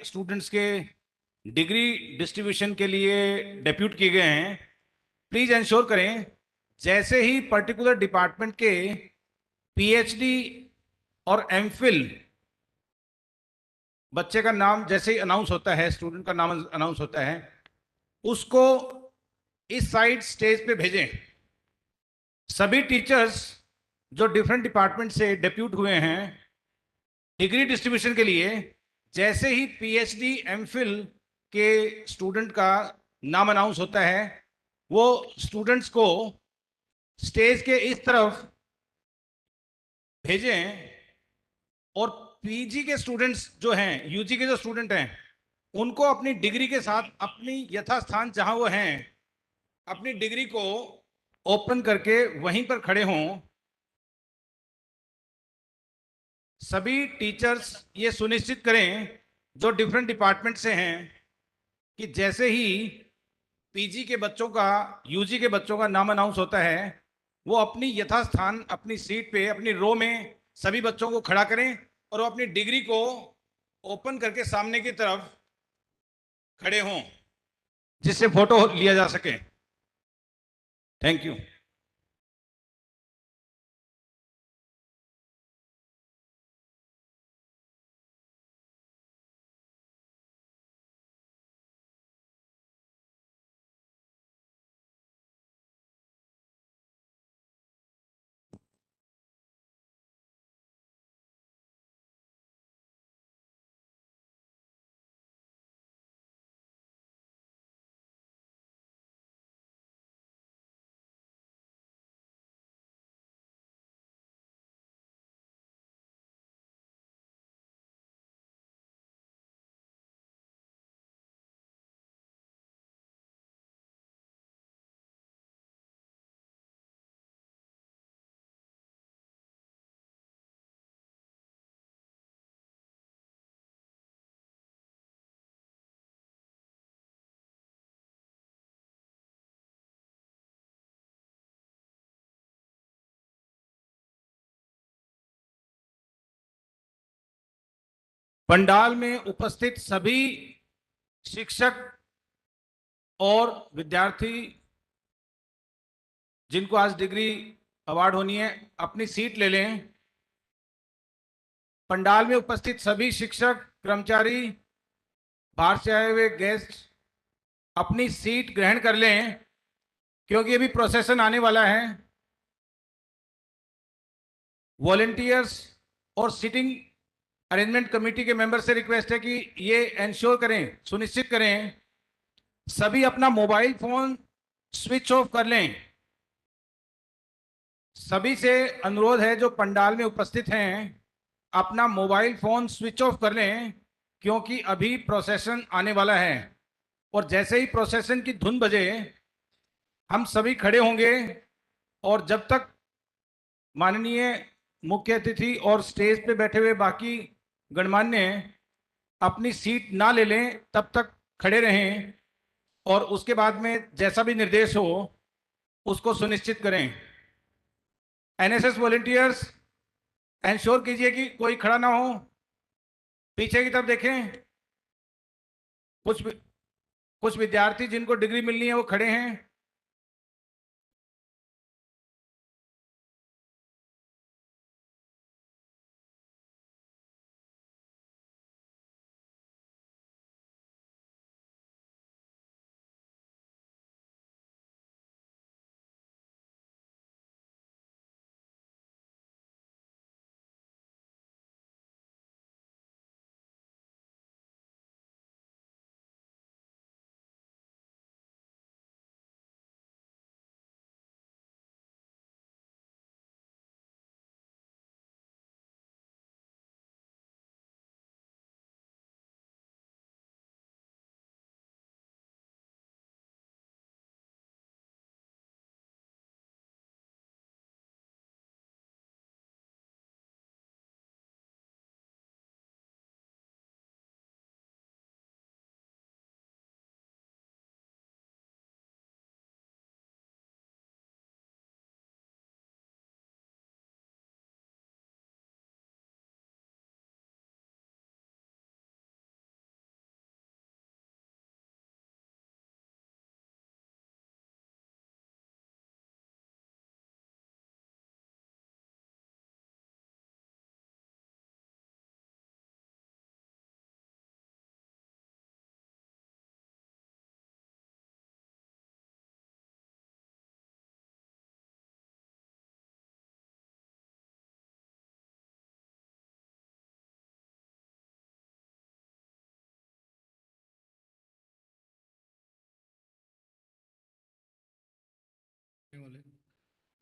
Students के degree distribution के लिए डेप्यूट किए गए हैं, प्लीज इंश्योर करें जैसे ही पर्टिकुलर डिपार्टमेंट के पीएचडी और एमफिल बच्चे का नाम जैसे ही अनाउंस होता है, स्टूडेंट का नाम अनाउंस होता है, उसको इस साइड स्टेज पे भेजें। सभी टीचर्स जो डिफरेंट डिपार्टमेंट से डेप्यूट हुए हैं डिग्री डिस्ट्रीब्यूशन के लिए, जैसे ही पीएचडी एमफिल के स्टूडेंट का नाम अनाउंस होता है, वो स्टूडेंट्स को स्टेज के इस तरफ भेजें। और पीजी के स्टूडेंट्स जो हैं, यूजी के जो स्टूडेंट हैं, उनको अपनी डिग्री के साथ अपनी यथास्थान जहां वो हैं अपनी डिग्री को ओपन करके वहीं पर खड़े हों। सभी टीचर्स ये सुनिश्चित करें जो डिफरेंट डिपार्टमेंट से हैं कि जैसे ही पीजी के बच्चों का, यूजी के बच्चों का नाम अनाउंस होता है, वो अपनी यथास्थान अपनी सीट पे अपनी रो में सभी बच्चों को खड़ा करें और वो अपनी डिग्री को ओपन करके सामने की तरफ खड़े हों, जिससे फोटो लिया जा सके। Thank you. पंडाल में उपस्थित सभी शिक्षक और विद्यार्थी जिनको आज डिग्री अवार्ड होनी है, अपनी सीट ले लें। पंडाल में उपस्थित सभी शिक्षक, कर्मचारी, बाहर से आए हुए गेस्ट अपनी सीट ग्रहण कर लें, क्योंकि अभी प्रोसेशन आने वाला है। वॉलेंटियर्स और सिटिंग अरेंजमेंट कमेटी के मेंबर से रिक्वेस्ट है कि ये इंश्योर करें, सुनिश्चित करें सभी अपना मोबाइल फोन स्विच ऑफ कर लें। सभी से अनुरोध है जो पंडाल में उपस्थित हैं अपना मोबाइल फोन स्विच ऑफ कर लें, क्योंकि अभी प्रोसेशन आने वाला है। और जैसे ही प्रोसेशन की धुन बजे हम सभी खड़े होंगे, और जब तक माननीय मुख्य अतिथि और स्टेज पे बैठे हुए बाकी गणमान्य अपनी सीट ना ले लें तब तक खड़े रहें, और उसके बाद में जैसा भी निर्देश हो उसको सुनिश्चित करें। एनएसएस वॉलेंटियर्स इंश्योर कीजिए कि कोई खड़ा ना हो। पीछे की तरफ देखें, कुछ कुछ विद्यार्थी जिनको डिग्री मिलनी है वो खड़े हैं।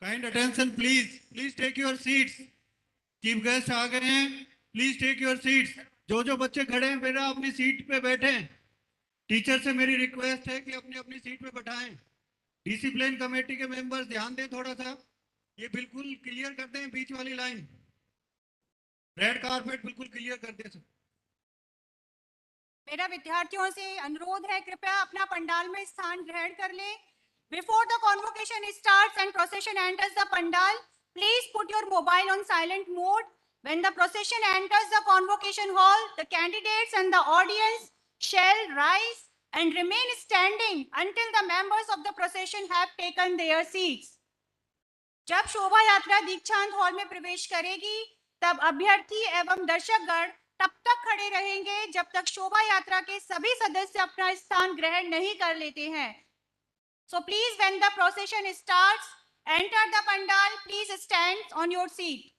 Kind attention please, please take your seats. Chief guest आ गए हैं, प्लीज टेक योर सीट्स। जो जो बच्चे खड़े हैं बेटा अपनी सीट पे बैठे। टीचर से मेरी रिक्वेस्ट है कि अपनी अपनी सीट पे बैठाएं। डिसिप्लिन कमेटी के मेंबर्स ध्यान दें थोड़ा सा, ये बिल्कुल क्लियर कर दें बीच वाली लाइन, रेड कारपेट बिल्कुल क्लियर कर दें। मेरा विद्यार्थियों से अनुरोध है, कृपया अपना पंडाल में स्थान ग्रहण कर लें। Before the convocation starts and procession enters the pandal, please put your mobile on silent mode. When the procession enters the convocation hall, the candidates and the audience shall rise and remain standing until the members of the procession have taken their seats. जब शोभा यात्रा दीक्षांत hall में प्रवेश करेगी, तब अभ्यर्थी एवं दर्शकगण तब तक खड़े रहेंगे जब तक शोभा यात्रा के सभी सदस्य अपना स्थान ग्रहण नहीं कर लेते हैं। So please, when the procession starts, enter the pandal. Please stand on your seat.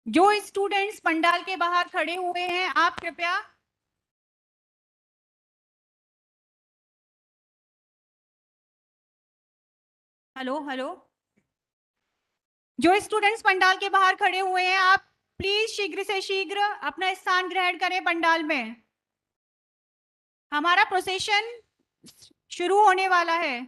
जो स्टूडेंट्स पंडाल के बाहर खड़े हुए हैं, आप कृपया हेलो हेलो जो स्टूडेंट्स पंडाल के बाहर खड़े हुए हैं, आप प्लीज शीघ्र से शीघ्र अपना स्थान ग्रहण करें पंडाल में। हमारा प्रोसेशन शुरू होने वाला है।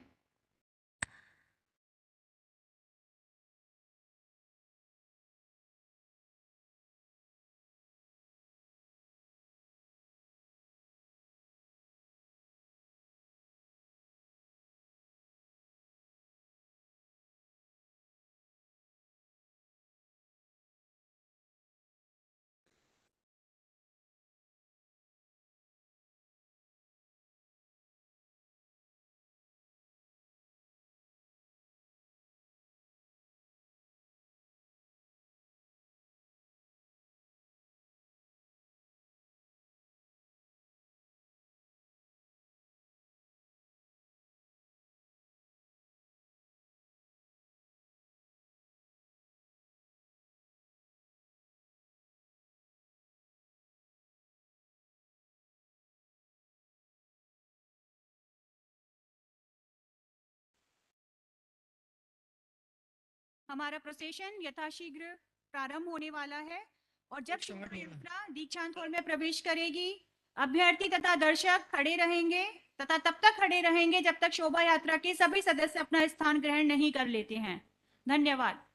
हमारा प्रोसेशन यथाशीघ्र प्रारंभ होने वाला है और जब शोभा यात्रा दीक्षांत हॉल में प्रवेश करेगी, अभ्यर्थी तथा दर्शक खड़े रहेंगे तथा तब तक खड़े रहेंगे जब तक शोभा यात्रा के सभी सदस्य अपना स्थान ग्रहण नहीं कर लेते हैं। धन्यवाद।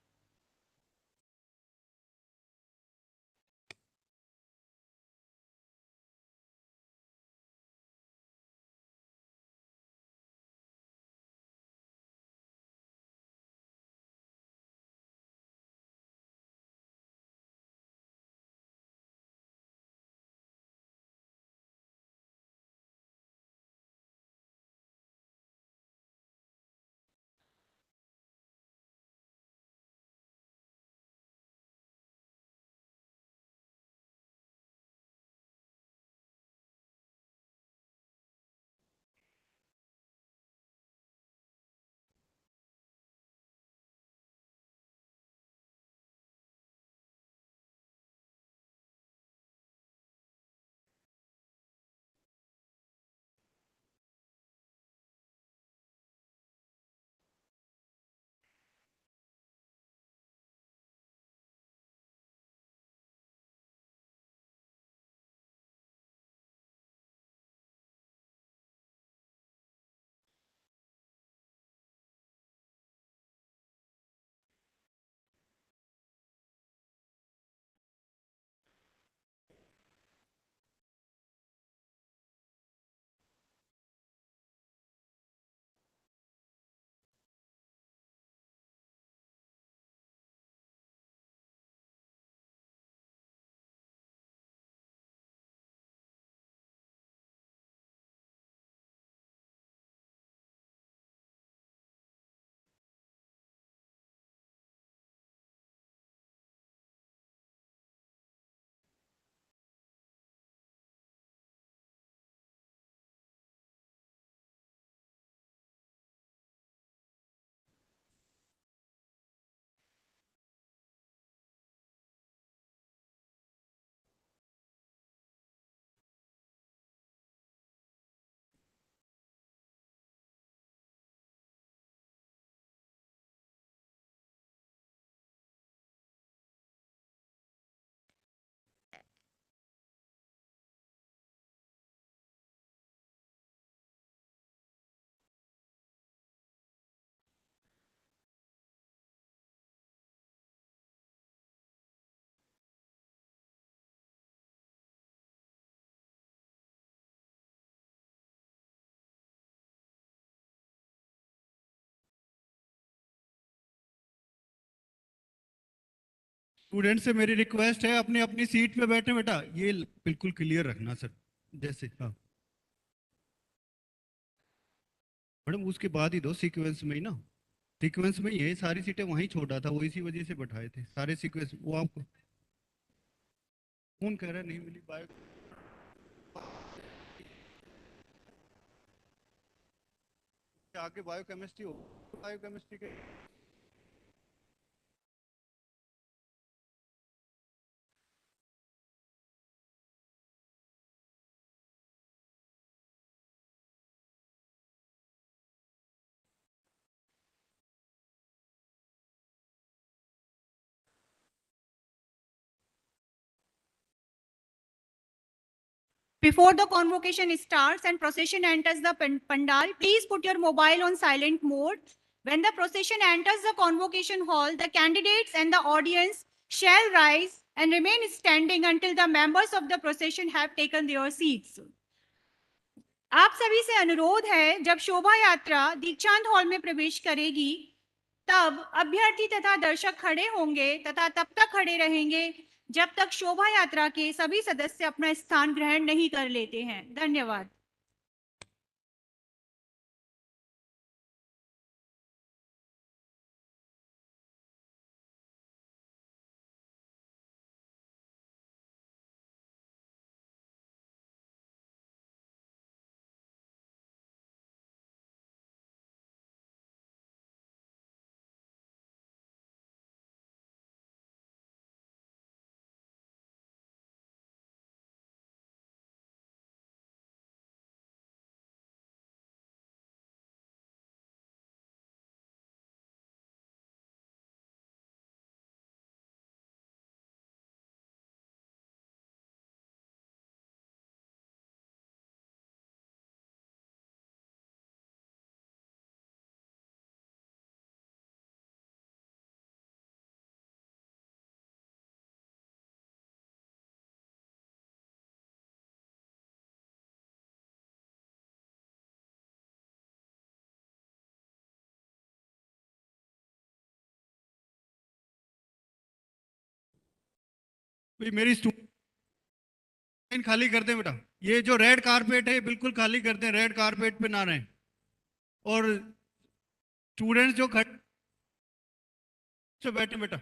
स्टूडेंट से मेरी रिक्वेस्ट है, अपनी अपनी सीट पे बैठे बेटा, ये बिल्कुल क्लियर रखना सर। जैसे हाँ मैडम, उसके बाद ही दो, सीक्वेंस में ही ना, सीक्वेंस में ये सारी सीटें वहीं छोड़ा था, वो इसी वजह से बैठाए थे सारे सीक्वेंस। वो आपको कौन कह रहा है नहीं मिली बायो? आगे बायोकेमिस्ट्री हो, बायोकेमिस्ट्री के Before the convocation starts and procession enters the pandal, please put your mobile on silent mode. When the procession enters the convocation hall, the candidates and the audience shall rise and remain standing until the members of the procession have taken their seats. आप सभी से अनुरोध है, जब शोभा यात्रा दीक्षांत hall में प्रवेश करेगी, तब अभ्यर्थी तथा दर्शक खड़े होंगे तथा तब तक खड़े रहेंगे जब तक शोभा यात्रा के सभी सदस्य अपना स्थान ग्रहण नहीं कर लेते हैं। धन्यवाद। भाई मेरी स्टूडेंट खाली कर दें बेटा, ये जो रेड कारपेट है बिल्कुल खाली कर दें, रेड कारपेट पे ना रहें। और स्टूडेंट्स जो खड़े से बैठे बेटा,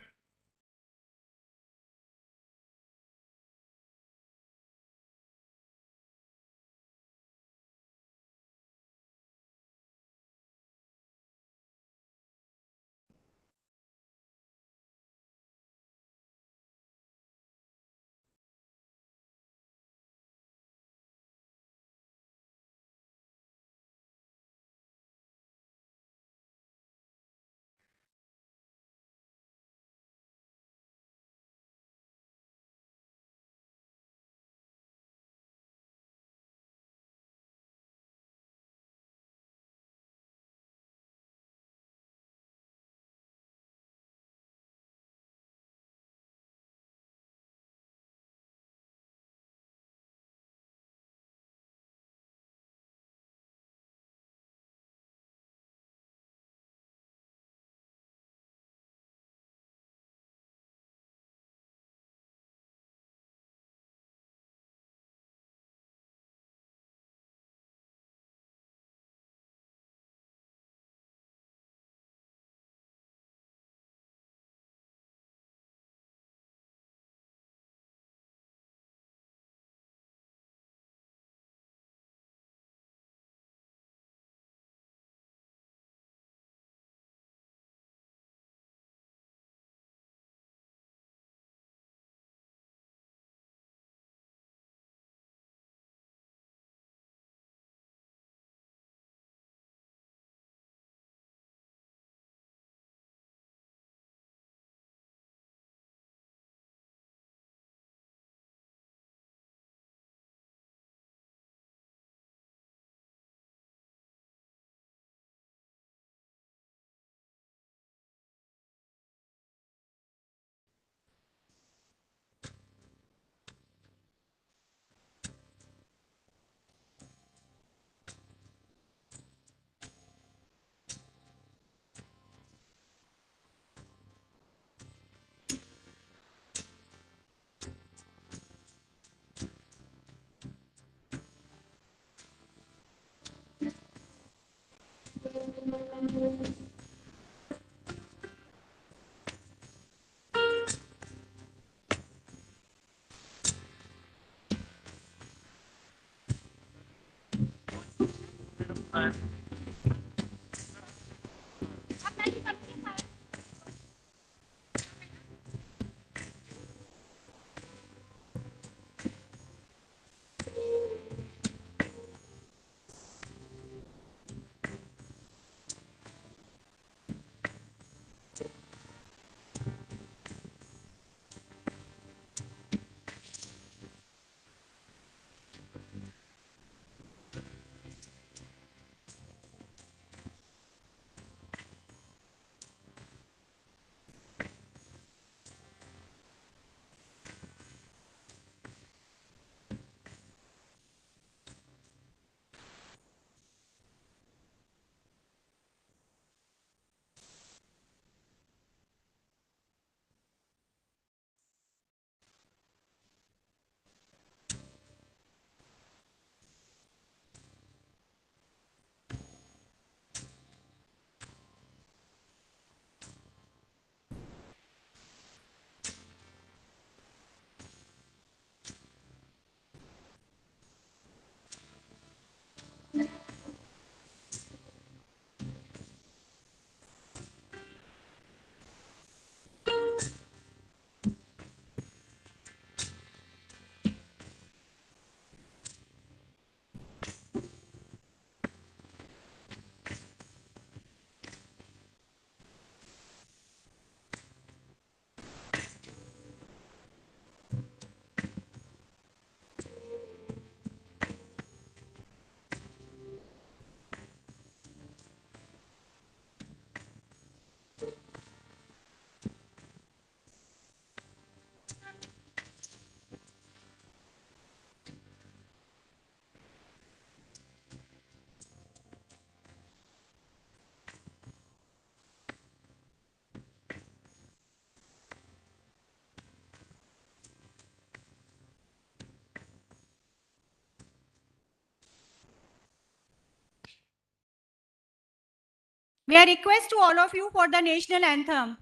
We are request to all of you for the national anthem.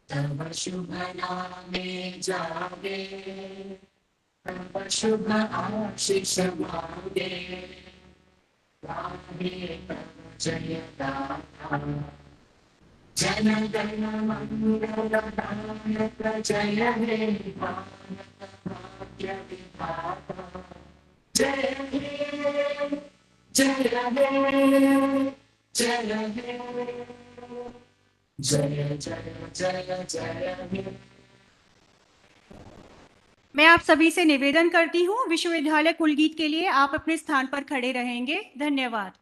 तव शुभ नामे जागे, तव शुभ आशीष मांगे, गाहे तव जय गाथा। जन गण मंगलदायक जय हे भारत भाग्य विधाता। जय हे जय हे जय हे जय जय जय जय हे। मैं आप सभी से निवेदन करती हूँ, विश्वविद्यालय कुलगीत के लिए आप अपने स्थान पर खड़े रहेंगे। धन्यवाद।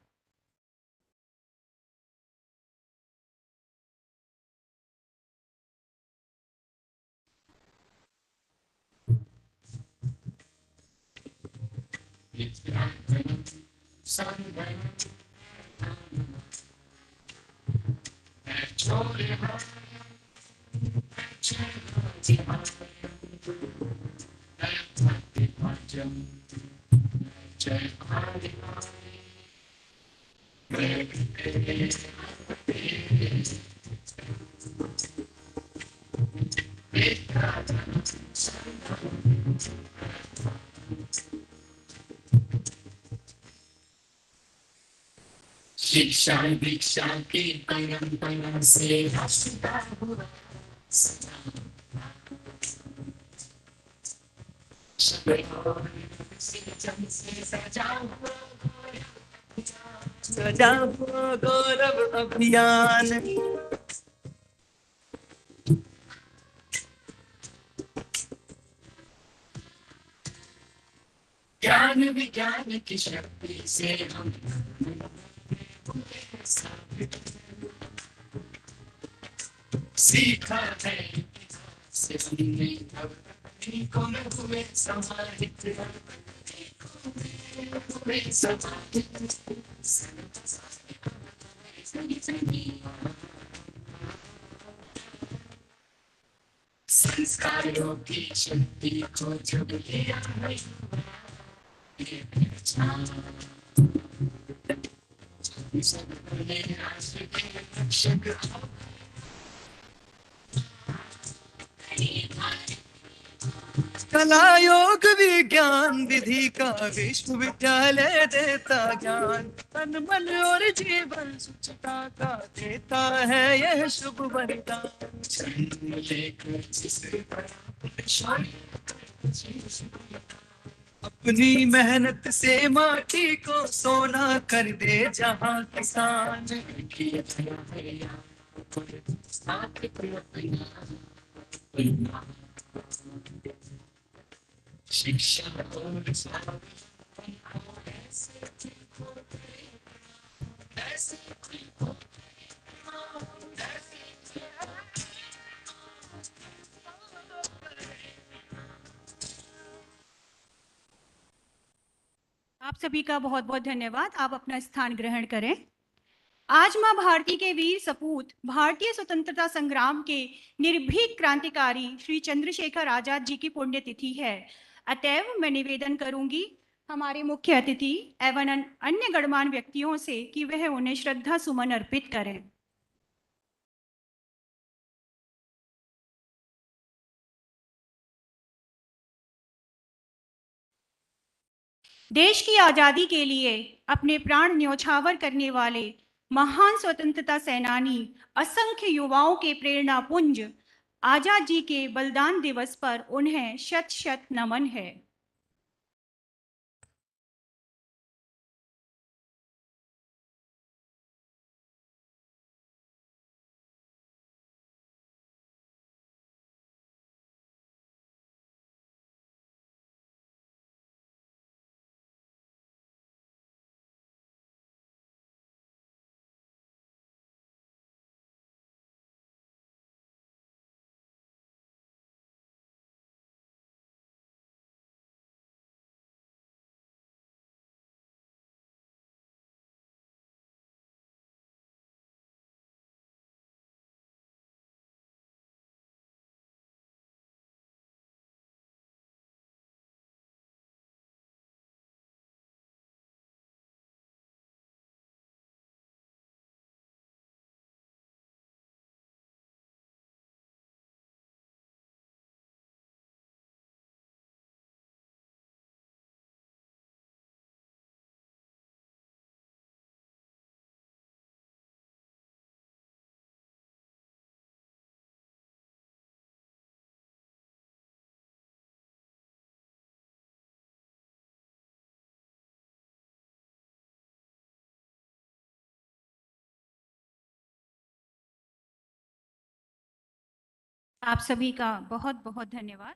शिक्षा दीक्षा की परंपरा से हंसता हुआ सजा हुआ गौरव अभियान। ज्ञान विज्ञान की शक्ति से हम सीखा है से हमने को में हुए समाहित हुए समाहित संस्कारों की शक्ति को जब लिया है ये पहचान सबने आज के रक्षक कला योग विज्ञान विधि का विश्वविद्यालय देता ज्ञान, तन मन और जीवन सुचिता का देता है यह शुभ वरदान। जन्म लेकर जिसे अपनी मेहनत से माटी को सोना कर दे जहाँ किसान। शिक्षा और आप सभी का बहुत बहुत धन्यवाद। आप अपना स्थान ग्रहण करें। आज मां भारती के वीर सपूत भारतीय स्वतंत्रता संग्राम के निर्भीक क्रांतिकारी श्री चंद्रशेखर आजाद जी की पुण्यतिथि है। अतएव मैं निवेदन करूंगी हमारे मुख्य अतिथि एवं अन्य गणमान्य व्यक्तियों से कि वह उन्हें श्रद्धा सुमन अर्पित करें। देश की आजादी के लिए अपने प्राण न्यौछावर करने वाले महान स्वतंत्रता सेनानी असंख्य युवाओं के प्रेरणा पुंज आजाद जी के बलिदान दिवस पर उन्हें शत शत नमन है। आप सभी का बहुत बहुत धन्यवाद।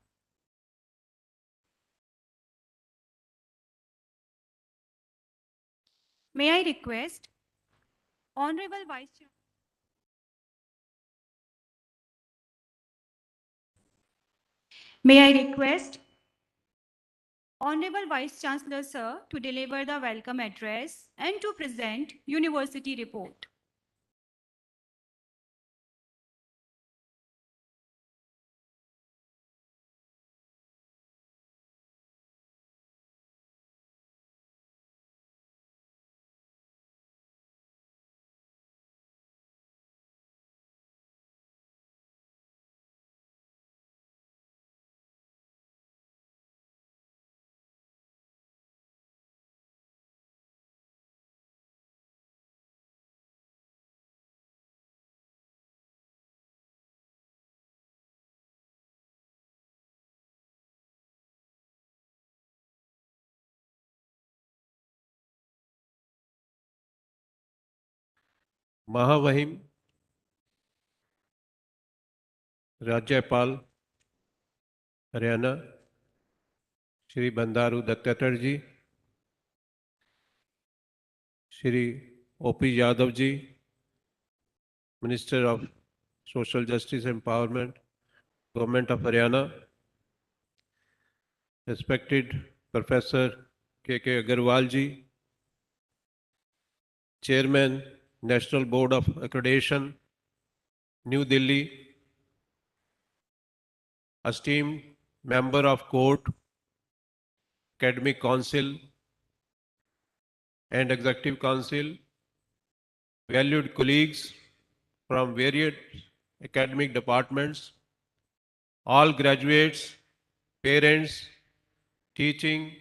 May I request Honorable Vice Chancellor. May I request Honorable Vice Chancellor Sir to deliver the welcome address and to present University report. महामहिम राज्यपाल Haryana Shri Bandaru Dattatreya ji, Shri OP Yadav ji, minister of Social Justice Empowerment, Government of Haryana, respected Professor Kk Agarwal ji, Chairman, National Board of Accreditation, New Delhi, esteemed member of court, academic council and executive council, valued colleagues from various academic departments, all graduates, parents, teaching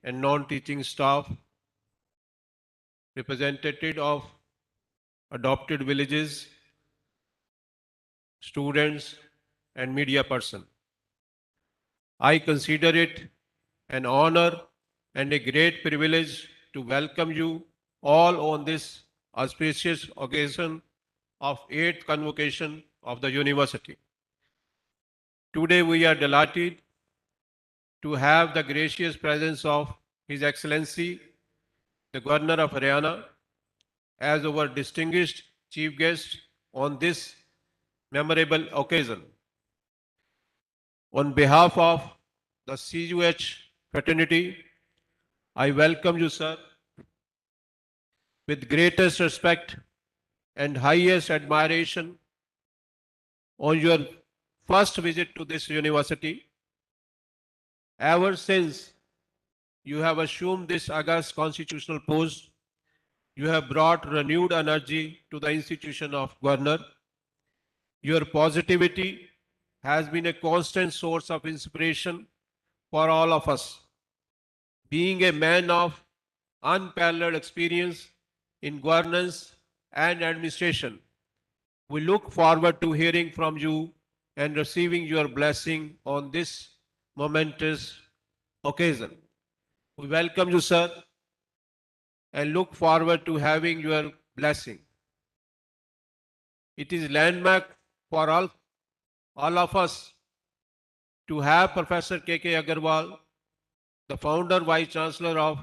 and non-teaching staff, representative of adopted villages, students and media person. I consider it an honor and a great privilege to welcome you all on this auspicious occasion of 8th Convocation of the University. Today we are delighted to have the gracious presence of His Excellency, the Governor of Haryana, as our distinguished chief guest on this memorable occasion. On behalf of the CUH fraternity, I welcome you, sir, with greatest respect and highest admiration on your first visit to this university. Ever since you have assumed this august constitutional post, you have brought renewed energy to the institution of governor. Your positivity has been a constant source of inspiration for all of us. Being a man of unparalleled experience in governance and administration, we look forward to hearing from you and receiving your blessing on this momentous occasion. We welcome you, sir, and look forward to having your blessing. It is landmark for all of us to have Professor Kk Agarwal, the founder Vice Chancellor of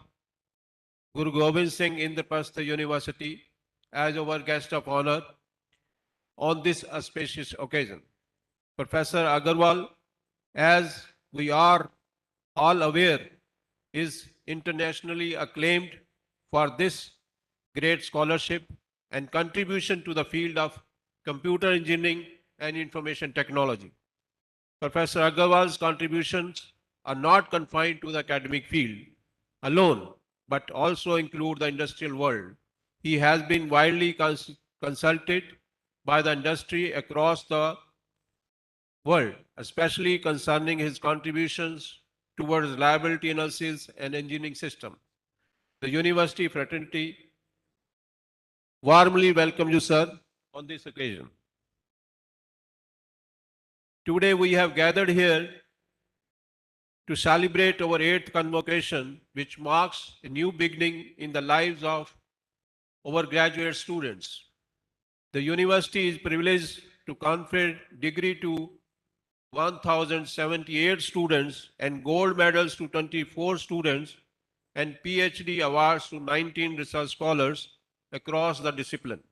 Guru Gobind Singh Indraprastha University, as our guest of honor on this auspicious occasion. Professor Agarwal, as we are all aware, is internationally acclaimed for this great scholarship and contribution to the field of computer engineering and information technology. Professor Agarwal's contributions are not confined to the academic field alone, but also include the industrial world. He has been widely consulted by the industry across the world, especially concerning his contributions towards reliability analysis and engineering system. The university fraternity warmly welcome you, sir, on this occasion. Today we have gathered here to celebrate our 8th convocation, which marks a new beginning in the lives of our graduate students. The university is privileged to confer degree to 1,078 students and gold medals to 24 students and PhD awards to 19 research scholars across the discipline.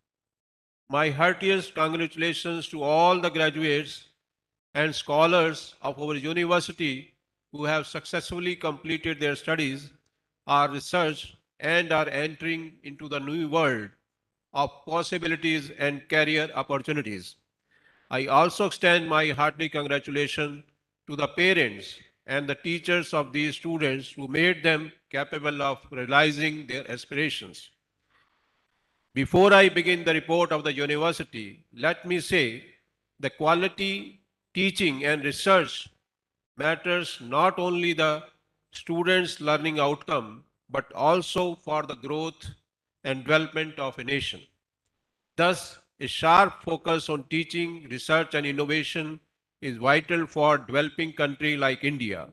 My heartiest congratulations to all the graduates and scholars of our university who have successfully completed their studies, our research, and are entering into the new world of possibilities and career opportunities. I also extend my hearty congratulations to the parents and the teachers of these students who made them capable of realizing their aspirations. Before I begin the report of the university, let me say the quality teaching and research matters not only the students' learning outcome, but also for the growth and development of a nation. Thus, a sharp focus on teaching, research and innovation is vital for a developing country like India,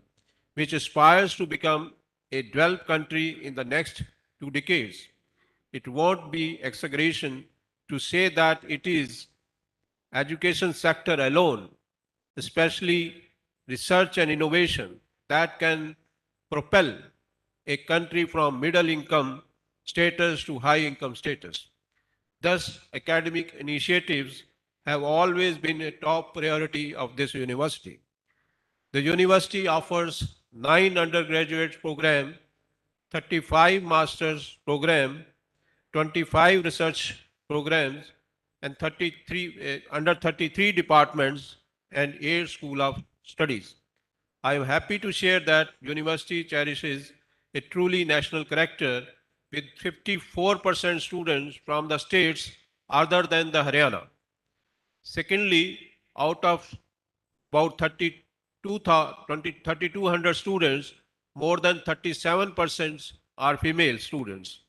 which aspires to become a developed country in the next 2 decades. It won't be exaggeration to say that it is education sector alone, especially research and innovation, that can propel a country from middle income status to high income status. Thus, academic initiatives have always been a top priority of this university. The university offers 9 undergraduate programs, 35 master's programs, 25 research programs, and 33 departments and 8 school of studies. I am happy to share that university cherishes a truly national character with 54% students from the states other than the Haryana. Secondly, out of about 3,200 students, more than 37% are female students.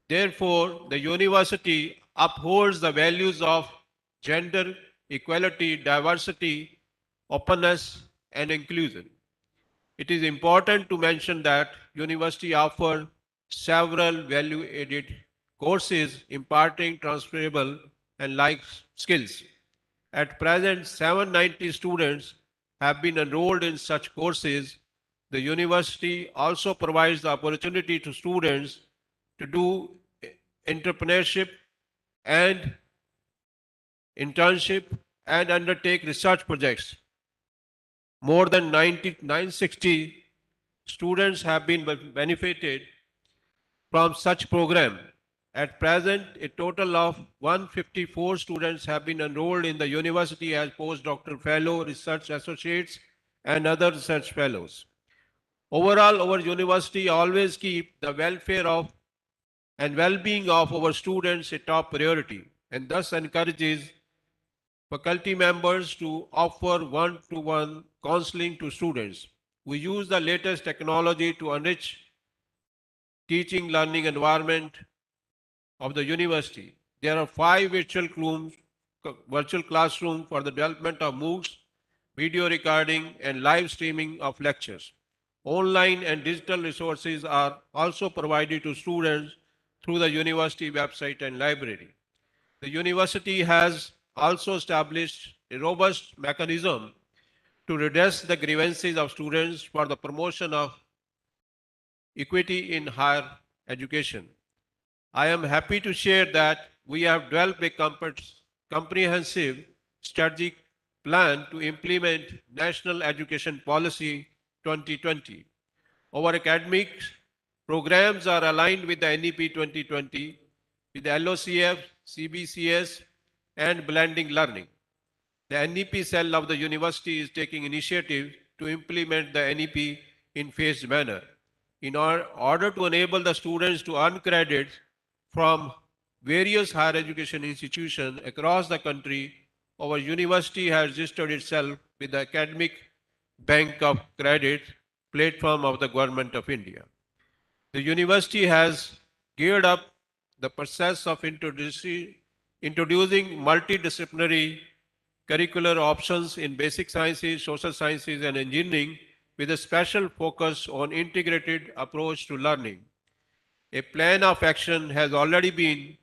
Therefore, the university upholds the values of gender equality, diversity, openness, and inclusion. It is important to mention that university offers several value-added courses imparting transferable and life skills. At present, 790 students have been enrolled in such courses. The university also provides the opportunity to students to do entrepreneurship and internship and undertake research projects. More than 960 students have been benefited from such program. At present, a total of 154 students have been enrolled in the university as postdoctoral fellow, research associates, and other research fellows. Overall, our university always keep the welfare of and well-being of our students a top priority, and thus encourages faculty members to offer one-to-one counseling to students. We use the latest technology to enrich teaching learning environment of the university. There are 5 virtual classrooms for the development of MOOCs, video recording, and live streaming of lectures. Online and digital resources are also provided to students through the university website and library. The university has also established a robust mechanism to redress the grievances of students for the promotion of equity in higher education. I am happy to share that we have developed a comprehensive strategic plan to implement National Education Policy 2020. Our academic programs are aligned with the NEP 2020, with the LOCF, CBCS, and blending learning. The NEP cell of the university is taking initiative to implement the NEP in phased manner. In order to enable the students to earn credits from various higher education institutions across the country, our university has registered itself with the Academic Bank of Credit platform of the Government of India. The university has geared up the process of introducing multidisciplinary curricular options in basic sciences, social sciences, and engineering with a special focus on integrated approach to learning. A plan of action has already been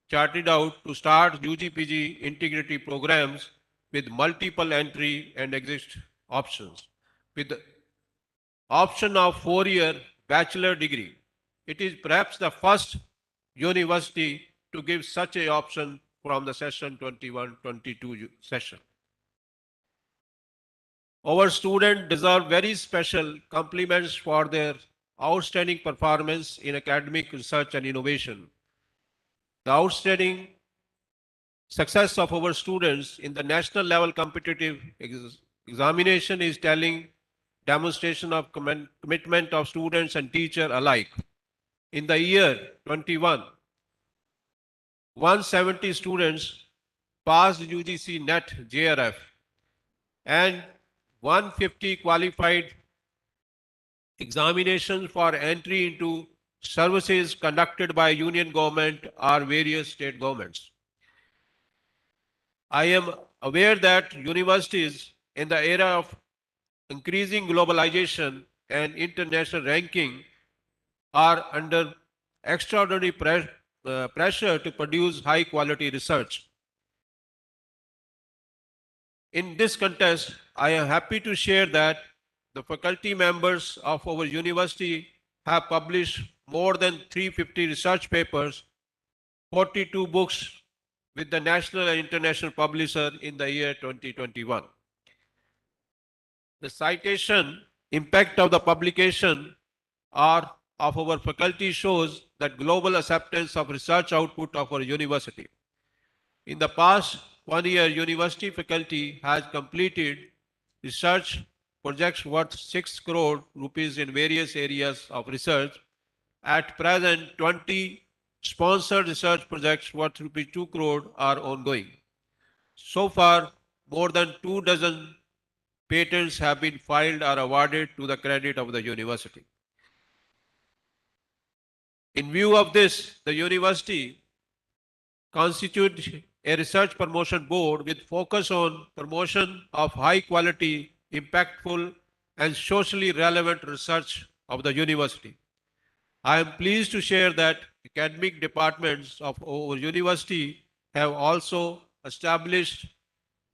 charted out to start UG/PG integrated programs with multiple entry and exit options. With the option of 4-year bachelor degree, it is perhaps the first university to give such a option from the session 21-22 session. Our students deserve very special compliments for their outstanding performance in academic research and innovation. The outstanding success of our students in the national level competitive examination is telling demonstration of commitment of students and teachers alike. In the year 21, 170 students passed UGC NET JRF and 150 qualified examinations for entry into services conducted by union government or various state governments. I am aware that universities in the era of increasing globalization and international ranking are under extraordinary pressure to produce high quality research. In this context, I am happy to share that the faculty members of our university have published more than 350 research papers, 42 books, with the national and international publisher in the year 2021. The citation impact of the publication are of our faculty shows that global acceptance of research output of our university. In the past 1 year, university faculty has completed research projects worth 6 crore rupees in various areas of research. At present, 20 sponsored research projects worth rupees 2 crore are ongoing. So far, more than 2 dozen patents have been filed or awarded to the credit of the university. In view of this, the university constituted a research promotion board with focus on promotion of high quality, impactful, and socially relevant research of the university. I am pleased to share that academic departments of our university have also established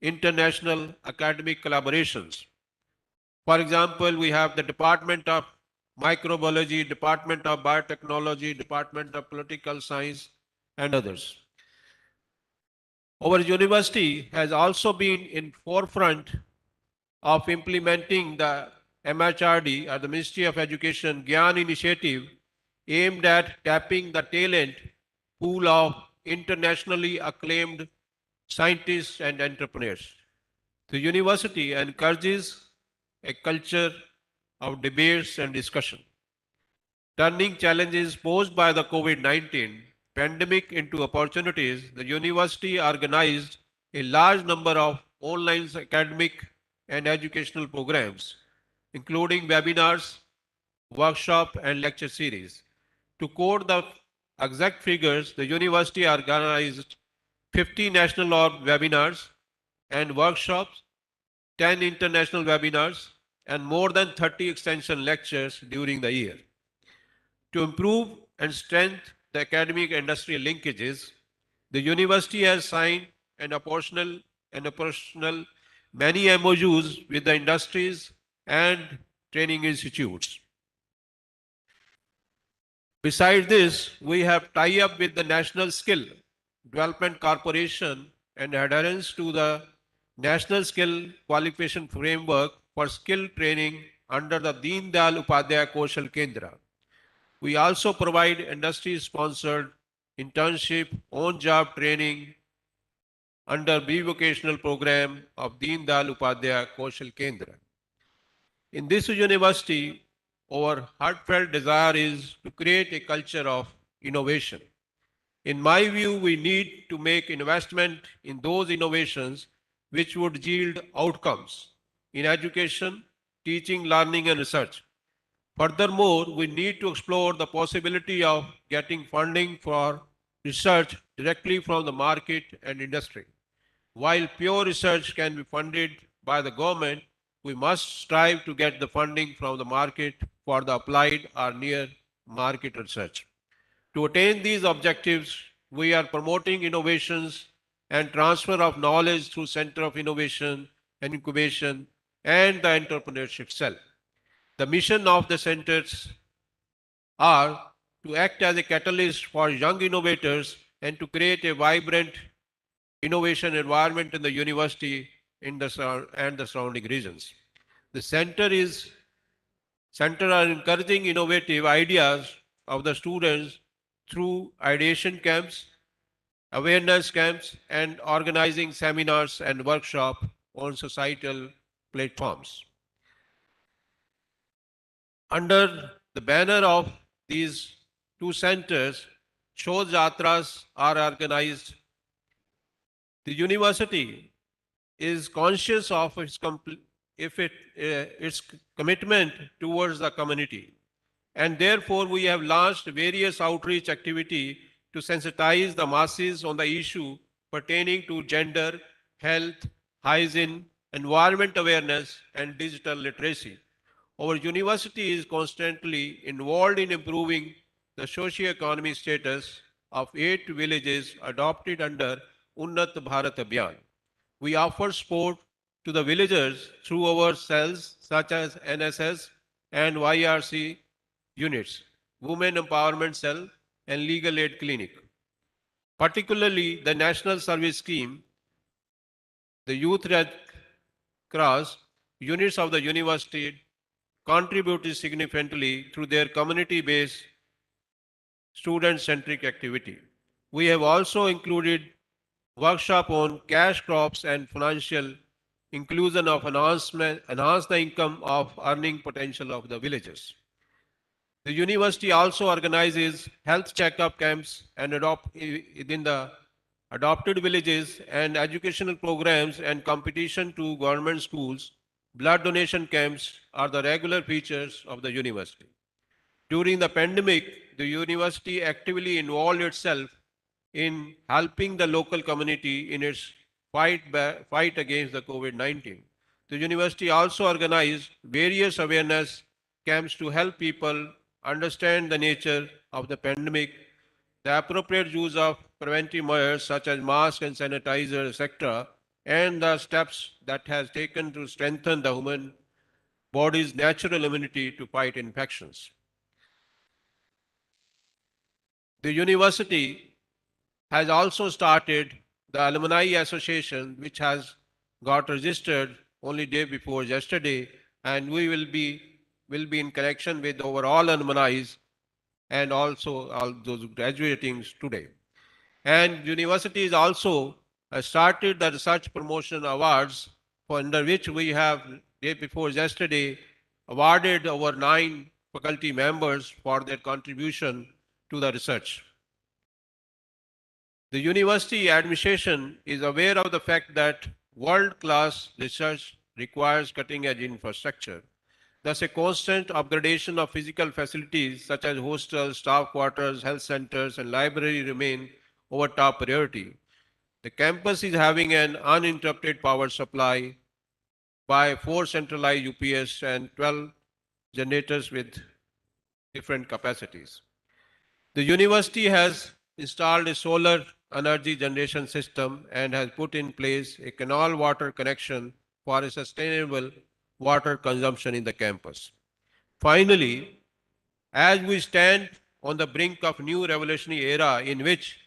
international academic collaborations. For example, we have the Department of Microbiology, Department of Biotechnology, Department of Political Science, and others. Our university has also been in forefront of implementing the MHRD, or the Ministry of Education Gyan initiative, aimed at tapping the talent pool of internationally acclaimed scientists and entrepreneurs. The university encourages a culture of debates and discussion, turning challenges posed by the COVID-19 pandemic into opportunities. The university organized a large number of online academic and educational programs, including webinars, workshop, and lecture series. To quote the exact figures, the university organized 50 national webinars and workshops, 10 international webinars, and more than 30 extension lectures during the year. To improve and strengthen the academic industry linkages, the university has signed an operational many MOUs with the industries and training institutes. Besides this, we have tie-up with the National Skill Development Corporation and adherence to the National Skill Qualification Framework for skill training under the Deen Dayal Upadhyaya Kaushal Kendra. We also provide industry-sponsored internship, on-job training under bivocational program of Deen Dayal Upadhyaya Kaushal Kendra. In this university, our heartfelt desire is to create a culture of innovation. In my view, we need to make investment in those innovations which would yield outcomes in education, teaching, learning, and research. Furthermore, we need to explore the possibility of getting funding for research directly from the market and industry. While pure research can be funded by the government, we must strive to get the funding from the market for the applied or near market research. To attain these objectives, we are promoting innovations and transfer of knowledge through Center of Innovation and Incubation and the entrepreneurship cell. The mission of the centers are to act as a catalyst for young innovators and to create a vibrant innovation environment in the university and the surrounding regions. The center are encouraging innovative ideas of the students through ideation camps, awareness camps, and organizing seminars and workshops on societal platforms. Under the banner of these two centers, Shodh Yatras are organized. The university is conscious of its commitment towards the community, and therefore we have launched various outreach activity to sensitize the masses on the issue pertaining to gender, health, hygiene, environment awareness, and digital literacy. Our university is constantly involved in improving the socio-economic status of 8 villages adopted under Unnat Bharat Abhiyan. We offer support to the villagers through our cells such as NSS and YRC units, Women Empowerment Cell, and Legal Aid Clinic. particularly the National Service Scheme, the Youth Red Cross, units of the university contributed significantly through their community-based student-centric activity. We have also included workshop on cash crops and financial inclusion of enhance the income of earning potential of the villages. The university also organizes health checkup camps and within the adopted villages and educational programs and competition to government schools. Blood donation camps are the regular features of the university. During the pandemic, the university actively involved itself in helping the local community in its fight against the COVID-19. The university also organized various awareness camps to help people understand the nature of the pandemic, the appropriate use of preventive measures such as masks and sanitizer, etc., and the steps that has taken to strengthen the human body's natural immunity to fight infections. The university has also started the Alumni Association, which has got registered only day before yesterday, and we will be in connection with overall alumni and also all those graduating today. And universities also started the research promotion awards, for under which we have day before yesterday awarded over 9 faculty members for their contribution to the research. The university administration is aware of the fact that world-class research requires cutting-edge infrastructure. Thus, a constant upgradation of physical facilities such as hostels, staff quarters, health centers, and library remain our top priority. The campus is having an uninterrupted power supply by 4 centralized UPS and 12 generators with different capacities. The university has installed a solar energy generation system and has put in place a canal water connection for a sustainable water consumption in the campus. Finally, as we stand on the brink of new revolutionary era in which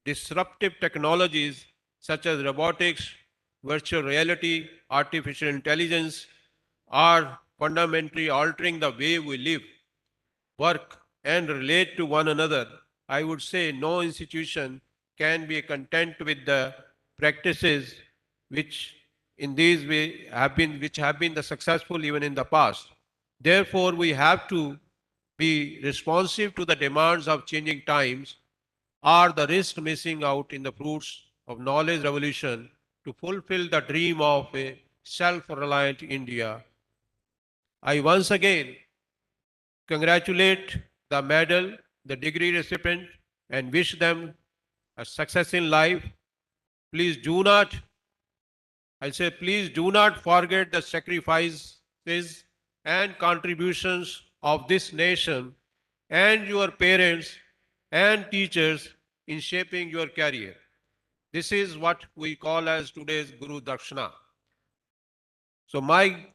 disruptive technologies such as robotics, virtual reality, artificial intelligence are fundamentally altering the way we live, work, and relate to one another, I would say no institution can be content with the practices which in these way have been the successful even in the past. Therefore, we have to be responsive to the demands of changing times or the risk missing out in the fruits of knowledge revolution to fulfill the dream of a self-reliant India. I once again congratulate the medal, the degree recipient, and wish them a success in life. Please do not, please do not forget the sacrifices and contributions of this nation and your parents and teachers in shaping your career. This is what we call as today's Guru Dakshina. So my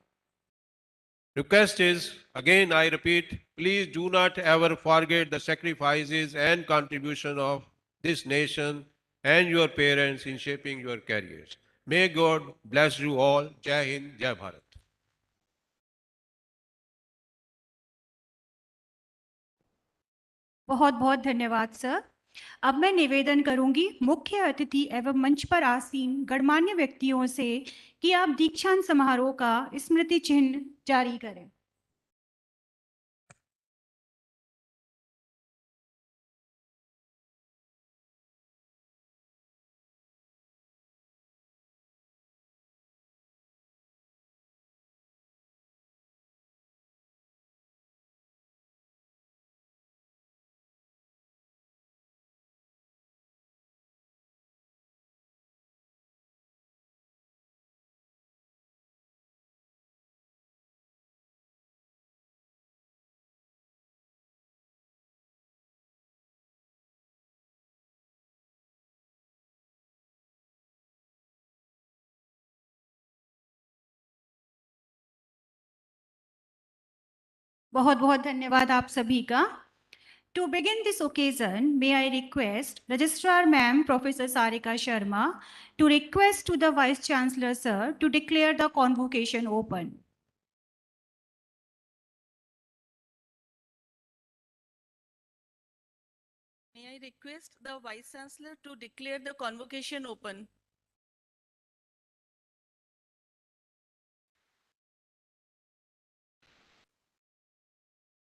request is, again I repeat, please do not ever forget the sacrifices and contribution of this nation and your parents in shaping your careers. May God bless you all. Jai Hind, Jai Bharat. बहुत बहुत धन्यवाद sir. अब मैं निवेदन करूंगी मुख्य अतिथि एवं मंच पर आसीन गणमान्य व्यक्तियों से कि आप दीक्षांत समारोह का स्मृति चिन्ह जारी करें। बहुत बहुत धन्यवाद आप सभी का। To begin this occasion, may I request Registrar Ma'am Professor Sarika Sharma to request to the Vice Chancellor Sir to declare the convocation open. May I request the Vice Chancellor to declare the convocation open?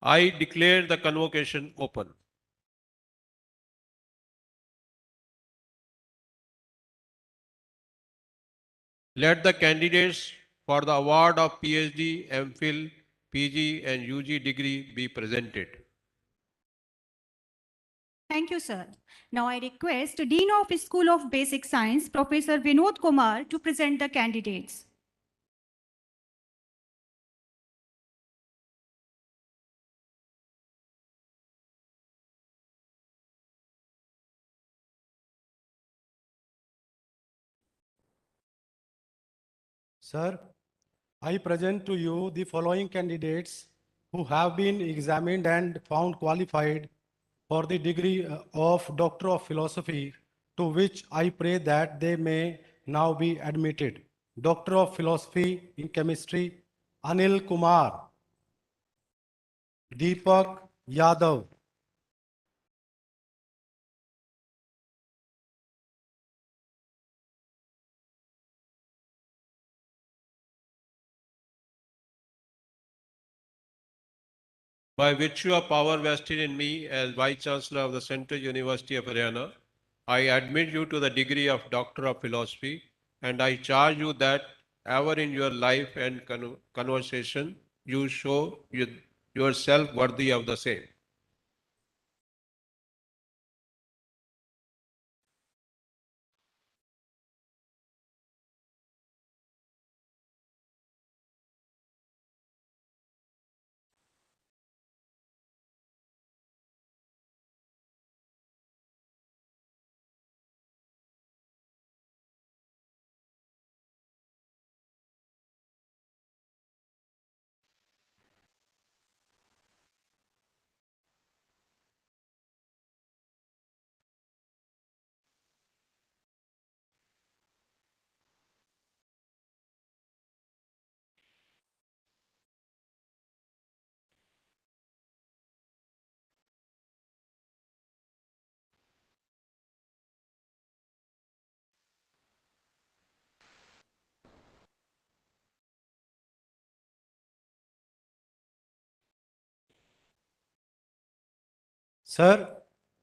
I declare the convocation open. Let the candidates for the award of PhD, MPhil, PG and UG degree be presented. Thank you, sir. Now I request Dean of School of Basic Science, Professor Vinod Kumar, to present the candidates. Sir, I present to you the following candidates who have been examined and found qualified for the degree of Doctor of Philosophy, to which I pray that they may now be admitted. Doctor of Philosophy in Chemistry, Anil Kumar, Deepak Yadav, By virtue of power vested in me as Vice Chancellor of the Central University of Haryana, I admit you to the degree of Doctor of Philosophy, and I charge you that ever in your life and conversation you show yourself worthy of the same. Sir,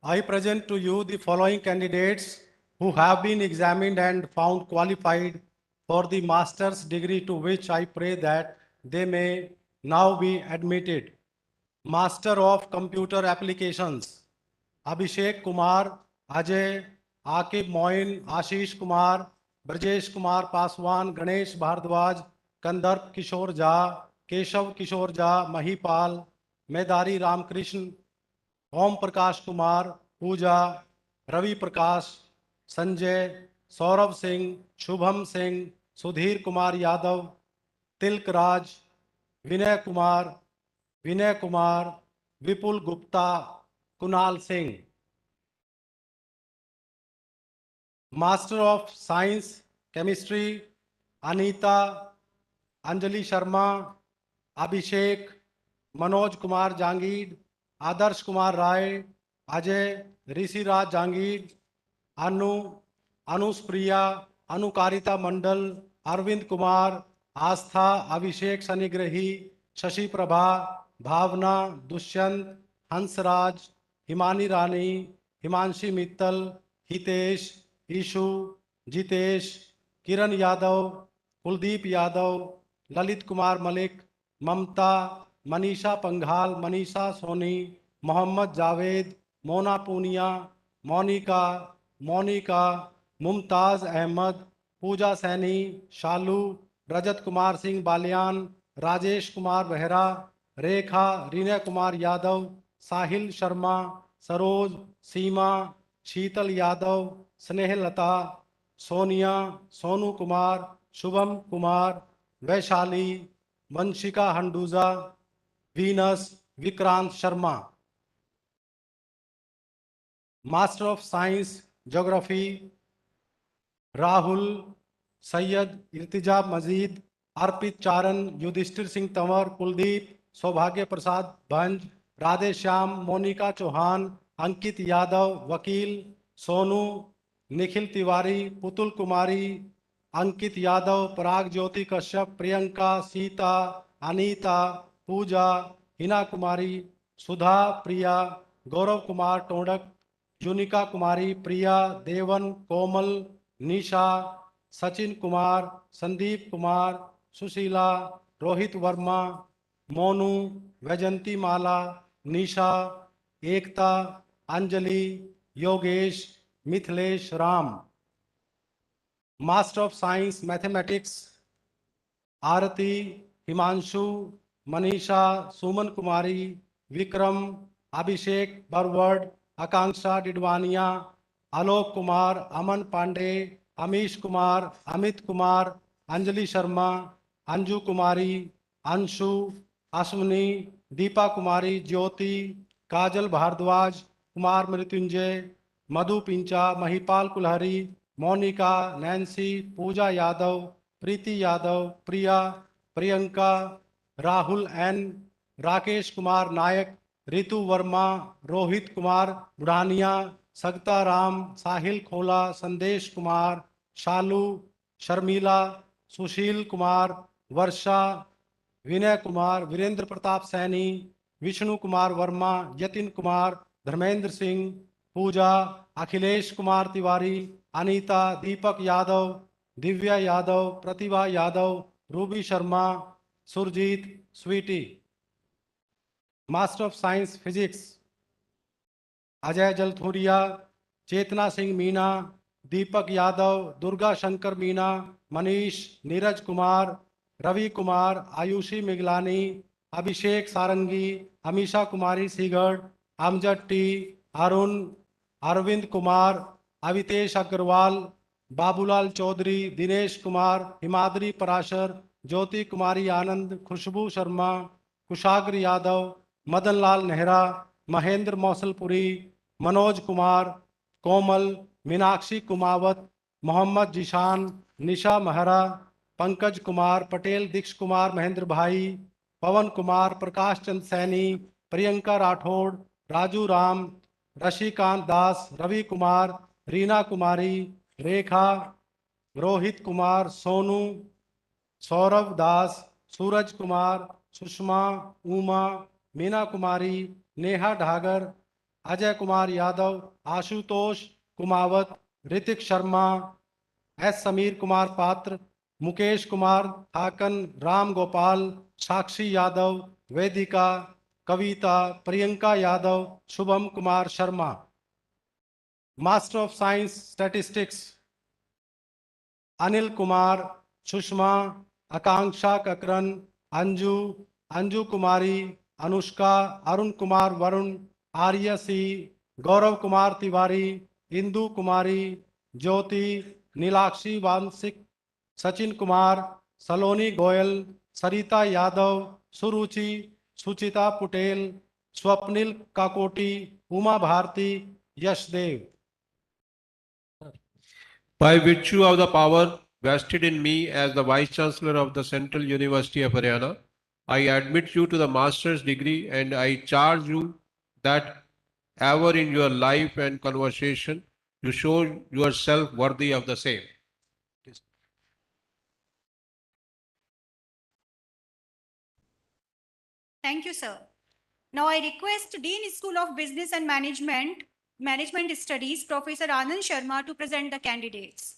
I present to you the following candidates who have been examined and found qualified for the master's degree, to which I pray that they may now be admitted. Master of Computer Applications, Abhishek Kumar, Ajay, Akib Moin, Ashish Kumar, Brajesh Kumar Paswan, Ganesh Bhardwaj, Kandarp Kishore Jha, Keshav Kishore Jha, Mahipal, Medari Ramkrishna, Om Prakash Kumar, Puja, Ravi Prakash, Sanjay, Saurabh Singh, Shubham Singh, Sudhir Kumar Yadav, Tilak Raj, Vinay Kumar, Vipul Gupta, Kunal Singh. Master of science chemistry, Anita, Anjali Sharma, Abhishek, Manoj Kumar Jangir, Adarsh Kumar Rai, Ajay, Rishiraj Jangir, Anupriya, Anukarita Mandal, Arvind Kumar, Astha, Abhishek Shanigrahi, Shashi Prabha, Bhavna, Dushyant, Hansraj, Himani Rani, Himanshi Mittal, Hitesh, Ishu, Jitesh, Kiran Yadav, Kuldeep Yadav, Lalit Kumar Malik, Mamata, Manisha Panghal, Manisha Soni, Mohammed Javed, Mona Punia, Monika, Mumtaz Ahmed, Puja Saini, Shalu, Rajat Kumar Singh Baliyan, Rajesh Kumar Behera, Rekha, Reena Kumar Yadav, Sahil Sharma, Saroj, Seema, Sheetal Yadav, Snehlata, Sonia, Sonu Kumar, Shubham Kumar, Vaishali, Vanshika Handuja, Venus, Vikrant Sharma. Master of Science, Geography, Rahul, Sayyid, Irtija Mazid, Arpit Charan, Yudhishthir Singh Tanwar, Kuldeep, Saubhagya Prasad Bhanj, Radhe Shyam, Monica Chauhan, Ankit Yadav, Vakil, Sonu, Nikhil Tiwari, Putul Kumari, Ankit Yadav, Parag Jyoti Kashyap, Priyanka, Sita, Anita, Pooja, Hina Kumari, Sudha, Priya, Gaurav Kumar Tondak, Junika Kumari, Priya, Devan, Komal, Nisha, Sachin Kumar, Sandeep Kumar, Sushila, Rohit Verma, Monu, Vaijanti Mala, Nisha, Ekta, Anjali, Yogesh, Mithilesh, Ram. Master of science mathematics, Aarti, Himanshu, Manisha, Suman Kumari, Vikram, Abhishek Barwad, Akanksha Didwania, Alok Kumar, Aman Pandey, Amish Kumar, Amit Kumar, Anjali Sharma, Anju Kumari, Anshu, Ashwini, Deepa Kumari, Jyoti, Kajal Bhardwaj, Kumar Mrityunjay, Madhu Pincha, Mahipal Kulhari, Monika, Nancy, Puja Yadav, Preeti Yadav, Priya, Priyanka, Rahul N, Rakesh Kumar Nayak, Ritu Verma, Rohit Kumar Budhania, Sagta Ram, Sahil Khola, Sandesh Kumar, Shalu, Sharmila, Sushil Kumar, Varsha, Vinay Kumar, Virendra Pratap Saini, Vishnu Kumar Verma, Yatin Kumar, Dharmendra Singh, Puja, Akhilesh Kumar Tiwari, Anita, Deepak Yadav, Divya Yadav, Pratibha Yadav, Ruby Sharma, Surjeet, Sweety. Master of science physics, Ajay Jalthuria, Chetna Singh Meena, Deepak Yadav, Durga Shankar Meena, Manish, Neeraj Kumar, Ravi Kumar, Ayushi Miglani, Abhishek Sarangi, Amisha Kumari सीगढ़, Amjad T, Arun, Arvind Kumar, Avitesh Agarwal, Babulal Chaudhary, Dinesh Kumar, Himadri Parashar, ज्योति कुमारी आनंद, खुशबू शर्मा, कुशाग्र यादव, मदन लाल नेहरा, महेंद्र मौसलपुरी, मनोज कुमार, कोमल, मीनाक्षी कुमावत, मोहम्मद जिशान, निशा महरा, पंकज कुमार, पटेल दीक्ष कुमार, महेंद्र भाई, पवन कुमार, प्रकाश चंद सैनी, प्रियंका राठौड़, राजू राम, ऋषिकांत दास, रवि कुमार, रीना कुमारी, रेखा, रोहित कुमार, सोनू, सौरभ दास, Suraj Kumar, Sushma, Uma, Meena Kumari, Neha Dhagar, Ajay Kumar Yadav, Ashutosh Kumawat, Hrithik Sharma, S Sameer Kumar Patra, Mukesh Kumar Hakan, Ram Gopal, Sakshi Yadav, Vedika, Kavita, Priyanka Yadav, Shubham Kumar Sharma. Master of science statistics, Anil Kumar, Sushma, Akanksha Kakran, Anju, Anju Kumari, Anushka, Arun Kumar Varun, Arya C, Gaurav Kumar Tiwari, Indu Kumari, Jyoti, Neelakshi Wansik, Sachin Kumar, Saloni Goyal, Sarita Yadav, Suruchi, Suchita Patel, Swapnil Kakoti, Uma Bharti, Yashdev. By virtue of the power vested in me as the Vice Chancellor of the Central University of Haryana, I admit you to the master's degree and I charge you that ever in your life and conversation you show yourself worthy of the same. Thank you, sir. Now I request Dean School of Business and Management Studies, Professor Anand Sharma, to present the candidates.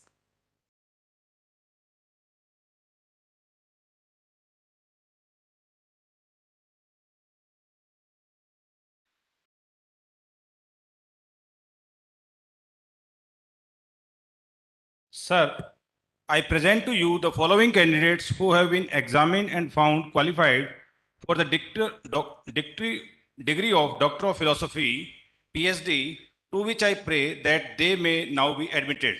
Sir, I present to you the following candidates who have been examined and found qualified for the degree of Doctor of Philosophy, PhD, to which I pray that they may now be admitted.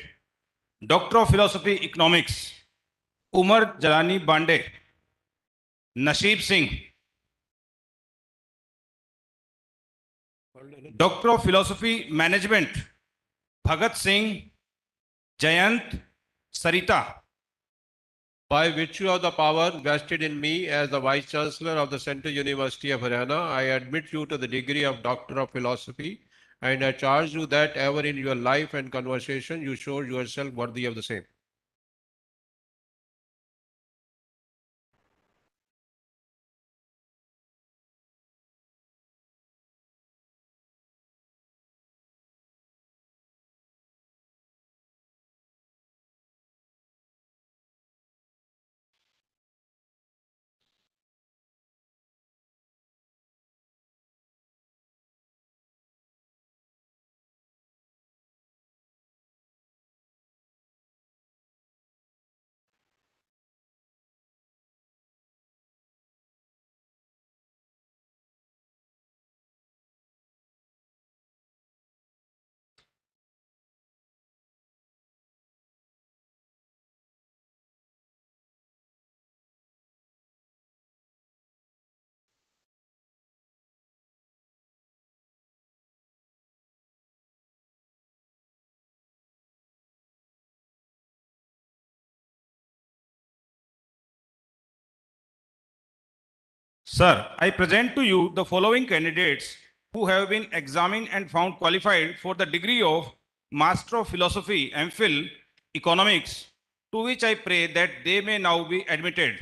Doctor of Philosophy, Economics, Umar Jalani Bande, Nasheeb Singh, Doctor of Philosophy Management, Bhagat Singh, Jayant, Sarita. By virtue of the power vested in me as the Vice Chancellor of the Central University of Haryana, I admit you to the degree of Doctor of Philosophy, and I charge you that ever in your life and conversation you show yourself worthy of the same. Sir, I present to you the following candidates who have been examined and found qualified for the degree of Master of Philosophy, MPhil, Economics, to which I pray that they may now be admitted.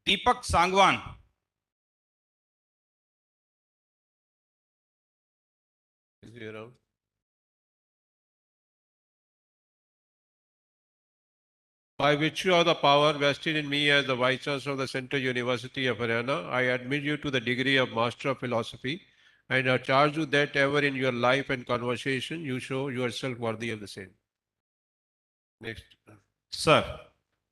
Deepak Sangwan, Is he around? By virtue of the power vested in me as the Vice Chancellor of the Central University of Haryana, I admit you to the degree of Master of Philosophy, and I charge you that ever in your life and conversation you show yourself worthy of the same. Next. sir,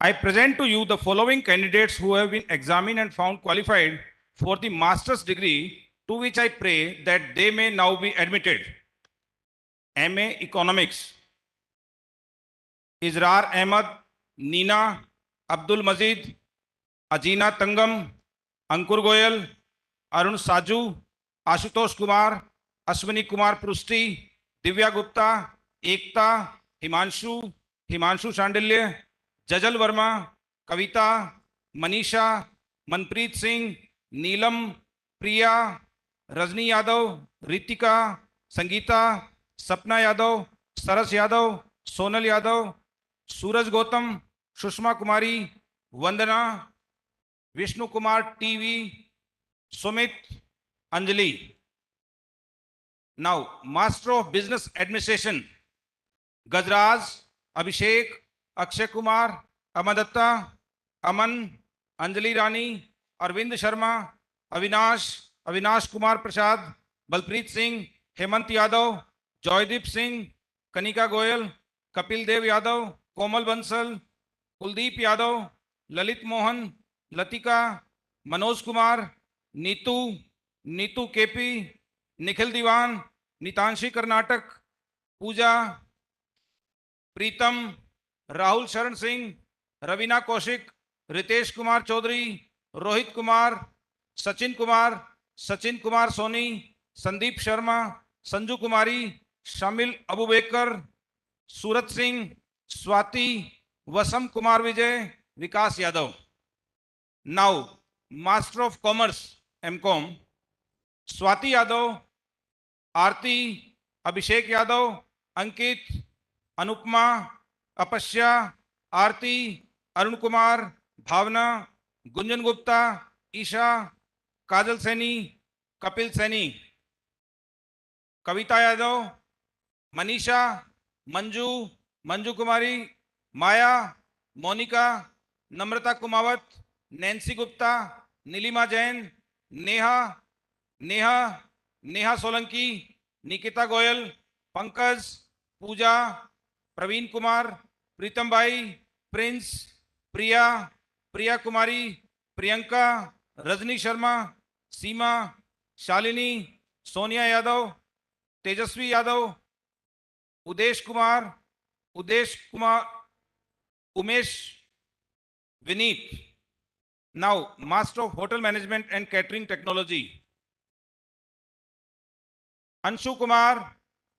I present to you the following candidates who have been examined and found qualified for the master's degree, to which I pray that they may now be admitted. MA Economics, Izrar Ahmad, Nina, Abdul Mazid, Ajina Tangam, Ankur Goyal, Arun Saju, Ashutosh Kumar, Ashwini Kumar Prusti, Divya Gupta, Ekta, Himanshu, Himanshu Shandilya, Jajal Verma, Kavita, Manisha, Manpreet Singh, Neelam, Priya, Rajni Yadav, Ritika, Sangeeta, Sapna Yadav, Saras Yadav, Sonal Yadav, Suraj Gautam, Sushma Kumari, Vandana, Vishnu Kumar TV, Sumit, Anjali. Now, Master of Business Administration, Gajraj, Abhishek, Akshay Kumar, Amadatta, Aman, Anjali Rani, Arvind Sharma, Avinash Kumar Prasad, Balpreet Singh, Hemant Yadav, Joydeep Singh, Kanika Goyal, Kapil Dev Yadav, Komal Bansal, Kuldeep Yadav, Lalit Mohan, Latika, Manoj Kumar, Neetu, Neetu KP, Nikhil दीवान, नितांशी कर्नाटक, पूजा, प्रीतम, राहुल शरण सिंह, रवीना कौशिक, रितेश कुमार चौधरी, रोहित कुमार, सचिन कुमार सोनी, संदीप शर्मा, संजू कुमारी, शामिल अबूबेकर, सूरत Singh, Swati, Wasam Kumar Vijay, Vikas Yadav. Now master of commerce MCom, Swati Yadav, Aarti, Abhishek Yadav, Ankit, Anupama, Apsya, Aarti, Arun Kumar, Bhavna, Gunjan Gupta, Isha, Kajal Saini, Kapil Saini, Kavita Yadav, Manisha, Manju Kumari, Maya, Monika, Namrata Kumawat, Nancy Gupta, Neelima Jain, Neha Solanki, Nikita Goyal, Pankaj, Puja, Praveen Kumar, Pritam Bhai, Prince, Priya Kumari, Priyanka, Rajni Sharma, Seema, Shalini, Sonia Yadav, Tejasvi Yadav, Umesh Vineet. Now, Master of Hotel Management and Catering Technology, Anshu Kumar,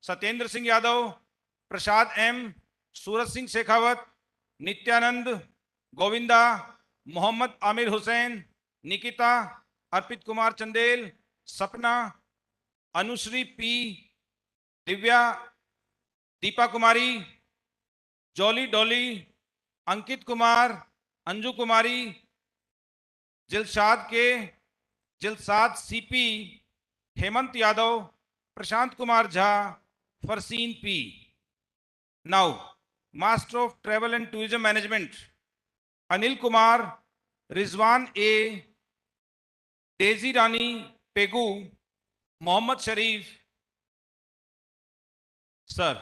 Satyendra Singh Yadav, Prasad M, Suraj Singh Shekhawat, Nityanand, Govinda, Mohammed Aamir Hussain, Nikita, Arpit Kumar Chandel, Sapna, Anushree P, Divya, Deepa Kumari, Jolly Dolly, Ankit Kumar, Anju Kumari, Jilsad CP, Hemant Yadav, Prashant Kumar Jha, Farsin P. Now, Master of Travel and Tourism Management, Anil Kumar, Rizwan A, Daisy Rani Pegu, Mohammad Sharif. Sir.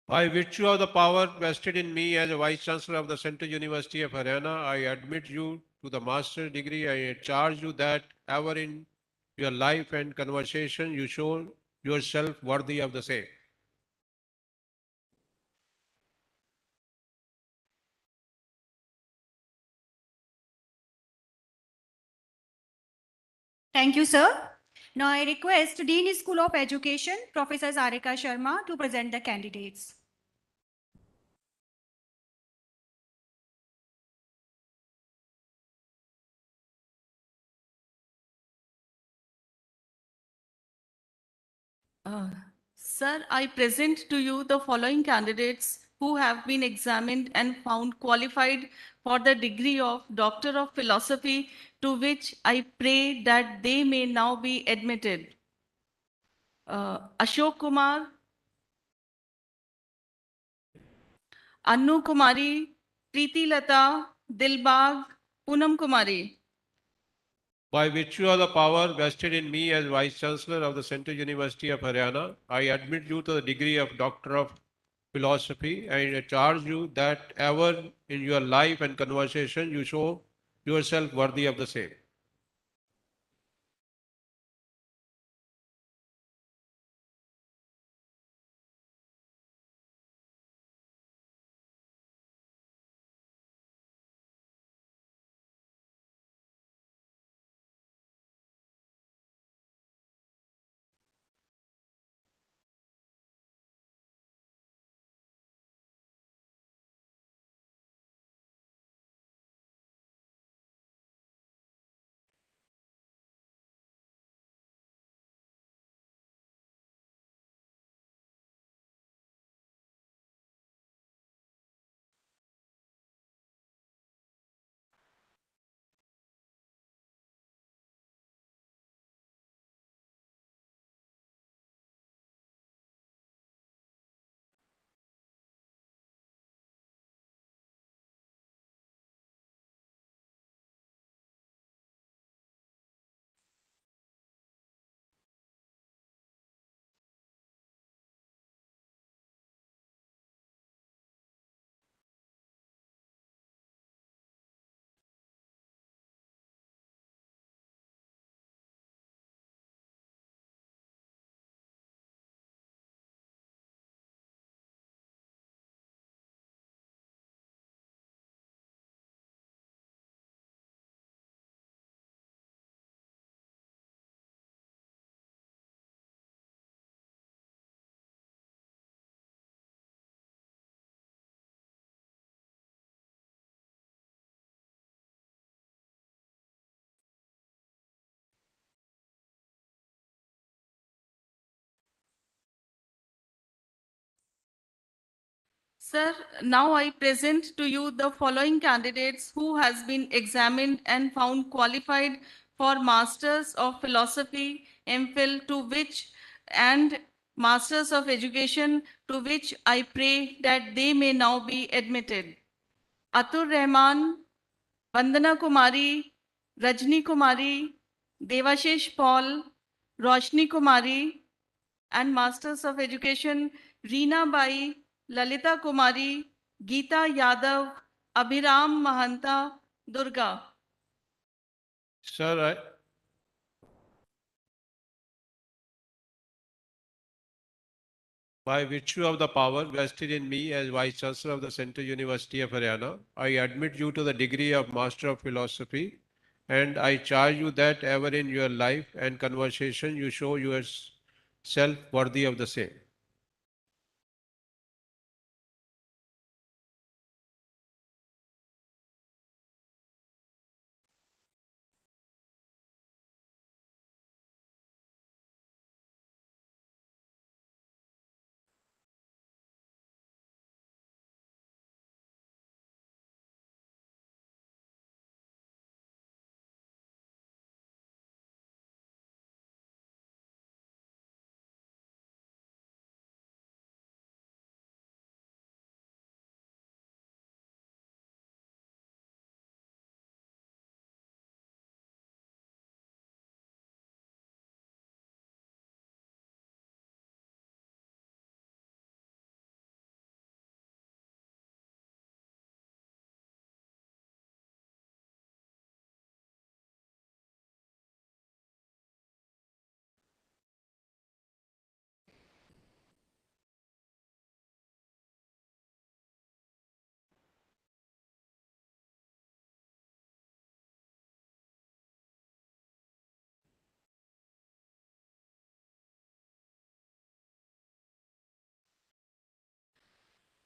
By virtue of the power vested in me as a Vice Chancellor of the Central University of Haryana, I admit you to the master's degree. I charge you that ever in your life and conversation you show yourself worthy of the same. Thank you, sir. Now I request Dean School of Education, Professor Sarika Sharma, to present the candidates. Sir, I present to you the following candidates who have been examined and found qualified for the degree of Doctor of Philosophy, to which I pray that they may now be admitted. Ashok Kumar, Annu Kumari, Preeti Lata, Dilbag, Poonam Kumari. By virtue of the power vested in me as Vice Chancellor of the Central University of Haryana, I admit you to the degree of Doctor of Philosophy and I charge you that ever in your life and conversation you show yourself worthy of the same. Sir, now I present to you the following candidates who has been examined and found qualified for Masters of Philosophy, MPhil, to which and Masters of Education, to which I pray that they may now be admitted. Atur Rahman, Vandana Kumari, Rajni Kumari, Devashish Paul, Roshni Kumari, and Masters of Education, Reena Bai, Lalita Kumari, Geeta Yadav, Abhiram Mahanta, Durga. Sir, by virtue of the power vested in me as Vice Chancellor of the Central University of Haryana, I admit you to the degree of Master of Philosophy and I charge you that ever in your life and conversation you show yourself worthy of the same.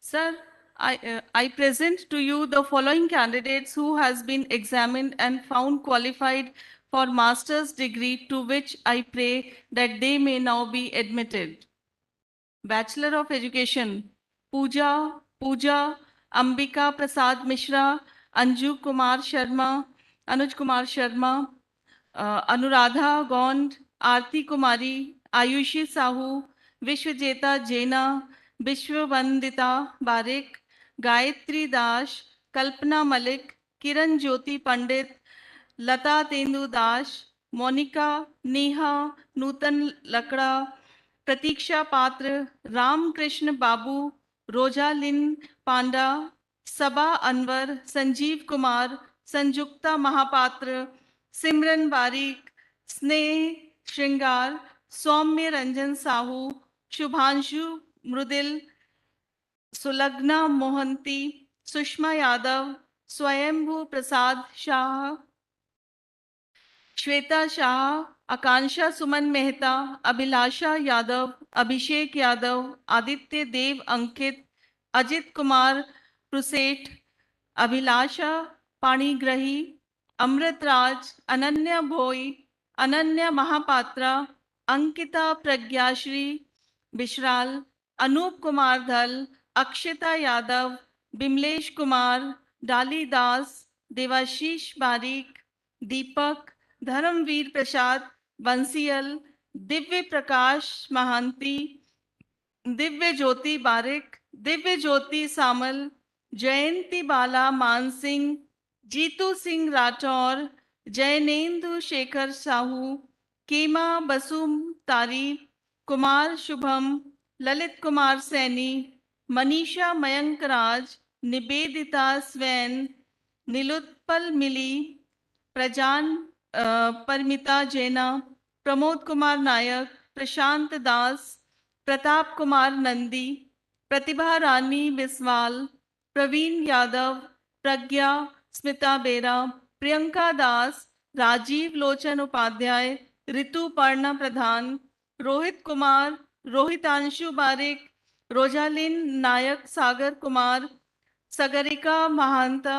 Sir, I present to you the following candidates who has been examined and found qualified for master's degree, to which I pray that they may now be admitted. Bachelor of Education, Pooja Ambika Prasad Mishra, Anju Kumar Sharma, Anuj Kumar Sharma, Anuradha Gond, Aarti Kumari, Ayushi Sahu, Vishwajeta Jaina, Vishwavandita Barik, Gayatri Das, Kalpana Malik, Kiran Jyoti Pandit, Lata Tendu Das, Monica Neha Nutan Lakda, Pratiksha Patra, Ram Krishna Babu, Rojalin Panda, Sabha Anwar, Sanjeev Kumar, Sanjukta Mahapatra, Simran Barik, Sneh Shringar, Soumya Ranjan Sahu, Shubhanshu Mrudil, Sulagna Mohanty, Sushma Yadav, Swayambhu Prasad Shah, Shweta Shah, Akanksha Suman Mehta, Abhilasha Yadav, Abhishek Yadav, Aditya Dev Ankit, Ajit Kumar Prusheth, Abhilasha Panigrahi, Amrit Raj, Ananya Bhoi, Ananya Mahapatra, Ankita Pragyashree Bishral, Anoop Kumar Dhal, Akshita Yadav, Bimlesh Kumar, डाली दास, देवाशीष बारीक, दीपक, धर्मवीर प्रसाद बंसीयल, दिव्य प्रकाश महांती, दिव्य ज्योति बारिक, दिव्य ज्योति सामल, जयंती बाला मान सिंह, जीतू सिंह राठौर, जयनेंदु शेखर साहू, केमा बसुम तारी, कुमार शुभम, ललित कुमार सैनी, मनीषा मयंक राज, Nivedita swan, Nilotpal मिली, प्रजान परमिता जैना, प्रमोद कुमार नायक, प्रशांत दास, प्रताप कुमार नंदी, प्रतिभा रानी बिस्वाल, प्रवीण यादव, प्रज्ञा स्मिता बेरा, प्रियंका दास, राजीव लोचन उपाध्याय, ऋतु पर्णा प्रधान, रोहित कुमार, रोहितांशु बारिक, Rosalind नायक, सागर कुमार, सगरिका महांता,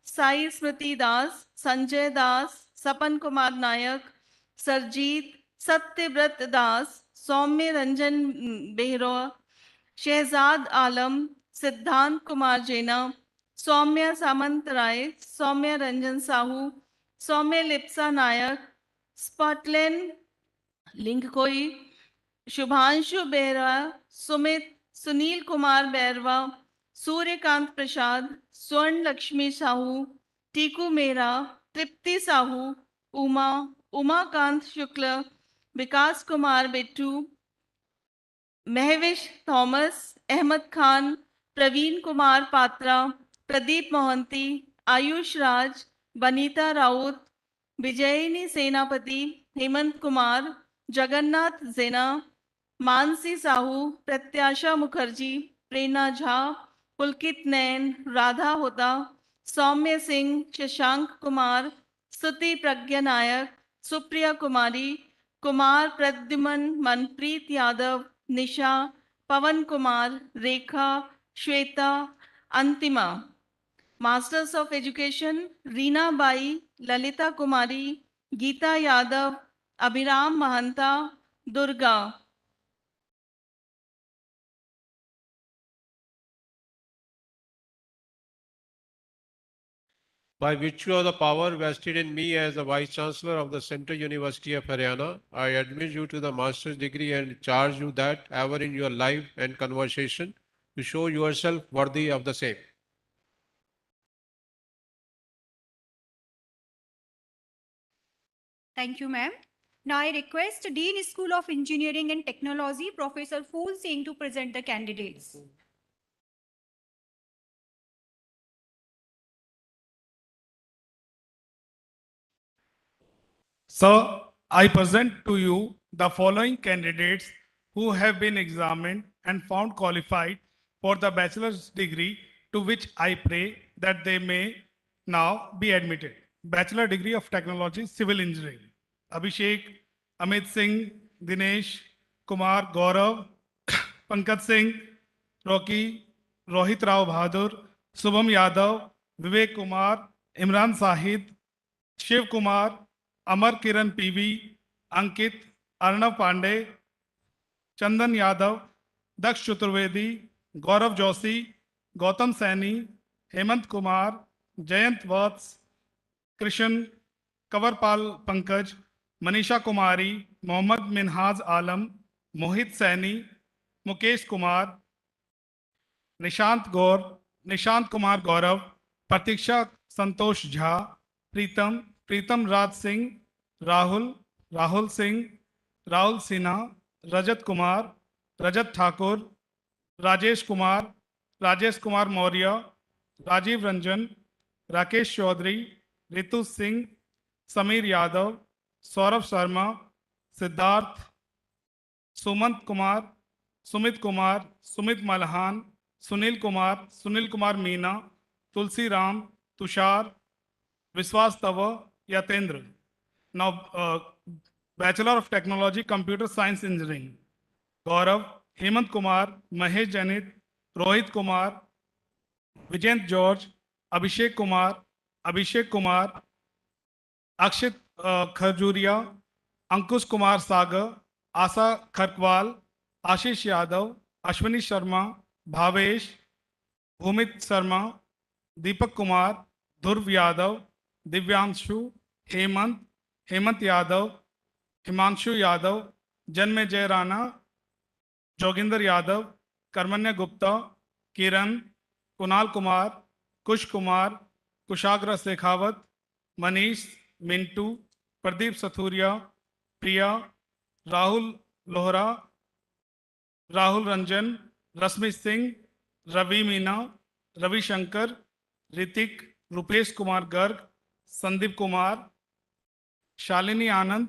साई स्मृति दास, संजय दास, सपन कुमार नायक, सरजीत, सत्यव्रत दास, सौम्य रंजन बेहरा, शहजाद आलम, सिद्धांत कुमार जैना, सौम्या सामंत राय, सौम्य रंजन साहू, सौम्य लिप्सा नायक, Scotland लिंककोई, Shubhanshu Behera, Sumit, Sunil Kumar Bairwa, Suryakant प्रसाद, स्वर्ण लक्ष्मी साहू, टीकू मेहरा, तृप्ति साहू, उमाकांत शुक्ल, विकास कुमार बिट्टू, महविश थॉमस, अहमद खान, प्रवीण कुमार पात्रा, प्रदीप मोहंती, आयुष राज, बनीता राउत, विजयिनी सेनापति, हेमंत कुमार, जगन्नाथ जेना, मानसी साहू, प्रत्याशा मुखर्जी, प्रेरणा झा, पुलकित Nain, Radha Hota, Saumya Singh, Shashank Kumar, Suti Pragya Nayak, Supriya Kumari, Kumar Pradyuman Manpreet Yadav, Nisha, Pavan Kumar, Rekha, Shweta, Antima. Masters of Education, Reena Bai, Lalita Kumari, Geeta Yadav, Abhiram Mahanta, Durga. By virtue of the power vested in me as the Vice Chancellor of the Central University of Haryana, I admit you to the master's degree and charge you that ever in your life and conversation to show yourself worthy of the same. Thank you, ma'am. Now I request Dean School of Engineering and Technology, Professor Phul Singh, to present the candidates. Sir, I present to you the following candidates who have been examined and found qualified for the bachelor's degree, to which I pray that they may now be admitted. Bachelor degree of Technology, Civil Engineering. Abhishek, Amit Singh, Dinesh, Kumar, Gaurav, Pankaj Singh, Rocky, Rohit Rao Bahadur, Subham Yadav, Vivek Kumar, Imran Sahid, Shiv Kumar, Amar Kiran PV, अंकित, अर्णव पांडे, चंदन यादव, दक्ष चतुर्वेदी, गौरव जोशी, गौतम सैनी, हेमंत कुमार, जयंत वत्स, कृष्ण, कंवरपाल पंकज, मनीषा कुमारी, मोहम्मद मिनहाज आलम, मोहित सैनी, मुकेश कुमार, निशांत कुमार गौरव, प्रतीक्षा संतोष झा, प्रीतम राज सिंह, राहुल सिंह, राहुल सिन्हा, रजत ठाकुर, राजेश कुमार मौर्य, राजीव रंजन, राकेश चौधरी, रितु सिंह, समीर यादव, सौरभ शर्मा, सिद्धार्थ, सुमित कुमार, सुमित मल्हान, सुनील कुमार मीना, तुलसी राम, तुषार, विश्वास तव, Yatendra. Now, Bachelor of Technology, Computer Science Engineering. Gaurav, Hemant Kumar, Mahesh Janit, Rohit Kumar, Vijayant George, Abhishek Kumar, Akshit Kharjuria, Ankush Kumar Sagar, Asa Kharkwal, Ashish Yadav, Ashwini Sharma, Bhavesh, Bhumit Sharma, Deepak Kumar, Dhurv Yadav, Divyanshu, Hemant Yadav, Himanshu Yadav, Janmejay Rana, Joginder Yadav, कर्मण्य Gupta, Kiran, Kunal Kumar, Kushagra Shekhawat, Manish, Mintu, Pradeep सथुरिया, Priya, Rahul Lohra, Rahul Ranjan, Rashmi Singh, Ravi Meena, Ravishankar, Hrithik, Rupesh Kumar Garg, Sandeep Kumar, Shalini Anand,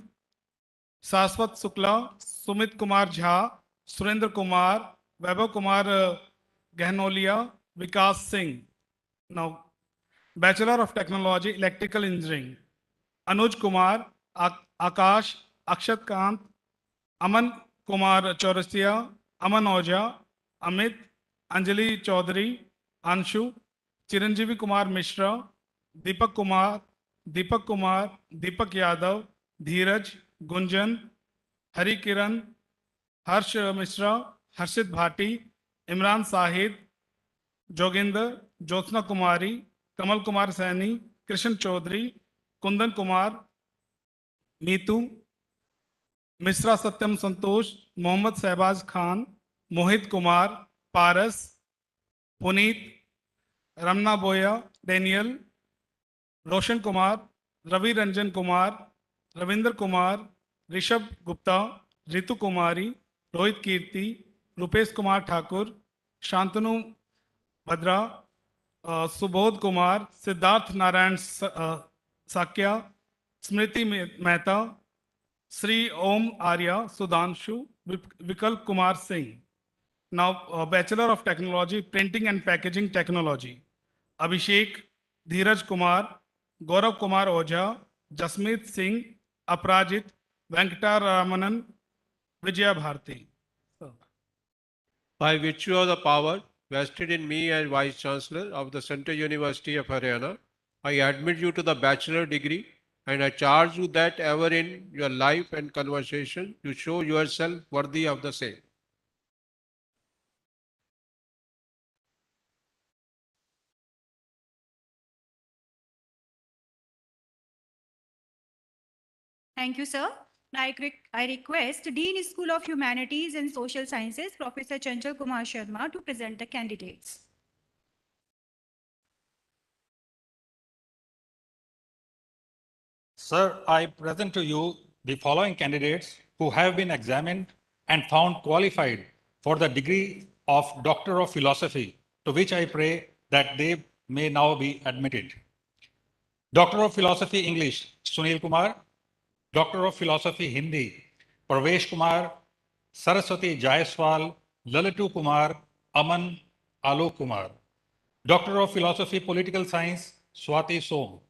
Shashwat Shukla, Sumit Kumar Jha, Surendra Kumar, Vaibhav Kumar Gahnolia, Vikas Singh. Now bachelor of technology electrical engineering. Anuj Kumar, Akash, Akshat Kant, Aman Kumar Chaurasia, Aman Ojha, Amit, Anjali Chaudhary, Anshu, Chiranjeevi Kumar Mishra, Deepak Yadav, Dheeraj, Gunjan, Hari Kiran, Harsh Mishra, Harshit Bhati, Imran Sahid, Joginder, Jyotsna Kumari, Kamal Kumar Saini, Krishna Chaudhary, Kundan Kumar, Neetu, Mishra Satyam Santosh, Mohammed Shahbaz Khan, Mohit Kumar, पारस, पुनीत, रमना बोया, Daniel, Roshan Kumar, Ravi Ranjan Kumar, Ravindra Kumar, Rishabh Gupta, Ritu Kumari, Rohit कीर्ति, रुपेश कुमार ठाकुर, शांतनु भद्रा, सुबोध कुमार, सिद्धार्थ नारायण साक्या, स्मृति मेहता, श्री ओम आर्या, सुधांशु, विकल्प Kumar Singh. Now bachelor of technology printing and packaging technology. Abhishek, Dheeraj Kumar, Gaurav Kumar Ojha, Jasmeet Singh, Aprajit, Venkataramanan, Vijaya Bharti. By virtue of the power vested in me as Vice Chancellor of the Central University of Haryana, I admit you to the bachelor degree and I charge you that ever in your life and conversation you show yourself worthy of the same. Thank you, sir. Now I request Dean School of Humanities and Social Sciences, Professor Chanchal Kumar Sharma, to present the candidates. Sir, I present to you the following candidates who have been examined and found qualified for the degree of Doctor of Philosophy, to which I pray that they may now be admitted. Doctor of Philosophy English, Sunil Kumar. Doctor of Philosophy Hindi, Pravesh Kumar, Saraswati Jaiswal, Lalitu Kumar, Aman Alok Kumar. Doctor of Philosophy Political Science, Swati Som.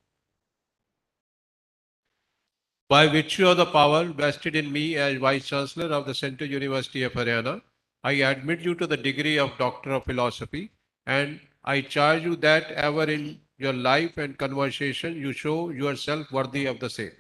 By virtue of the power vested in me as Vice Chancellor of the Central University of Haryana, I admit you to the degree of Doctor of Philosophy and I charge you that ever in your life and conversation you show yourself worthy of the same.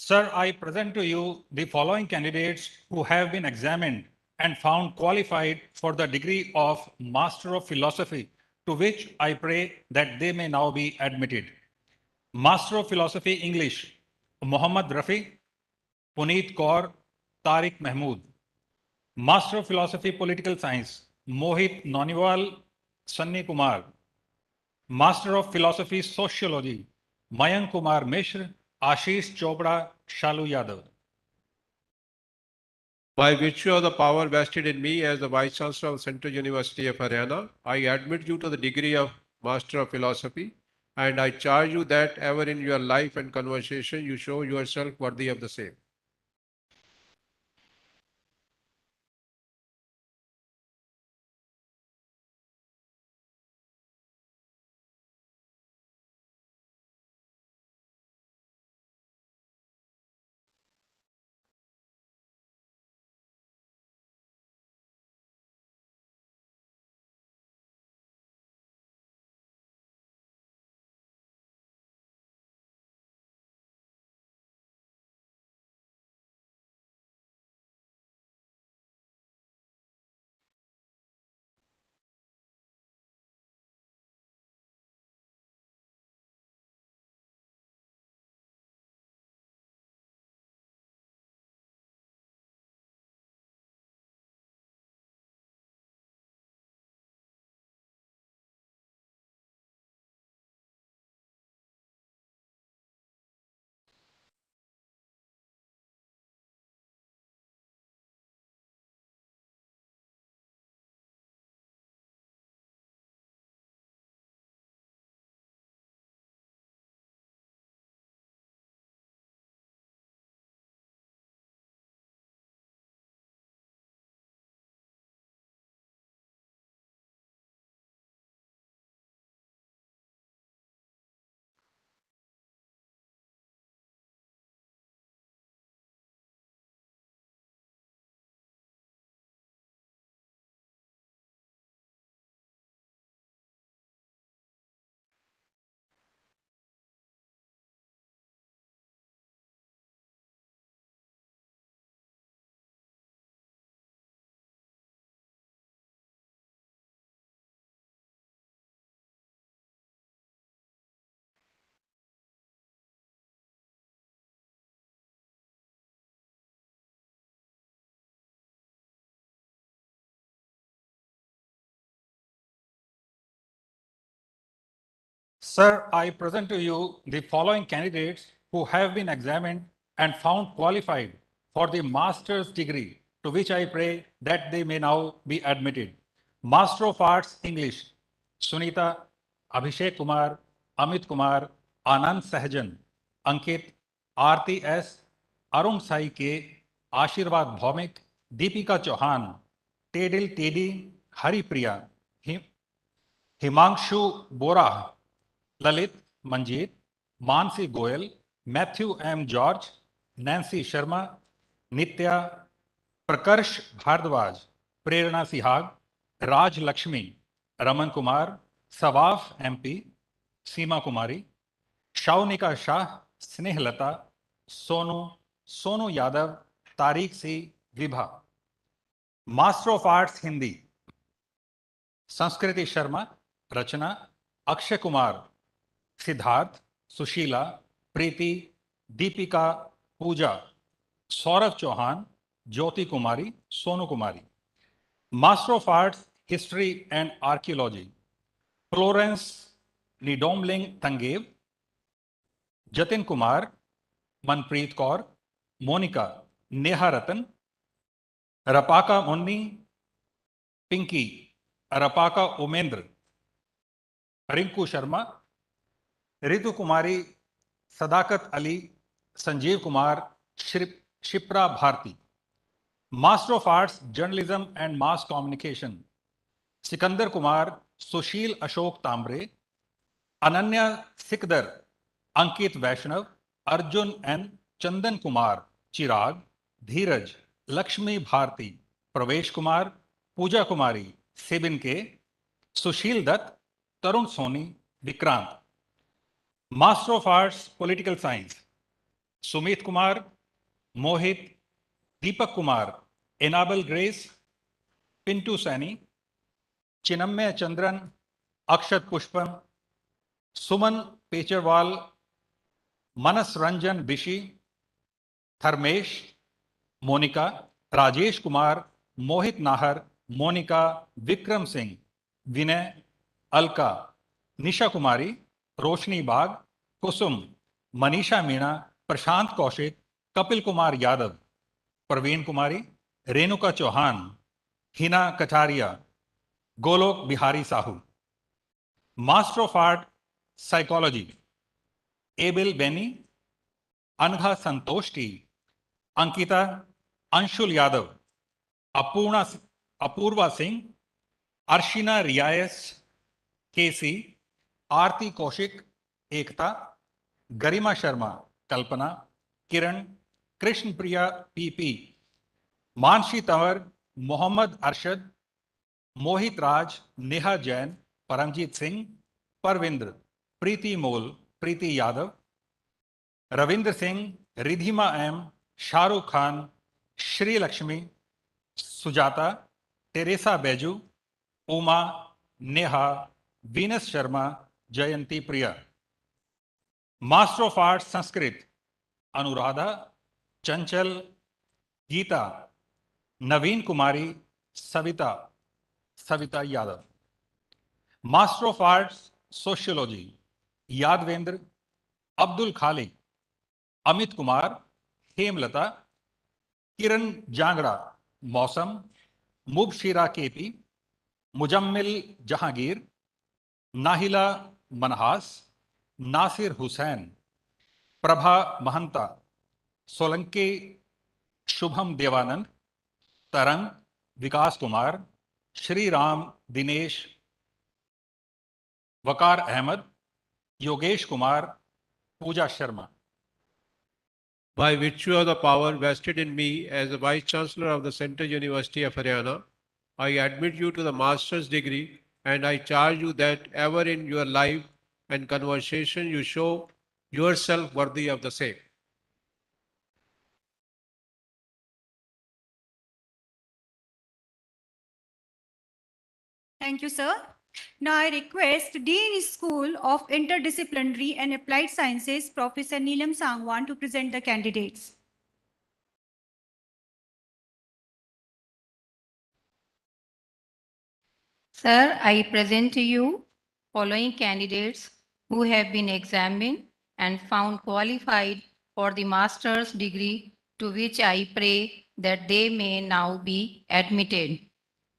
Sir, I present to you the following candidates who have been examined and found qualified for the degree of Master of Philosophy, to which I pray that they may now be admitted. Master of Philosophy English, Mohammad Rafi, Puneet Kaur, Tariq Mahmood. Master of Philosophy Political Science, Mohit Noniwal, Sunny Kumar. Master of Philosophy Sociology, Mayank Kumar Mishra, Ashish Chopra, Shalu Yadav. By virtue of the power vested in me as the Vice Chancellor of Central University of Haryana, I admit you to the degree of Master of Philosophy and I charge you that ever in your life and conversation you show yourself worthy of the same. Sir, I present to you the following candidates who have been examined and found qualified for the master's degree, to which I pray that they may now be admitted. Master of Arts, English, Sunita, Abhishek Kumar, Amit Kumar, Anand Sahjan, Ankit, Aarti S, Arun Sai K, Ashirwad Bhaumik, Deepika Chauhan, Tedil Tedi, Haripriya, Himanshu Bora, Lalit Manjeet, Mansi Goyal, Matthew M. George, Nancy Sharma, Nitya, Prakarsh Bhardwaj, Prerna Sihag, Raj Lakshmi, Raman Kumar, Sawaf MP, Seema Kumari, Shaunika Shah, Snehlata, Sonu Yadav, Tariq C. Vibha. Master of Arts Hindi, Sanskriti Sharma, Rachana, Akshay Kumar, Siddharth, Sushila, Preeti, Deepika, Puja, Saurabh Chauhan, Jyoti Kumari, Sonu Kumari. Master of arts history and archaeology, Florence Nidomling Tangev, Jatin Kumar, Manpreet Kaur, Monika, Neha Ratan, Rapaka Munni, Pinki, Rapaka Umendra, Rinku Sharma, Ritu Kumari, Sadakat Ali, Sanjeev Kumar, Shipra Bharti. Master of arts journalism and mass communication, Sikandar Kumar, Sushil Ashok Tambre, Ananya Sikdar, Ankit Vaishnav, Arjun N, Chandan Kumar, Chirag, Dheeraj, Lakshmi Bharti, प्रवेश Kumar, Pooja Kumari, Sebin K, Sushil Dutt, Tarun Soni, Vikrant. Master of arts political science, Sumit Kumar, Mohit, Deepak Kumar, Annabel Grace, Pintu Saini, Chinmay Chandran, Akshat Pushpam, Suman Pecharwal, Manas Ranjan Bishi, Dharmesh, Monika, Rajesh Kumar, Mohit Nahar, Monika, Vikram Singh, Vinay, Alka, Nisha Kumari, Roshni Bag, Kusum, Manisha Meena, Prashant Kaushik, Kapil Kumar Yadav, Praveen Kumari, Renuka Chauhan, Hina Kataria, Golok Bihari Sahu. Master of art psychology, AVL Beny, Anagha Santoshti, Ankita, Anshul Yadav, Apoorva Singh, Arshina Riyas, K C, Aarti Kaushik, Ekta, Garima Sharma, Kalpana, Kiran, Krishna Priya P P, Mansi Tanwar, Mohammad Arshad, Mohit Raj, Neha Jain, Paramjeet Singh, Parvinder, Preeti Mol, Preeti Yadav, Ravinder Singh, Ridhima M, Shahrukh Khan, Shri Lakshmi, Sujata, Teresa Baiju, Uma, Neha, Venus Sharma, Jayanti Priya. Master of arts Sanskrit, Anuradha, Chanchal, Geeta, Naveen Kumari, Savita Yadav. Master of arts sociology, Yadavindra, Abdul खालिक, अमित कुमार, हेमलता, किरण जांगड़ा, मौसम, Mubashira KP, Muzammil Jahangir, नाहिला Manhas, Nasir Hussain, Prabha Mahanta, Solanki Shubham Devanand, तरंग, विकास कुमार, श्री राम, दिनेश, वकार अहमद, योगेश कुमार, पूजा Sharma. By virtue of the power vested in me as the Vice Chancellor of the Central University of Haryana, I admit you to the master's degree, and I charge you that ever in your life and conversation you show yourself worthy of the same. Thank you, sir. Now I request Dean School of Interdisciplinary and Applied Sciences, Professor Neelam Sangwan, to present the candidates. Sir, I present to you following candidates who have been examined and found qualified for the master's degree, to which I pray that they may now be admitted.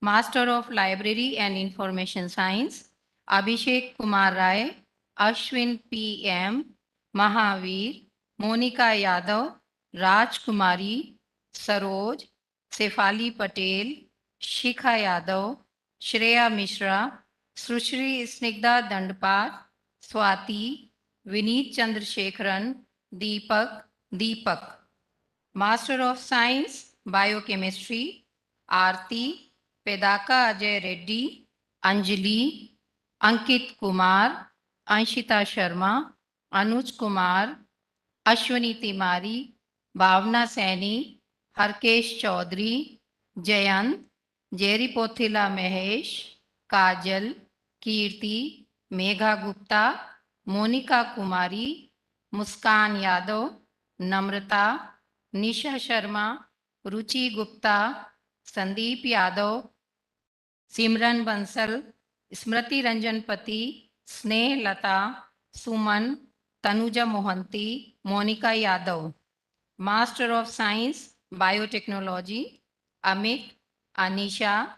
Master of Library and Information Science, Abhishek Kumar Rai, Ashwin P.M., Mahavir, Monica Yadav, Raj Kumari, Saroj, Sefali Patel, Shikha Yadav, Shreya Mishra, Sushri Snigdha Dandpat, Swati, Vineet Chandrasekharan, Deepak. Master of Science, Biochemistry, Aarti, Pedaka Ajay Reddy, Anjali, Ankit Kumar, Anshita Sharma, Anuj Kumar, Ashwani Timari, Bhavna Saini, Harkesh Chaudhary, Jayant, Jerry Pothila Mahesh, Kajal, Kirti, Megha Gupta, Monica Kumari, Muskan Yadav, Namrata, Nisha Sharma, Ruchi Gupta, Sandeep Yadav, Simran Bansal, Smriti Ranjan Pati, Sneh Lata, Suman, Tanuja Mohanty, Monica Yadav. Master of Science, Biotechnology, Amit, Anisha,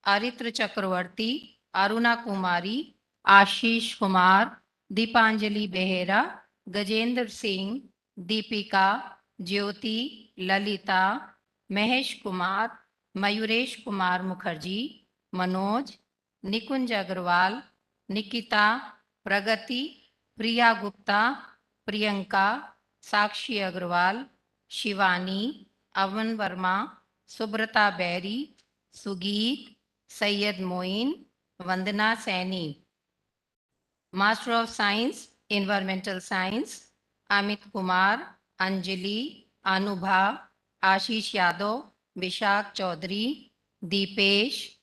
Aritra Chakravarti, Aruna Kumari, Ashish Kumar, Deepanjali Behera, Gajendra Singh, Deepika, Jyoti, Lalita, Mahesh Kumar, Mayuresh Kumar Mukherjee, Manoj, Nikunj Agarwal, Nikita, Pragati, Priya Gupta, Priyanka, Sakshi Agarwal, Shivani, Avan Verma, Subrata Berry, Sugeet, Syed Moin, Vandana Saini. Master of Science, Environmental Science, Amit Kumar, Anjali, Anubha, Ashish Yadav, Vishak Chaudhary, Deepesh,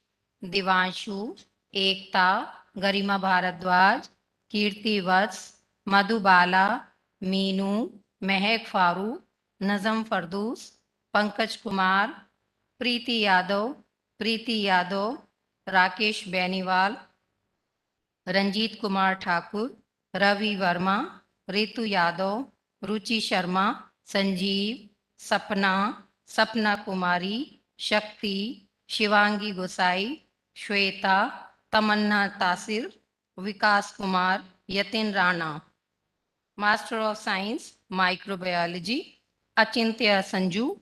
Divanshu, Ekta, Garima Bharadwaj, Kirti Vats, Madhubala, Meenu, Mehak Farooq, Nazam Fardous, Pankaj Kumar, Preeti Yadav, Rakesh Beniwal, Ranjit Kumar Thakur, Ravi Verma, Ritu Yadav, Ruchi Sharma, Sanjeev, Sapna Kumari, Shakti, Shivangi Gosai, Shweta, Tamanna Tasir, Vikas Kumar, Yatin Rana. Master of Science, Microbiology, Achintya Sanju,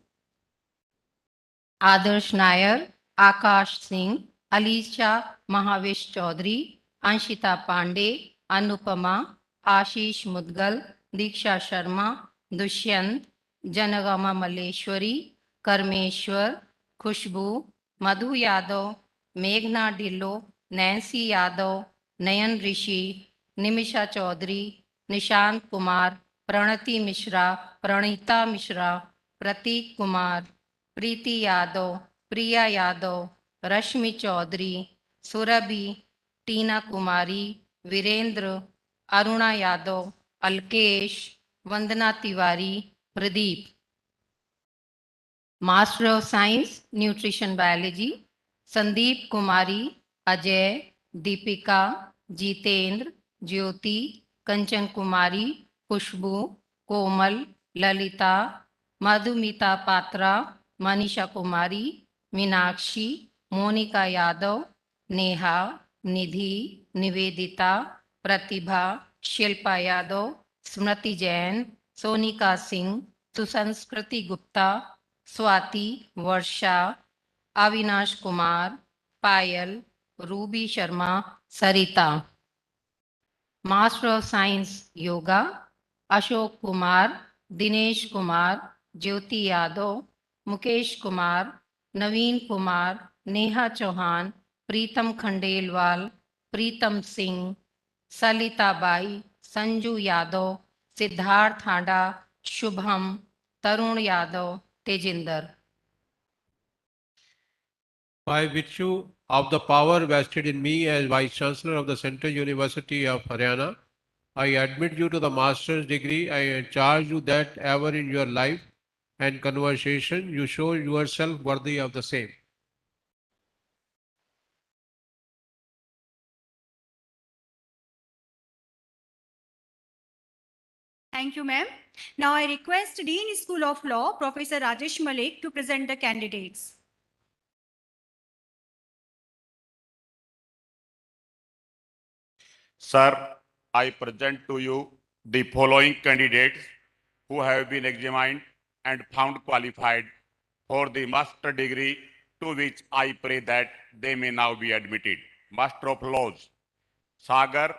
Adarsh Nair, Akash Singh, Alisha Mahavish Chaudhary, Anshita Pandey, Anupama, Ashish Mudgal, Diksha Sharma, Dushyant, Janagama Maleshwari, Karmeshwar, Khushbu, Madhu Yadav, Meghna Dillo, Nancy Yadav, Nayan Rishi, Nimisha Chaudhary, Nishant Kumar, Pranati Mishra, Pranita Mishra, Prateek Kumar, Preeti Yadav, Priya Yadav, Rashmi Chaudhary, Surabhi, Tina Kumari, Virendra, Aruna Yadav, Alkesh, Vandana Tiwari, Pradeep. Master of Science, Nutrition Biology, Sandeep Kumari, Ajay, Deepika, Jitendra, Jyoti, Kanchan Kumari, Khushbu, Komal, Lalita, Madhumita Patra, Manisha Kumari, Meenakshi, Monica Yadav, Neha, Nidhi, Nivedita, Pratibha, Shilpa Yadav, Smriti Jain, Sonika Singh, Susanskriti Gupta, Swati, Varsha, Avinash Kumar, Payal, Ruby Sharma, Sarita. Master of Science, Yoga, Ashok Kumar, Dinesh Kumar, Jyoti Yadav, Mukesh Kumar, Naveen Kumar, Neha Chauhan, Preetam Khandelwal, Preetam Singh, Salita Bai, Sanju Yadav, Siddharth Handa, Shubham, Tarun Yadav, Tejinder. By virtue of the power vested in me as Vice Chancellor of the Central University of Haryana, I admit you to the master's degree. I charge you that ever in your life and conversation you show yourself worthy of the same. Thank you, ma'am. Now I request Dean School of Law, Professor Rajesh Malik, to present the candidates. Sir, I present to you the following candidates who have been examined and found qualified for the master degree, to which I pray that they may now be admitted. Master of Laws: Sagar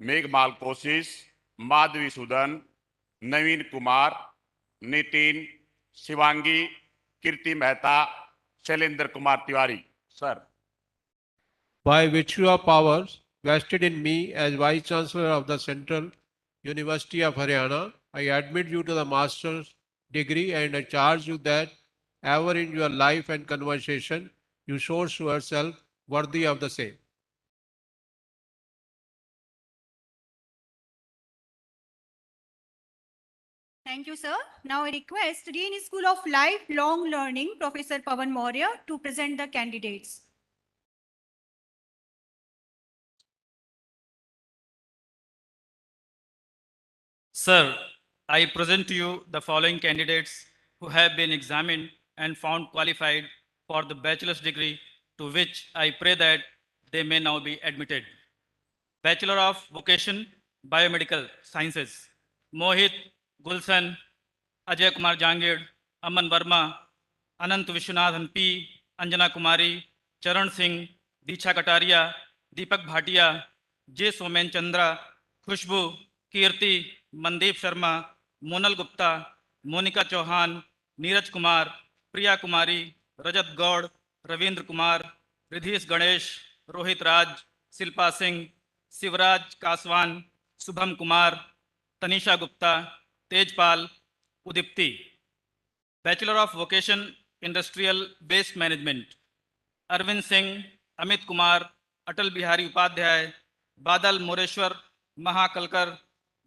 Meghmal Kosis, Madhvi Sudan, Naveen Kumar, Nitin, Shivangi, Kirti Mehta, Shailendra Kumar Tiwari. Sir. By virtue of powers vested in me as Vice Chancellor of the Central University of Haryana, I admit you to the master's degree and I charge you that ever in your life and conversation you show yourself worthy of the same. Thank you, sir. Now I request Dean School of Lifelong Learning, Professor Pawan Maurya, to present the candidates. Sir, I present to you the following candidates who have been examined and found qualified for the bachelor's degree, to which I pray that they may now be admitted. Bachelor of Vocation, Biomedical Sciences, Mohit Gulshan, Ajay Kumar Jangir, Aman Verma, Anant Vishwanathan P, Anjana Kumari, Charan Singh, Diksha Kataria, Deepak Bhatia, J. Somen Chandra, Khushbu, Kirti, Mandeep Sharma, Monal Gupta, Monica Chauhan, Neeraj Kumar, Priya Kumari, Rajat Gaud, Ravindra Kumar, Ridhesh Ganesh, Rohit Raj, Silpa Singh, Sivraj Kaswan, Subham Kumar, Tanisha Gupta, Tejpal, Udipti. Bachelor of Vocation, Industrial Waste Management, Arvind Singh, Amit Kumar, Atal Bihari Upadhyay, Badal Moreshwar, Mahakalkar,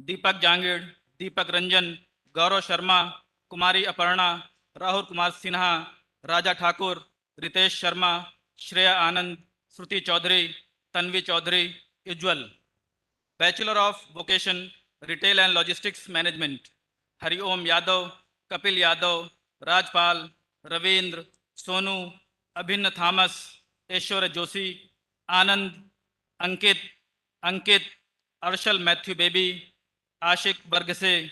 Deepak Jangid, Deepak Ranjan, Gaurav Sharma, Kumari Aparna, Rahul Kumar Sinha, Raja Thakur, Ritesh Sharma, Shreya Anand, Shruti Chaudhary, Tanvi Chaudhary, Ujjwal. Bachelor of Vocation, Retail and Logistics Management, Hari Om Yadav, Kapil Yadav, Rajpal, Ravindra, Sonu, Abhinna Thomas, Eshwara Joshi, Anand, Ankit, Arshal Matthew Baby, Ashik Bargase,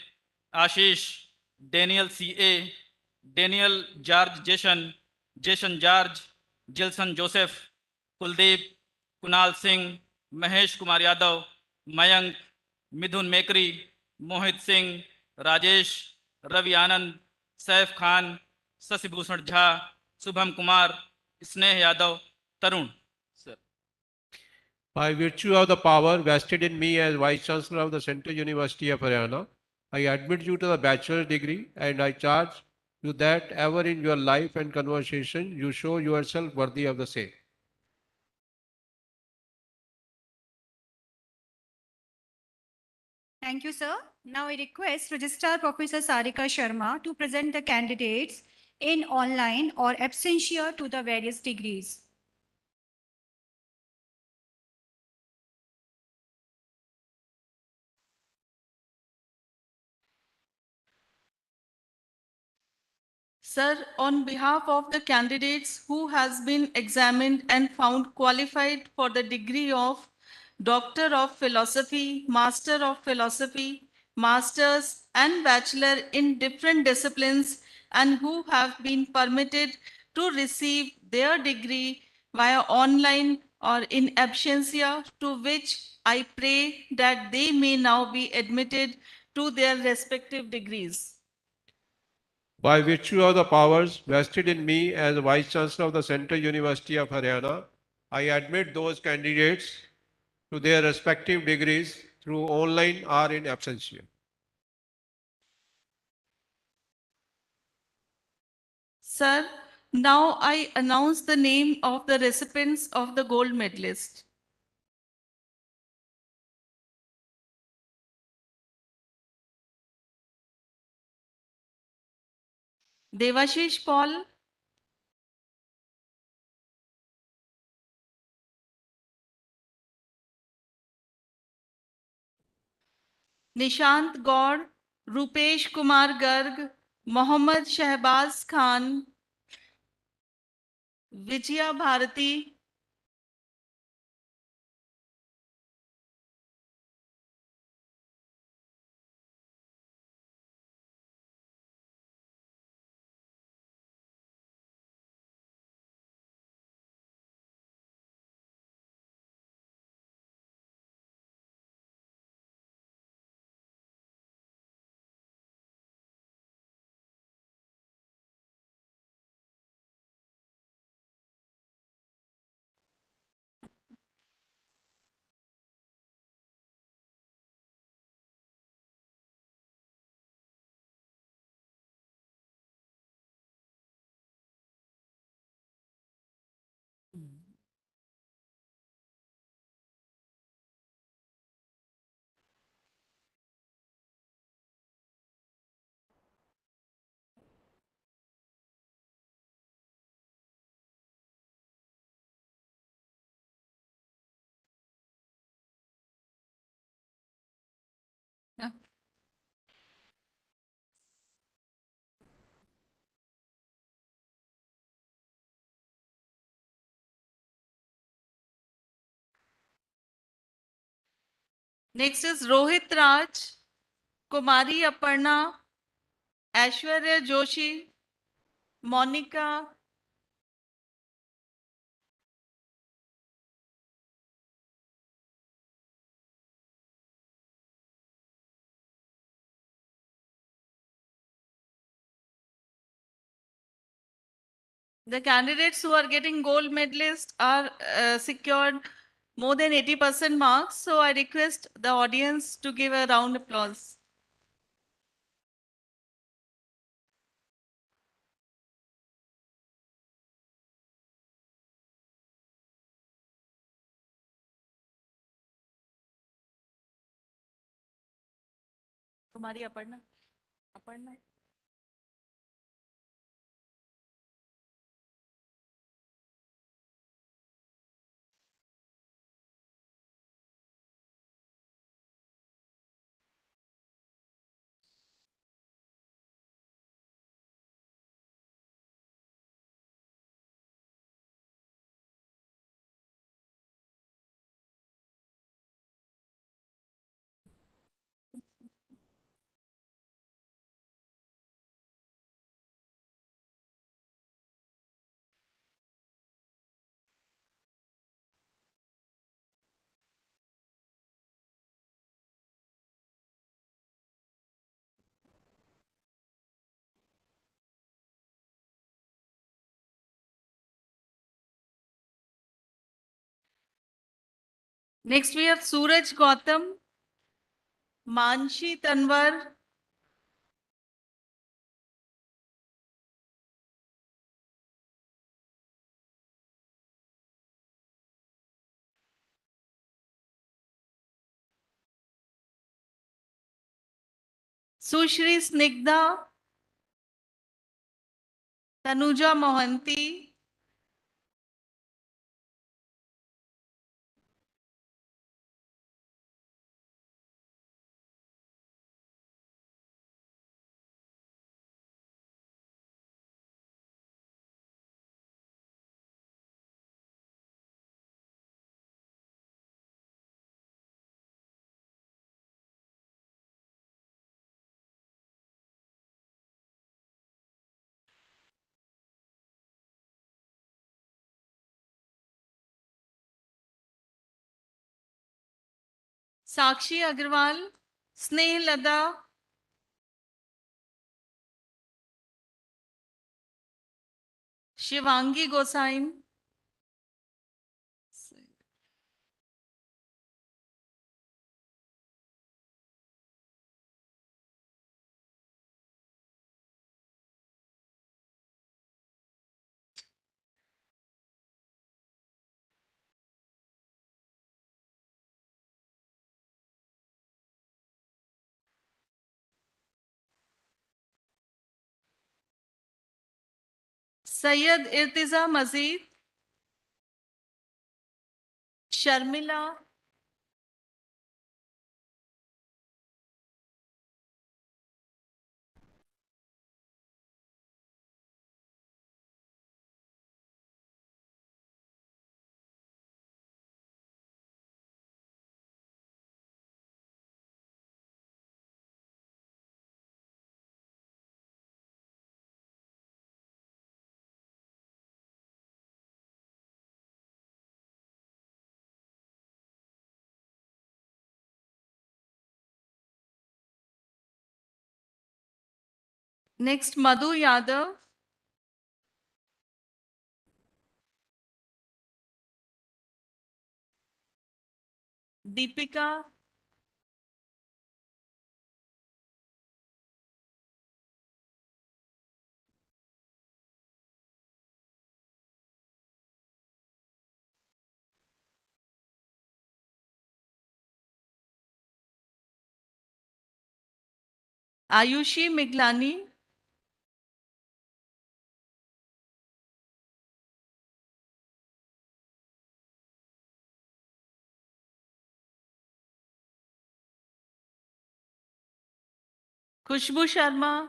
Ashish, Daniel C.A., Daniel George Jason George, Jilson Joseph, Kuldeep, Kunal Singh, Mahesh Kumar Yadav, Mayank, Midhun Mekri, Mohit Singh, Rajesh, Ravi Anand, Saif Khan, Sasibhushan Jha, Subham Kumar, Sneh Yadav, Tarun. Sir. By virtue of the power vested in me as Vice Chancellor of the Central University of Haryana, I admit you to the bachelor's degree and I charge you that ever in your life and conversation you show yourself worthy of the same. Thank you, sir. Now I request Registrar Professor Sarika Sharma to present the candidates in online or absentia to the various degrees. Sir, on behalf of the candidates who has been examined and found qualified for the degree of Doctor of Philosophy, Master of Philosophy, Masters and Bachelor in different disciplines and who have been permitted to receive their degree via online or in absentia, to which I pray that they may now be admitted to their respective degrees. By virtue of the powers vested in me as Vice Chancellor of the Central University of Haryana, I admit those candidates to their respective degrees through online or in absentia. Sir, now I announce the name of the recipients of the gold medalist. Devashish Paul, Nishant Gaur, Rupesh Kumar Garg, Mohammad Shahbaz Khan, Vijaya Bharti, next is Rohit Raj, Kumari Aparna, Aishwarya Joshi, Monica, the candidates who are getting gold medalists are secured more than 80% marks. So I request the audience to give a round applause. Kumari Aparna. Aparna. Next we have Suraj Gautam, Manshi Tanwar, Sushri Snigdha, Tanuja Mohanty, Sakshi Agarwal, Sneh Lada, Shivangi Gosain, Syed Irtiza Mazid, Sharmila, Next, Madhu Yadav. Deepika. Ayushi Miglani. Khushbu Sharma.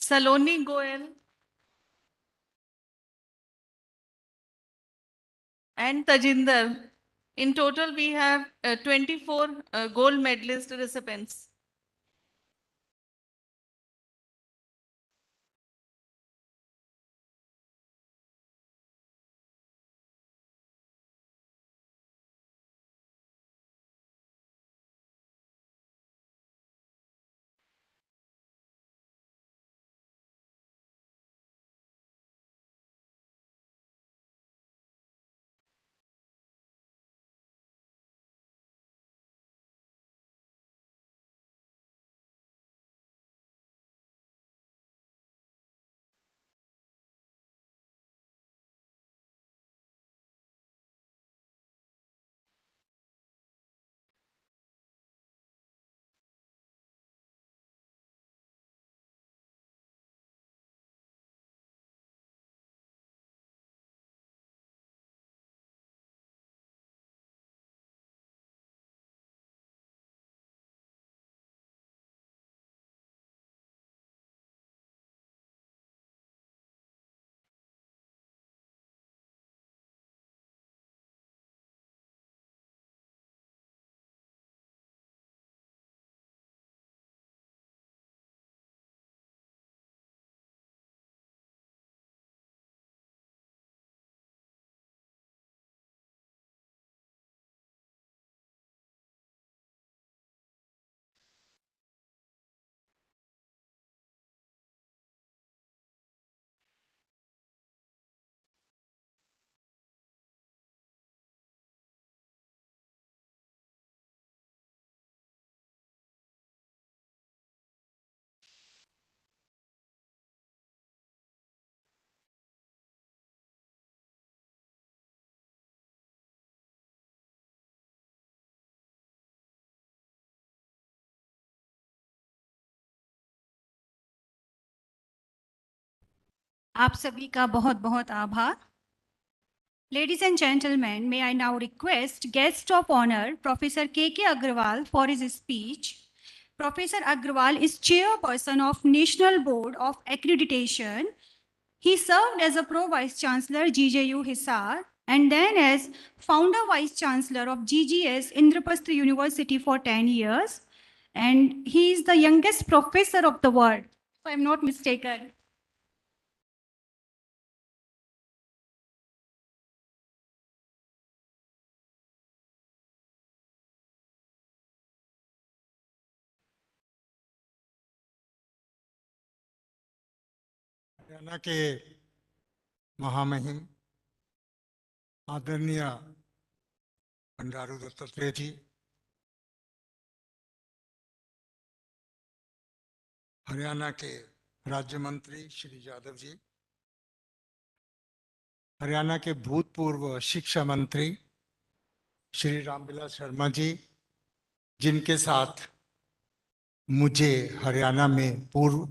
Saloni Goel. And Tajinder. In total, we have 24 gold medalist recipients. आप सभी का बहुत बहुत आभार. Ladies and gentlemen, may I now request guest of honor, Professor Kk Agarwal, for his speech. Professor Agarwal is chairperson of National Board of Accreditation. He served as a Pro Vice Chancellor GJU Hisar and then as Founder Vice Chancellor of GGS Indraprastha University for 10 years. And he is the youngest professor of the world, if I am not mistaken. Haryana के महामहिम आदरणीय बंडारू दत्तात्रेय जी, हरियाणा के राज्य मंत्री श्री यादव जी, हरियाणा के भूतपूर्व शिक्षा मंत्री श्री रामविलास शर्मा जी, जिनके साथ मुझे हरियाणा में पूर्व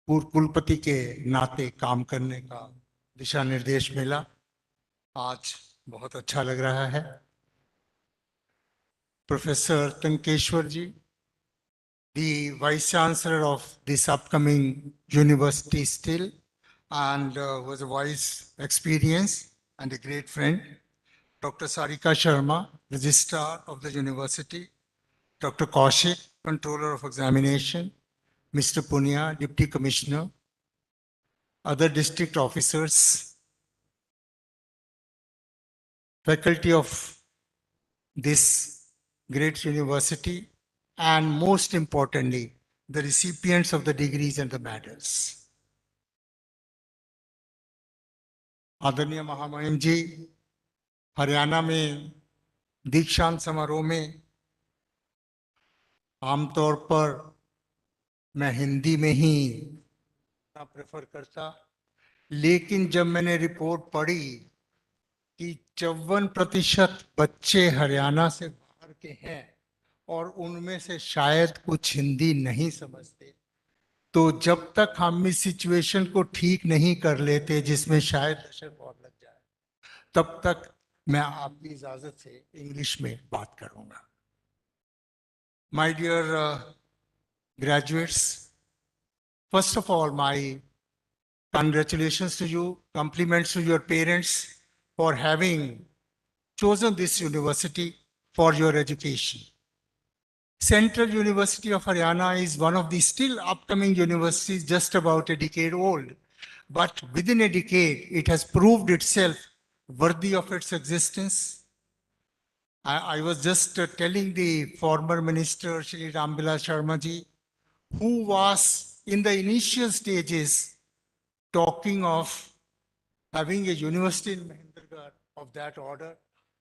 कुलपति के नाते काम करने का दिशा निर्देश मिला, आज बहुत अच्छा लग रहा है. Professor Tankeshwar ji, the Vice Chancellor of this upcoming university still, and was a wise experience and a great friend. Dr. Sarika Sharma, Registrar of the University. Dr. Kaushik, Controller of Examination. Mr. Punia, Deputy Commissioner. other district officers, faculty of this great university, and most importantly, the recipients of the degrees and the medals. आदरणीय महामहिम जी, हरियाणा में दीक्षांत समारोह में आमतौर पर मैं हिंदी में ही प्रेफर करता, लेकिन जब मैंने रिपोर्ट पढ़ी कि 54% बच्चे हरियाणा से बाहर के हैं और उनमें से शायद कुछ हिंदी नहीं समझते, तो जब तक हम इस सिचुएशन को ठीक नहीं कर लेते जिसमें शायद दशक और लग जाए, तब तक मैं आपकी इजाजत से इंग्लिश में बात करूंगा। My dear graduates, first of all, my congratulations to you, compliments to your parents for having chosen this university for your education. Central University of Haryana is one of the still upcoming universities, just about a decade old. But within a decade, it has proved itself worthy of its existence. I was just telling the former minister, Shri Ramvilas Sharma ji, who was in the initial stages talking of having a university in Mahendragarh of that order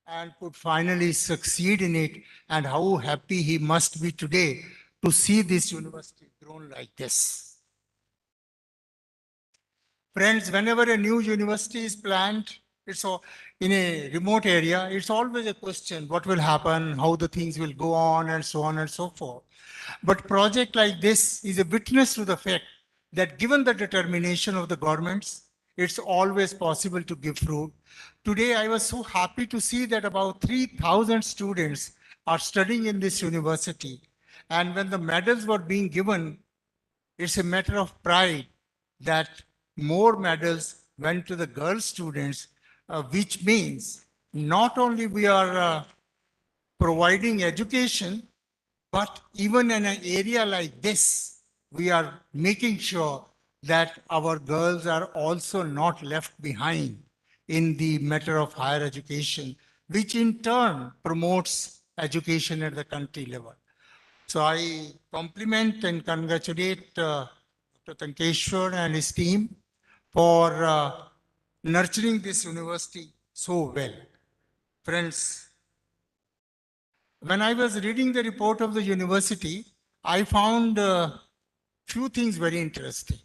and could finally succeed in it, and how happy he must be today to see this university grown like this. Friends, whenever a new university is planned, it's in a remote area, it's always a question, what will happen, how the things will go on, and so on and so forth. But project like this is a witness to the fact that given the determination of the governments, it's always possible to give fruit. Today, I was so happy to see that about 3,000 students are studying in this university. And when the medals were being given, it's a matter of pride that more medals went to the girl students, which means not only we are providing education, but even in an area like this, we are making sure that our girls are also not left behind in the matter of higher education, which in turn promotes education at the country level. So I compliment and congratulate Dr. Tankeshwar and his team for nurturing this university so well. Friends, when I was reading the report of the university, I found few things very interesting.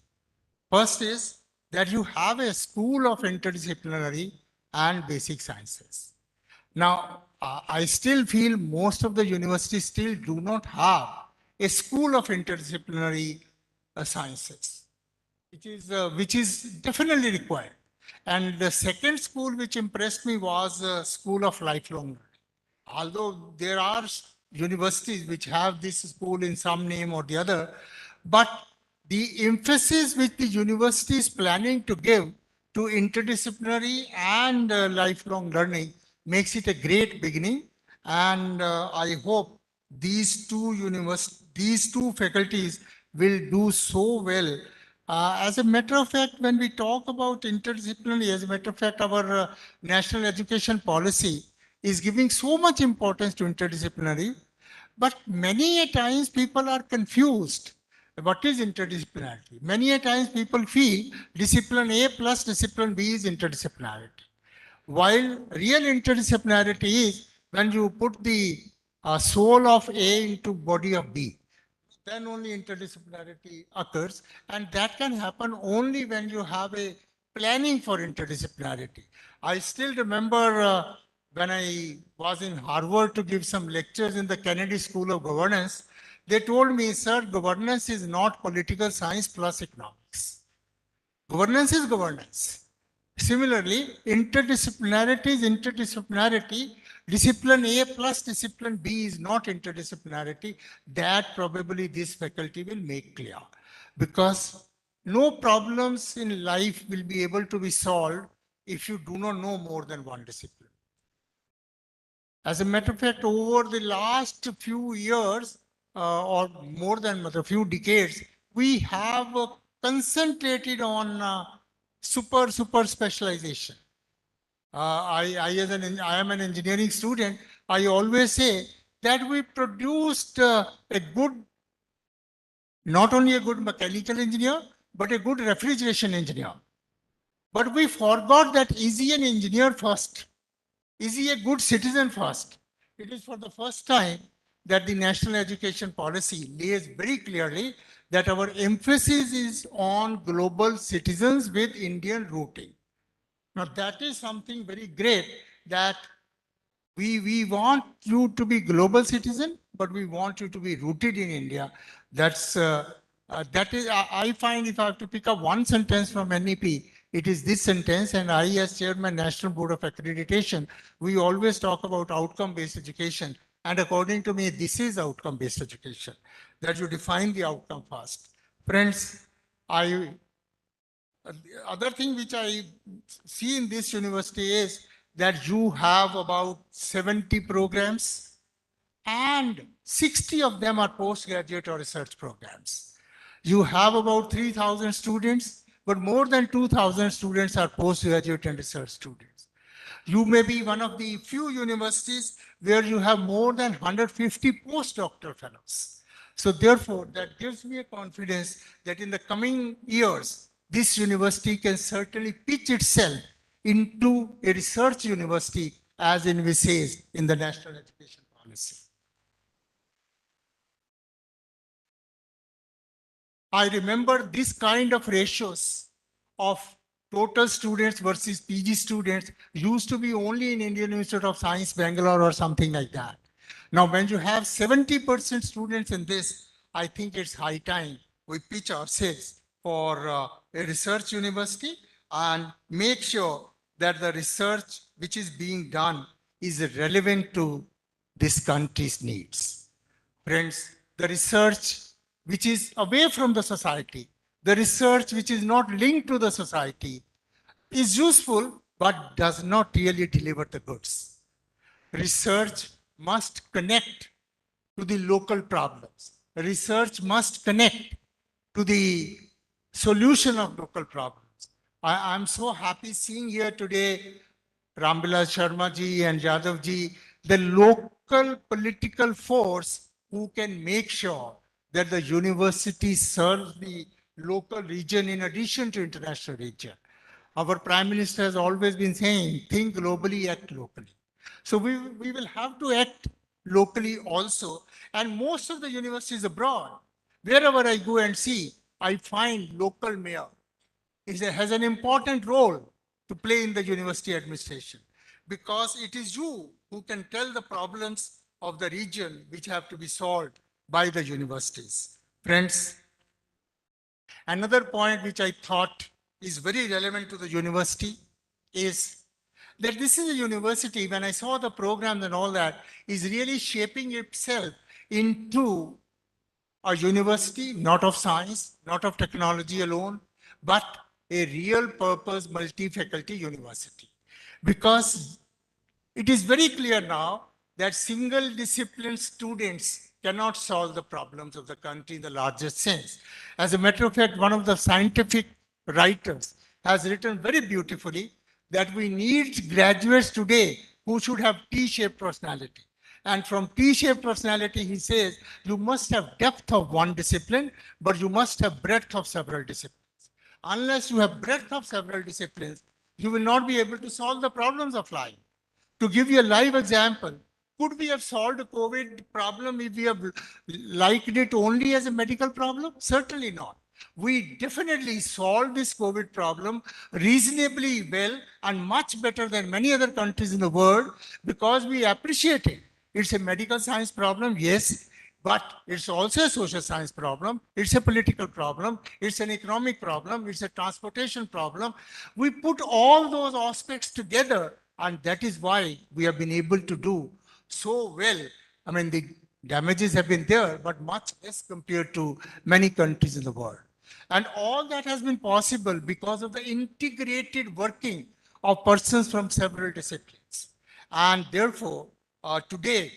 First is that you have a school of interdisciplinary and basic sciences. Now, I still feel most of the universities still do not have a school of interdisciplinary sciences, which is definitely required. And the second school which impressed me was a School of Lifelong Learning. Although there are universities which have this school in some name or the other, but the emphasis which the university is planning to give to interdisciplinary and lifelong learning makes it a great beginning. And I hope these two faculties will do so well. As a matter of fact, when we talk about interdisciplinary, as a matter of fact, our national education policy is giving so much importance to interdisciplinary, but many a times people are confused. What is interdisciplinarity? Many a times people feel discipline A plus discipline B is interdisciplinarity. While real interdisciplinarity is when you put the soul of A into body of B, then only interdisciplinarity occurs, and that can happen only when you have a planning for interdisciplinarity. I still remember when I was in Harvard to give some lectures in the Kennedy School of Governance, they told me, sir, governance is not political science plus economics. Governance is governance. Similarly, interdisciplinarity is interdisciplinarity. Discipline A plus discipline B is not interdisciplinarity. That probably this faculty will make clear. Because no problems in life will be able to be solved if you do not know more than one discipline. As a matter of fact, over the last few years, or more than a few decades, we have concentrated on super specialization. I am an engineering student. I always say that we produced a good, not only a good mechanical engineer, but a good refrigeration engineer. But we forgot that is he an engineer first? Is he a good citizen first? It is for the first time that the national education policy lays very clearly that our emphasis is on global citizens with Indian rooting. Now that is something very great, that we want you to be global citizen, but we want you to be rooted in India. That is, I find if I have to pick up one sentence from NEP, it is this sentence, and I as Chairman National Board of Accreditation, we always talk about outcome-based education. And according to me, this is outcome-based education, that you define the outcome first. Friends, the other thing which I see in this university is that you have about 70 programs and 60 of them are postgraduate or research programs. You have about 3,000 students, but more than 2,000 students are postgraduate and research students. You may be one of the few universities where you have more than 150 postdoctoral fellows. So therefore, that gives me a confidence that in the coming years, this university can certainly pitch itself into a research university as envisaged in the national education policy. I remember this kind of ratios of total students versus PG students used to be only in Indian Institute of Science, Bangalore or something like that. Now, when you have 70% students in this, I think it's high time we pitch ourselves for a research university and make sure that the research which is being done is relevant to this country's needs. Friends, the research which is away from the society, the research which is not linked to the society, is useful but does not really deliver the goods. Research must connect to the local problems. Research must connect to the solution of local problems. I'm so happy seeing here today Rambilal Sharma ji and Yadav ji, the local political force who can make sure that the university serves the local region in addition to international region. Our Prime Minister has always been saying, think globally, act locally. So we will have to act locally also. And most of the universities abroad, wherever I go and see, I find local mayor has an important role to play in the university administration, because it is you who can tell the problems of the region which have to be solved by the universities. Friends, another point which I thought is very relevant to the university is that this is a university, when I saw the programs and all that, is really shaping itself into a university, not of science, not of technology alone, but a real purpose multi-faculty university. Because it is very clear now that single discipline students cannot solve the problems of the country in the largest sense. As a matter of fact, one of the scientific writers has written very beautifully that we need graduates today who should have T-shaped personality. And from T-shaped personality, he says, you must have depth of one discipline, but you must have breadth of several disciplines. Unless you have breadth of several disciplines, you will not be able to solve the problems of life. To give you a live example, could we have solved the COVID problem if we have liked it only as a medical problem? Certainly not. We definitely solved this COVID problem reasonably well and much better than many other countries in the world because we appreciate it. It's a medical science problem, yes, but it's also a social science problem. It's a political problem. It's an economic problem. It's a transportation problem. We put all those aspects together, and that is why we have been able to do so well. I mean, the damages have been there, but much less compared to many countries in the world. And all that has been possible because of the integrated working of persons from several disciplines. And therefore, today,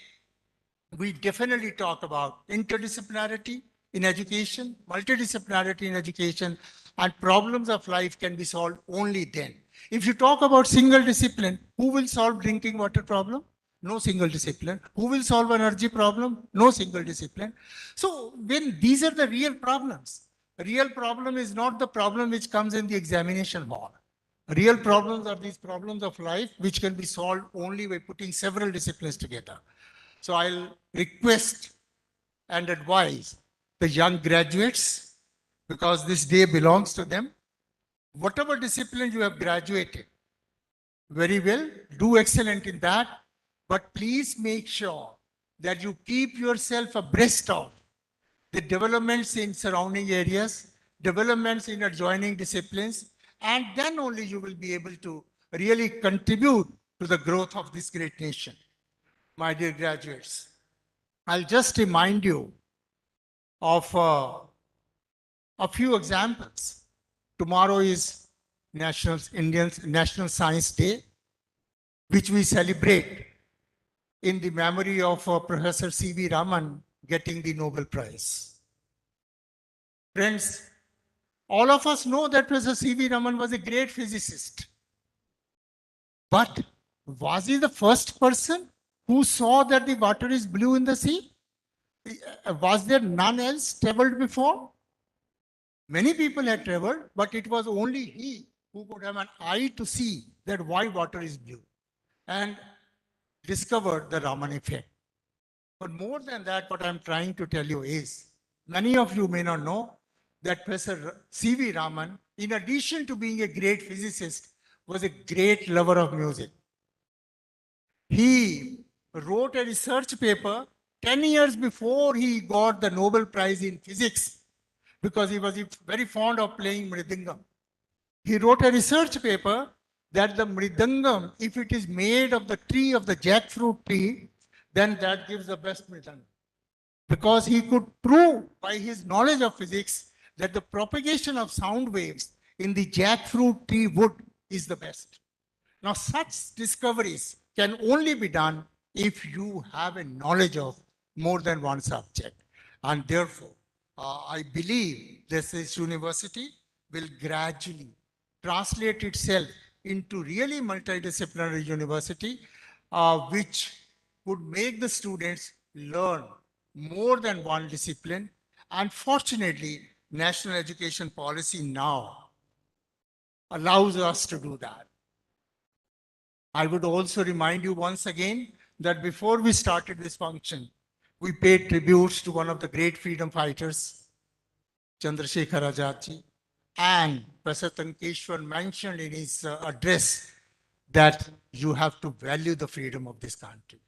we definitely talk about interdisciplinarity in education, multidisciplinarity in education, and problems of life can be solved only then. If you talk about single discipline, who will solve drinking water problem? No single discipline. Who will solve energy problem? No single discipline. So when these are the real problems, real problem is not the problem which comes in the examination hall. Real problems are these problems of life which can be solved only by putting several disciplines together. So I'll request and advise the young graduates, because this day belongs to them. Whatever discipline you have graduated, very well, do excellent in that, but please make sure that you keep yourself abreast of the developments in surrounding areas, developments in adjoining disciplines, and then only you will be able to really contribute to the growth of this great nation. My dear graduates, I'll just remind you of a few examples. Tomorrow is National Science Day, which we celebrate in the memory of Professor C.V. Raman getting the Nobel Prize. Friends, all of us know that Professor C.V. Raman was a great physicist. But was he the first person who saw that the water is blue in the sea? Was there none else traveled before? Many people had traveled, but it was only he who could have an eye to see that why water is blue and discovered the Raman effect. But more than that, what I'm trying to tell you is, many of you may not know that Professor C.V. Raman, in addition to being a great physicist, was a great lover of music. He wrote a research paper 10 years before he got the Nobel Prize in physics, because he was very fond of playing mridangam. He wrote a research paper that the mridangam, if it is made of the tree of the jackfruit tree, then that gives the best mridangam. Because he could prove by his knowledge of physics that the propagation of sound waves in the jackfruit tree wood is the best. Now, such discoveries can only be done if you have a knowledge of more than one subject. And therefore, I believe this university will gradually translate itself into really multidisciplinary university, which would make the students learn more than one discipline. And fortunately, national education policy now allows us to do that. I would also remind you once again that before we started this function, we paid tributes to one of the great freedom fighters, Chandrasekhar Azad ji, and Professor Tankeshwar mentioned in his address that you have to value the freedom of this country.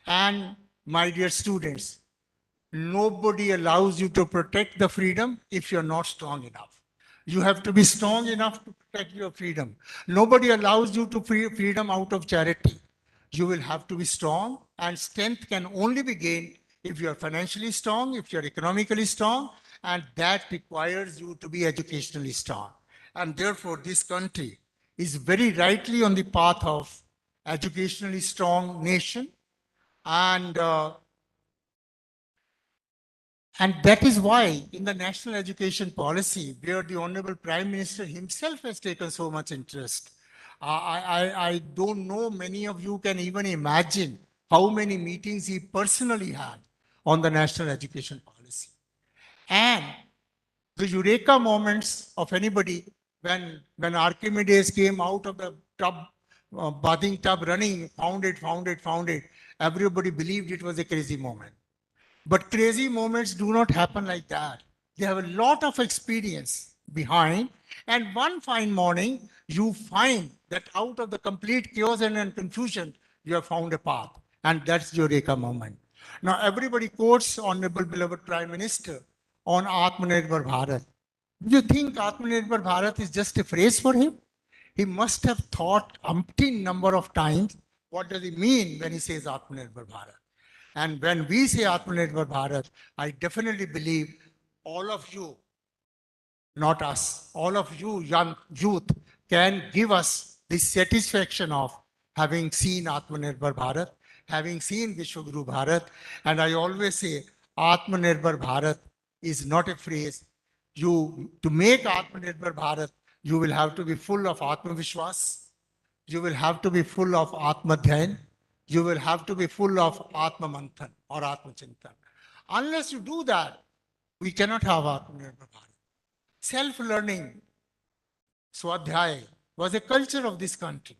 And my dear students, nobody allows you to protect the freedom if you're not strong enough. You have to be strong enough to protect your freedom. Nobody allows you to free freedom out of charity. You will have to be strong, and strength can only be gained if you are financially strong, if you're economically strong, and that requires you to be educationally strong. And therefore, this country is very rightly on the path of educationally strong nation. And that is why in the national education policy, where the Honorable Prime Minister himself has taken so much interest, I don't know many of you can even imagine how many meetings he personally had on the national education policy. And the eureka moments of anybody when Archimedes came out of the tub, bathing tub running, found it, everybody believed it was a crazy moment. But crazy moments do not happen like that. They have a lot of experience behind. And one fine morning, you find that out of the complete chaos and confusion, you have found a path. And that's your Eureka moment. Now, everybody quotes Honorable Beloved Prime Minister on Atmanirbhar Bharat. Do you think Atmanirbhar Bharat is just a phrase for him? He must have thought umpteen number of times, what does he mean when he says Atmanirbhar Bharat? And when we say Atmanirbhar Bharat, I definitely believe all of you, not us, all of you young youth can give us the satisfaction of having seen Atmanirbhar Bharat, having seen Vishwaguru Bharat. And I always say Atmanirbhar Bharat is not a phrase. To make Atmanirbhar Bharat, you will have to be full of Atmavishwas. You will have to be full of Atmadhyan. You will have to be full of Atma Manthan or Atma Chintan. Unless you do that, we cannot have Atmanirbhar Bharat. Self-learning, Swadhyay, was a culture of this country.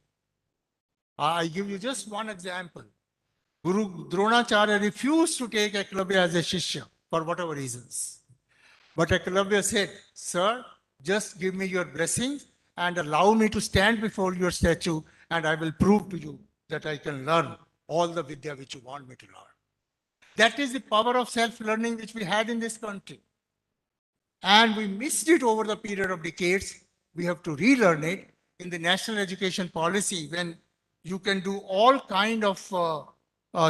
I give you just one example. Guru Dronacharya refused to take Eklavya as a Shishya for whatever reasons. But Eklavya said, sir, just give me your blessings and allow me to stand before your statue, and I will prove to you that I can learn all the Vidya which you want me to learn. That is the power of self-learning which we had in this country. And we missed it over the period of decades. We have to relearn it in the national education policy. When you can do all kind of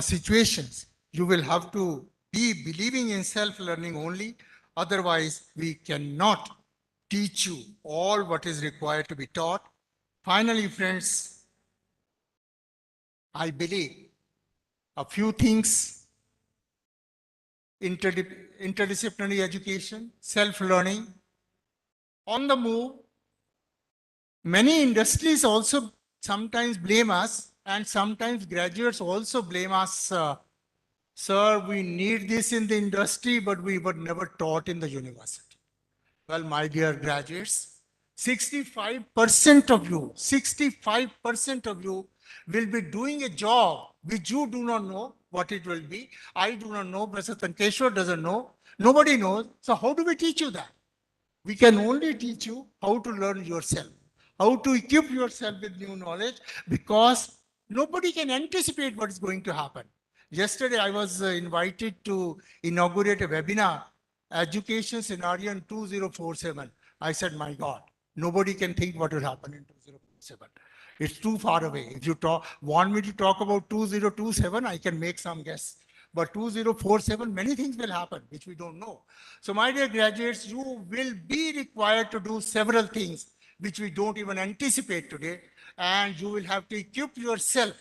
situations, you will have to be believing in self-learning only. Otherwise, we cannot teach you all what is required to be taught. Finally, friends, I believe a few things: interdisciplinary education, self-learning, on the move. Many industries also sometimes blame us, and sometimes graduates also blame us. Sir, we need this in the industry, but we were never taught in the university. Well, my dear graduates, 65% of you will be doing a job which you do not know what it will be. I do not know, Professor Tankeshwar doesn't know, nobody knows. So how do we teach you that? We can only teach you how to learn yourself, how to equip yourself with new knowledge, because nobody can anticipate what is going to happen. Yesterday, I was invited to inaugurate a webinar, Education Scenario in 2047. I said, my God, nobody can think what will happen in 2047. It's too far away. If you want me to talk about 2027, I can make some guess. But 2047, many things will happen, which we don't know. So my dear graduates, you will be required to do several things which we don't even anticipate today. And you will have to equip yourself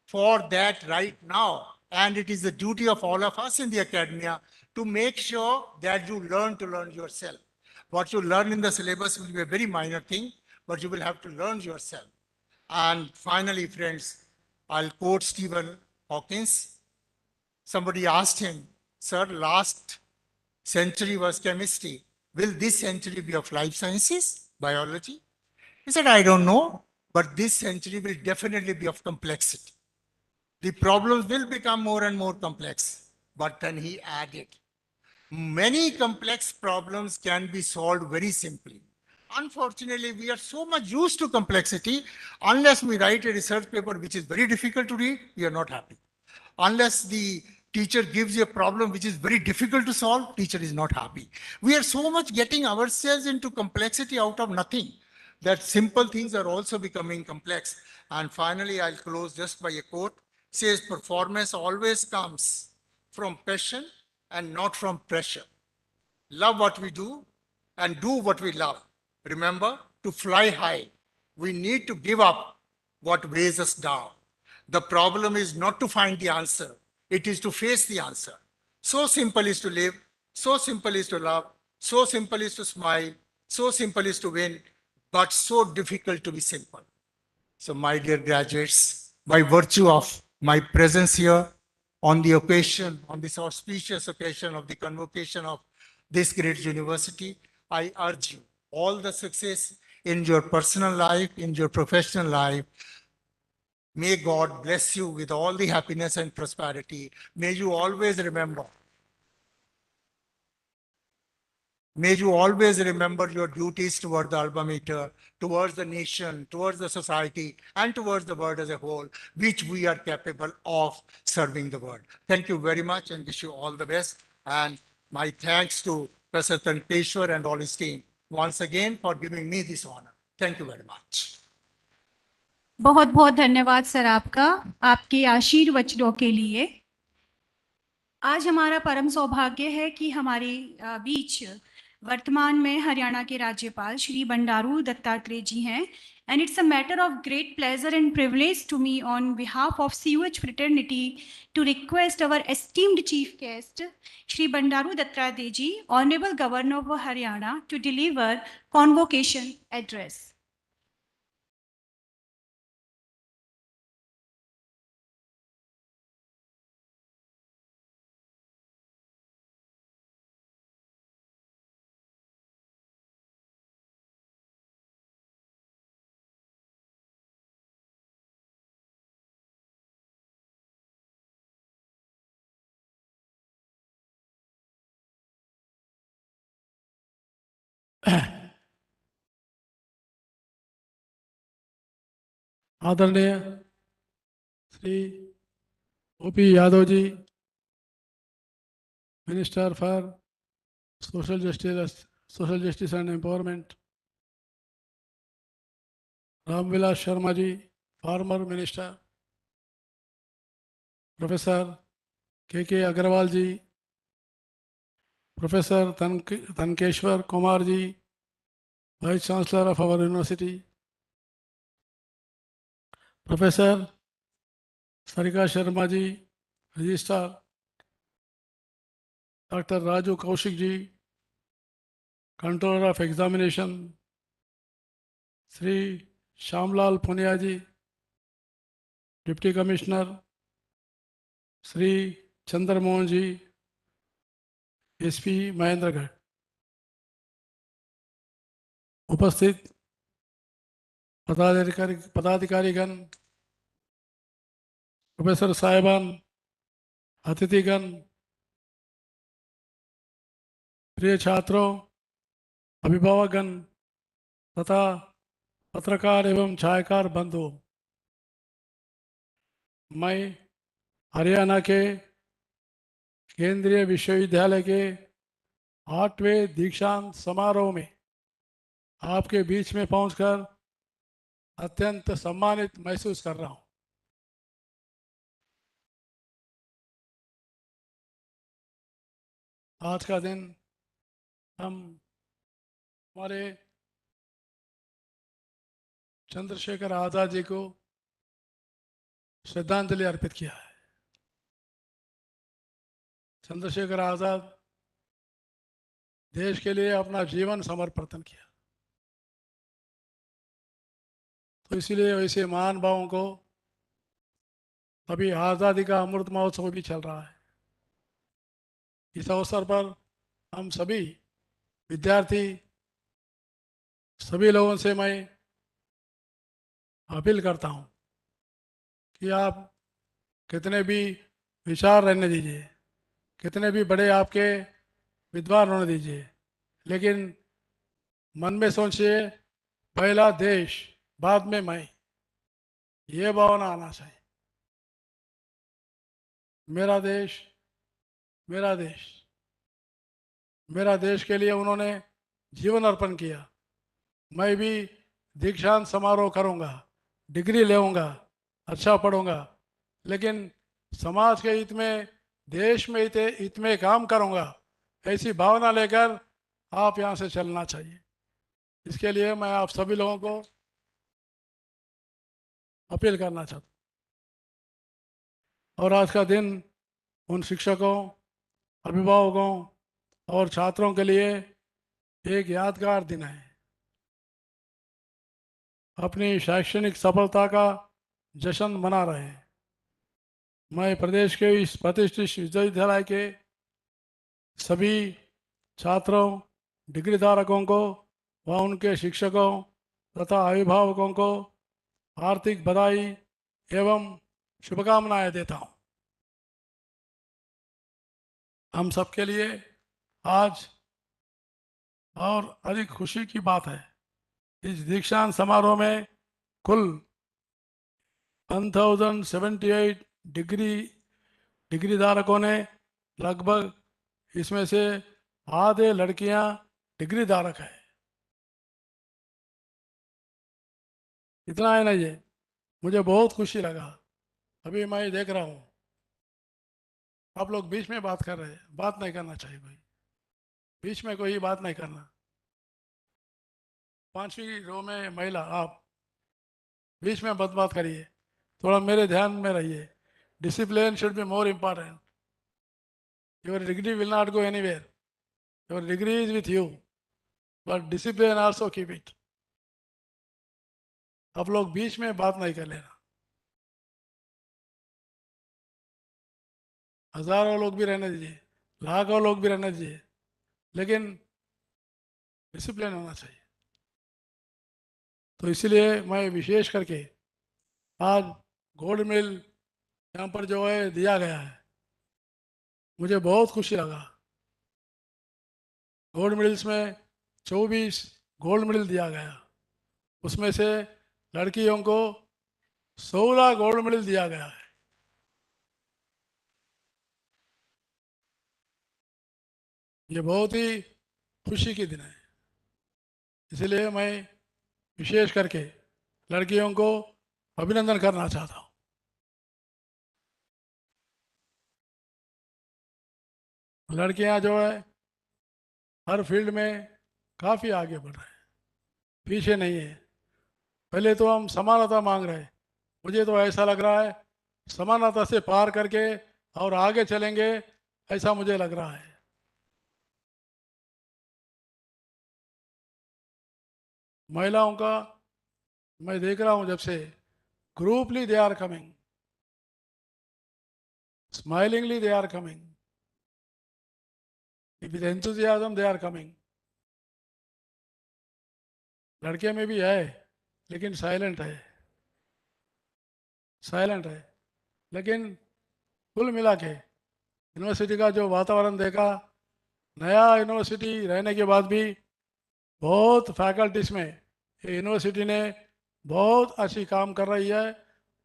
for that right now. And it is the duty of all of us in the academia to make sure that you learn to learn yourself. What you learn in the syllabus will be a very minor thing, but you will have to learn yourself. And finally, friends, I'll quote Stephen Hawkins. Somebody asked him, sir, last century was chemistry. Will this century be of life sciences, biology? He said, I don't know, but this century will definitely be of complexity. The problems will become more and more complex. But then he added, many complex problems can be solved very simply. Unfortunately, we are so much used to complexity. Unless we write a research paper which is very difficult to read, we are not happy. Unless the teacher gives you a problem which is very difficult to solve, teacher is not happy. We are so much getting ourselves into complexity out of nothing that simple things are also becoming complex. And finally, I'll close just by a quote. It says, performance always comes from passion and not from pressure. Love what we do and do what we love. Remember, to fly high, we need to give up what weighs us down. The problem is not to find the answer. It is to face the answer. So simple is to live. So simple is to love. So simple is to smile. So simple is to win. But so difficult to be simple. So my dear graduates, by virtue of my presence here on the occasion, on this auspicious occasion of the convocation of this great university, I urge you all the success in your personal life, in your professional life. May God bless you with all the happiness and prosperity. May you always remember. May you always remember your duties towards the alma mater, towards the nation, towards the society, and towards the world as a whole, which we are capable of serving the world. Thank you very much and wish you all the best. And my thanks to Professor Tankeshwar and all his team once again for giving me this honor. Thank you very much. बहुत बहुत धन्यवाद sir आपका, आपके आशीर्वचनों के लिए। आज हमारा परम सौभाग्य है कि हमारे बीच वर्तमान में हरियाणा के राज्यपाल श्री बंडारू दत्तात्रेय जी हैं, and it's a matter of great pleasure and privilege to me on behalf of CUH fraternity to request our esteemed chief guest Shri Bandaru Dattatreya ji, Honorable Governor of Haryana, to deliver convocation address. आदरणीय Shri OP Yadav ji, minister for social justice and empowerment, Ramvilas Sharma ji, former minister, professor KK Agarwal ji, professor Tankeshwar Kumar ji, vice chancellor of our university, professor Sarika Sharma ji, registrar, doctor Raju Kaushik ji, controller of examination, Shri Shyamlal Punia ji, deputy commissioner, Shri Chandramohan ji, SP Mahendragarh, उपस्थित पदाधिकारीगण, professor साहिबान, अतिथिगण, प्रिय छात्रों, अभिभावकगण तथा पत्रकार एवं छायाकार बंधुओं, मैं हरियाणा के केंद्रीय विश्वविद्यालय के 8वें दीक्षांत समारोह में आपके बीच में पहुंचकर अत्यंत सम्मानित महसूस कर रहा हूं। आज का दिन हम हमारे चंद्रशेखर आजाद जी को श्रद्धांजलि अर्पित किया है। चंद्रशेखर आजाद देश के लिए अपना जीवन समर्पण किया, तो इसलिए वैसे महान भावों को अभी आज़ादी का अमृत महोत्सव भी चल रहा है। इस अवसर पर हम सभी विद्यार्थी, सभी लोगों से मैं अपील करता हूं कि आप कितने भी विचार रहने दीजिए, कितने भी बड़े आपके विद्वान होने दीजिए, लेकिन मन में सोचिए पहला देश बाद में मैं, ये भावना आना चाहिए। मेरा देश, मेरा देश, मेरा देश के लिए उन्होंने जीवन अर्पण किया। मैं भी दीक्षांत समारोह करूंगा, डिग्री लेऊंगा, अच्छा पढ़ूंगा, लेकिन समाज के हित में, देश में हित में काम करूंगा, ऐसी भावना लेकर आप यहाँ से चलना चाहिए। इसके लिए मैं आप सभी लोगों को अपील करना चाहता हूँ। और आज का दिन उन शिक्षकों, अभिभावकों और छात्रों के लिए एक यादगार दिन है। अपनी शैक्षणिक सफलता का जश्न मना रहे हैं। मैं प्रदेश के इस प्रतिष्ठित विश्वविद्यालय के सभी छात्रों, डिग्री धारकों को व उनके शिक्षकों तथा अभिभावकों को हार्दिक बधाई एवं शुभकामनाएं देता हूं। हम सबके लिए आज और अधिक खुशी की बात है, इस दीक्षांत समारोह में कुल 1078 डिग्री धारकों ने, लगभग इसमें से आधे लड़कियां डिग्री धारक है। इतना है ना, ये मुझे बहुत खुशी लगा। अभी मैं देख रहा हूँ आप लोग बीच में बात कर रहे हैं, बात नहीं करना चाहिए भाई। बीच में कोई बात नहीं करना। 5वीं रो में महिला, आप बीच में बात करिए, थोड़ा मेरे ध्यान में रहिए। Discipline should be more important. Your degree will not go anywhere, your degree is with you, but discipline also keep it. आप लोग बीच में बात नहीं कर लेना। हजारों लोग भी रहने दीजिए, लाखों लोग भी रहने दीजिए, लेकिन डिसिप्लिन होना चाहिए। तो इसलिए मैं विशेष करके आज गोल्ड मेडल यहाँ पर जो है दिया गया है, मुझे बहुत खुशी लगा। गोल्ड मेडल्स में 24 गोल्ड मेडल दिया गया, उसमें से लड़कियों को 16 गोल्ड मेडल दिया गया है। ये बहुत ही खुशी की दिन है। इसलिए मैं विशेष करके लड़कियों को अभिनंदन करना चाहता हूँ। लड़कियां जो है हर फील्ड में काफ़ी आगे बढ़ रहे हैं, पीछे नहीं है। पहले तो हम समानता मांग रहे हैं, मुझे तो ऐसा लग रहा है समानता से पार करके और आगे चलेंगे, ऐसा मुझे लग रहा है। महिलाओं का मैं देख रहा हूं जब से, grouply they are coming, smilingly they are coming, with enthusiasm they are coming. लड़के में भी है, लेकिन साइलेंट है, साइलेंट है। लेकिन कुल मिला के यूनिवर्सिटी का जो वातावरण देखा, नया यूनिवर्सिटी रहने के बाद भी बहुत फैकल्टीज में ये यूनिवर्सिटी ने बहुत अच्छी काम कर रही है।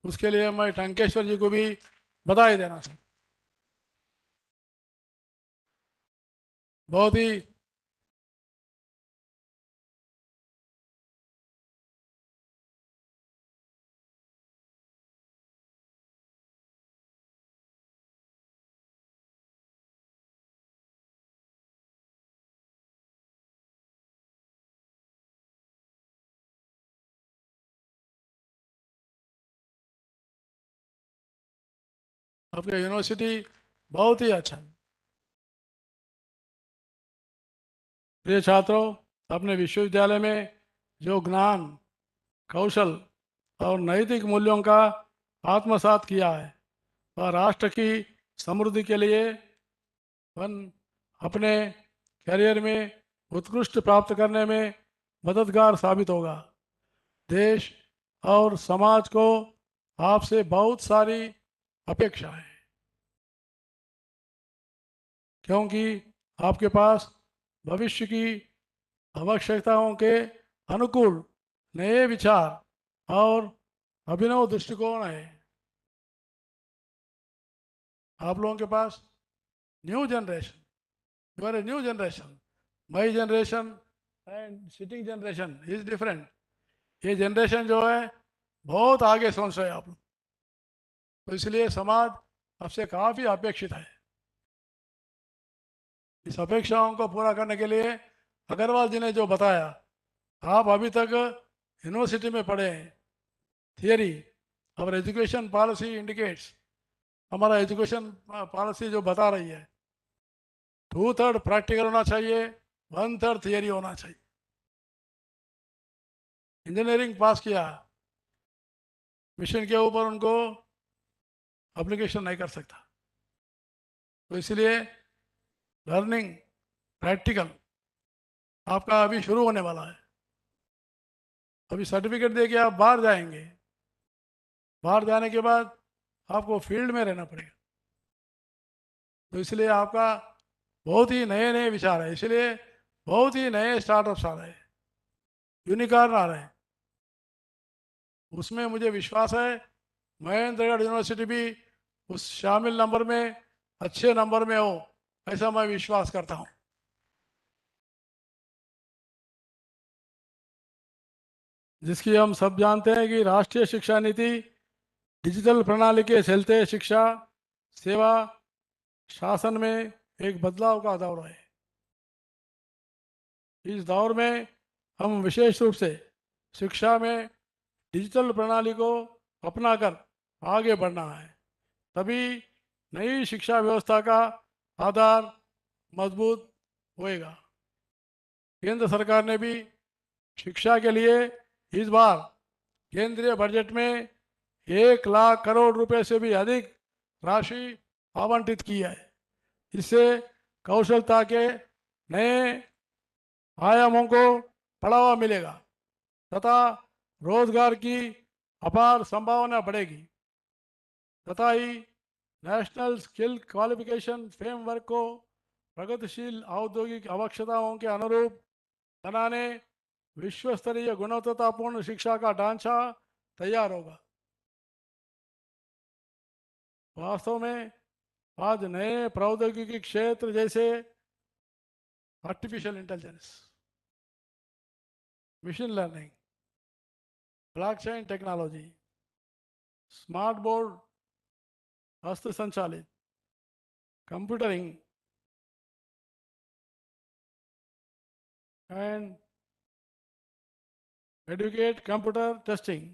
उसके लिए मैं टंकेश्वर जी को भी बधाई देना चाहता हूँ। बहुत ही आपका यूनिवर्सिटी बहुत ही अच्छा है। प्रिय छात्रों, अपने विश्वविद्यालय में जो ज्ञान, कौशल और नैतिक मूल्यों का आत्मसात किया है, वह राष्ट्र की समृद्धि के लिए अपने करियर में उत्कृष्ट प्राप्त करने में मददगार साबित होगा। देश और समाज को आपसे बहुत सारी अपेक्षा है, क्योंकि आपके पास भविष्य की आवश्यकताओं के अनुकूल नए विचार और अभिनव दृष्टिकोण है। आप लोगों के पास new generation, you are a new generation. My generation and sitting generation is different. ये जनरेशन जो है बहुत आगे सोच रहे हैं आप लोग, तो इसलिए समाज आपसे काफ़ी अपेक्षित है। इस अपेक्षाओं को पूरा करने के लिए अग्रवाल जी ने जो बताया, आप अभी तक यूनिवर्सिटी में पढ़े हैं, थियरी, और एजुकेशन पॉलिसी इंडिकेट्स, हमारा एजुकेशन पॉलिसी जो बता रही है 2/3 प्रैक्टिकल होना चाहिए, 1/3 थियरी होना चाहिए। इंजीनियरिंग पास किया, मिशन के ऊपर उनको एप्लीकेशन नहीं कर सकता, तो इसलिए लर्निंग प्रैक्टिकल आपका अभी शुरू होने वाला है। अभी सर्टिफिकेट देके आप बाहर जाएंगे, बाहर जाने के बाद आपको फील्ड में रहना पड़ेगा, तो इसलिए आपका बहुत ही नए नए विचार है, इसलिए बहुत ही नए स्टार्टअप्स आ रहे हैं, यूनिकॉर्न आ रहे हैं। उसमें मुझे विश्वास है महेंद्रगढ़ यूनिवर्सिटी भी उस शामिल नंबर में अच्छे नंबर में हो, ऐसा मैं विश्वास करता हूं। जिसकी हम सब जानते हैं कि राष्ट्रीय शिक्षा नीति डिजिटल प्रणाली के चलते शिक्षा सेवा शासन में एक बदलाव का दौर है। इस दौर में हम विशेष रूप से शिक्षा में डिजिटल प्रणाली को अपनाकर आगे बढ़ना है, तभी नई शिक्षा व्यवस्था का आधार मजबूत होएगा। केंद्र सरकार ने भी शिक्षा के लिए इस बार केंद्रीय बजट में 1 लाख करोड़ रुपए से भी अधिक राशि आवंटित की है। इससे कौशलता के नए आयामों को बढ़ावा मिलेगा तथा रोजगार की अपार संभावना बढ़ेगी तथा ही नेशनल स्किल क्वालिफिकेशन फ्रेमवर्क को प्रगतिशील औद्योगिक आवश्यकताओं के अनुरूप बनाने विश्व स्तरीय गुणवत्तापूर्ण शिक्षा का ढांचा तैयार होगा। वास्तव में आज नए प्रौद्योगिकी क्षेत्र जैसे artificial intelligence, machine learning, blockchain technology, smart board, हस्त संचालित, computing and educate computer testing,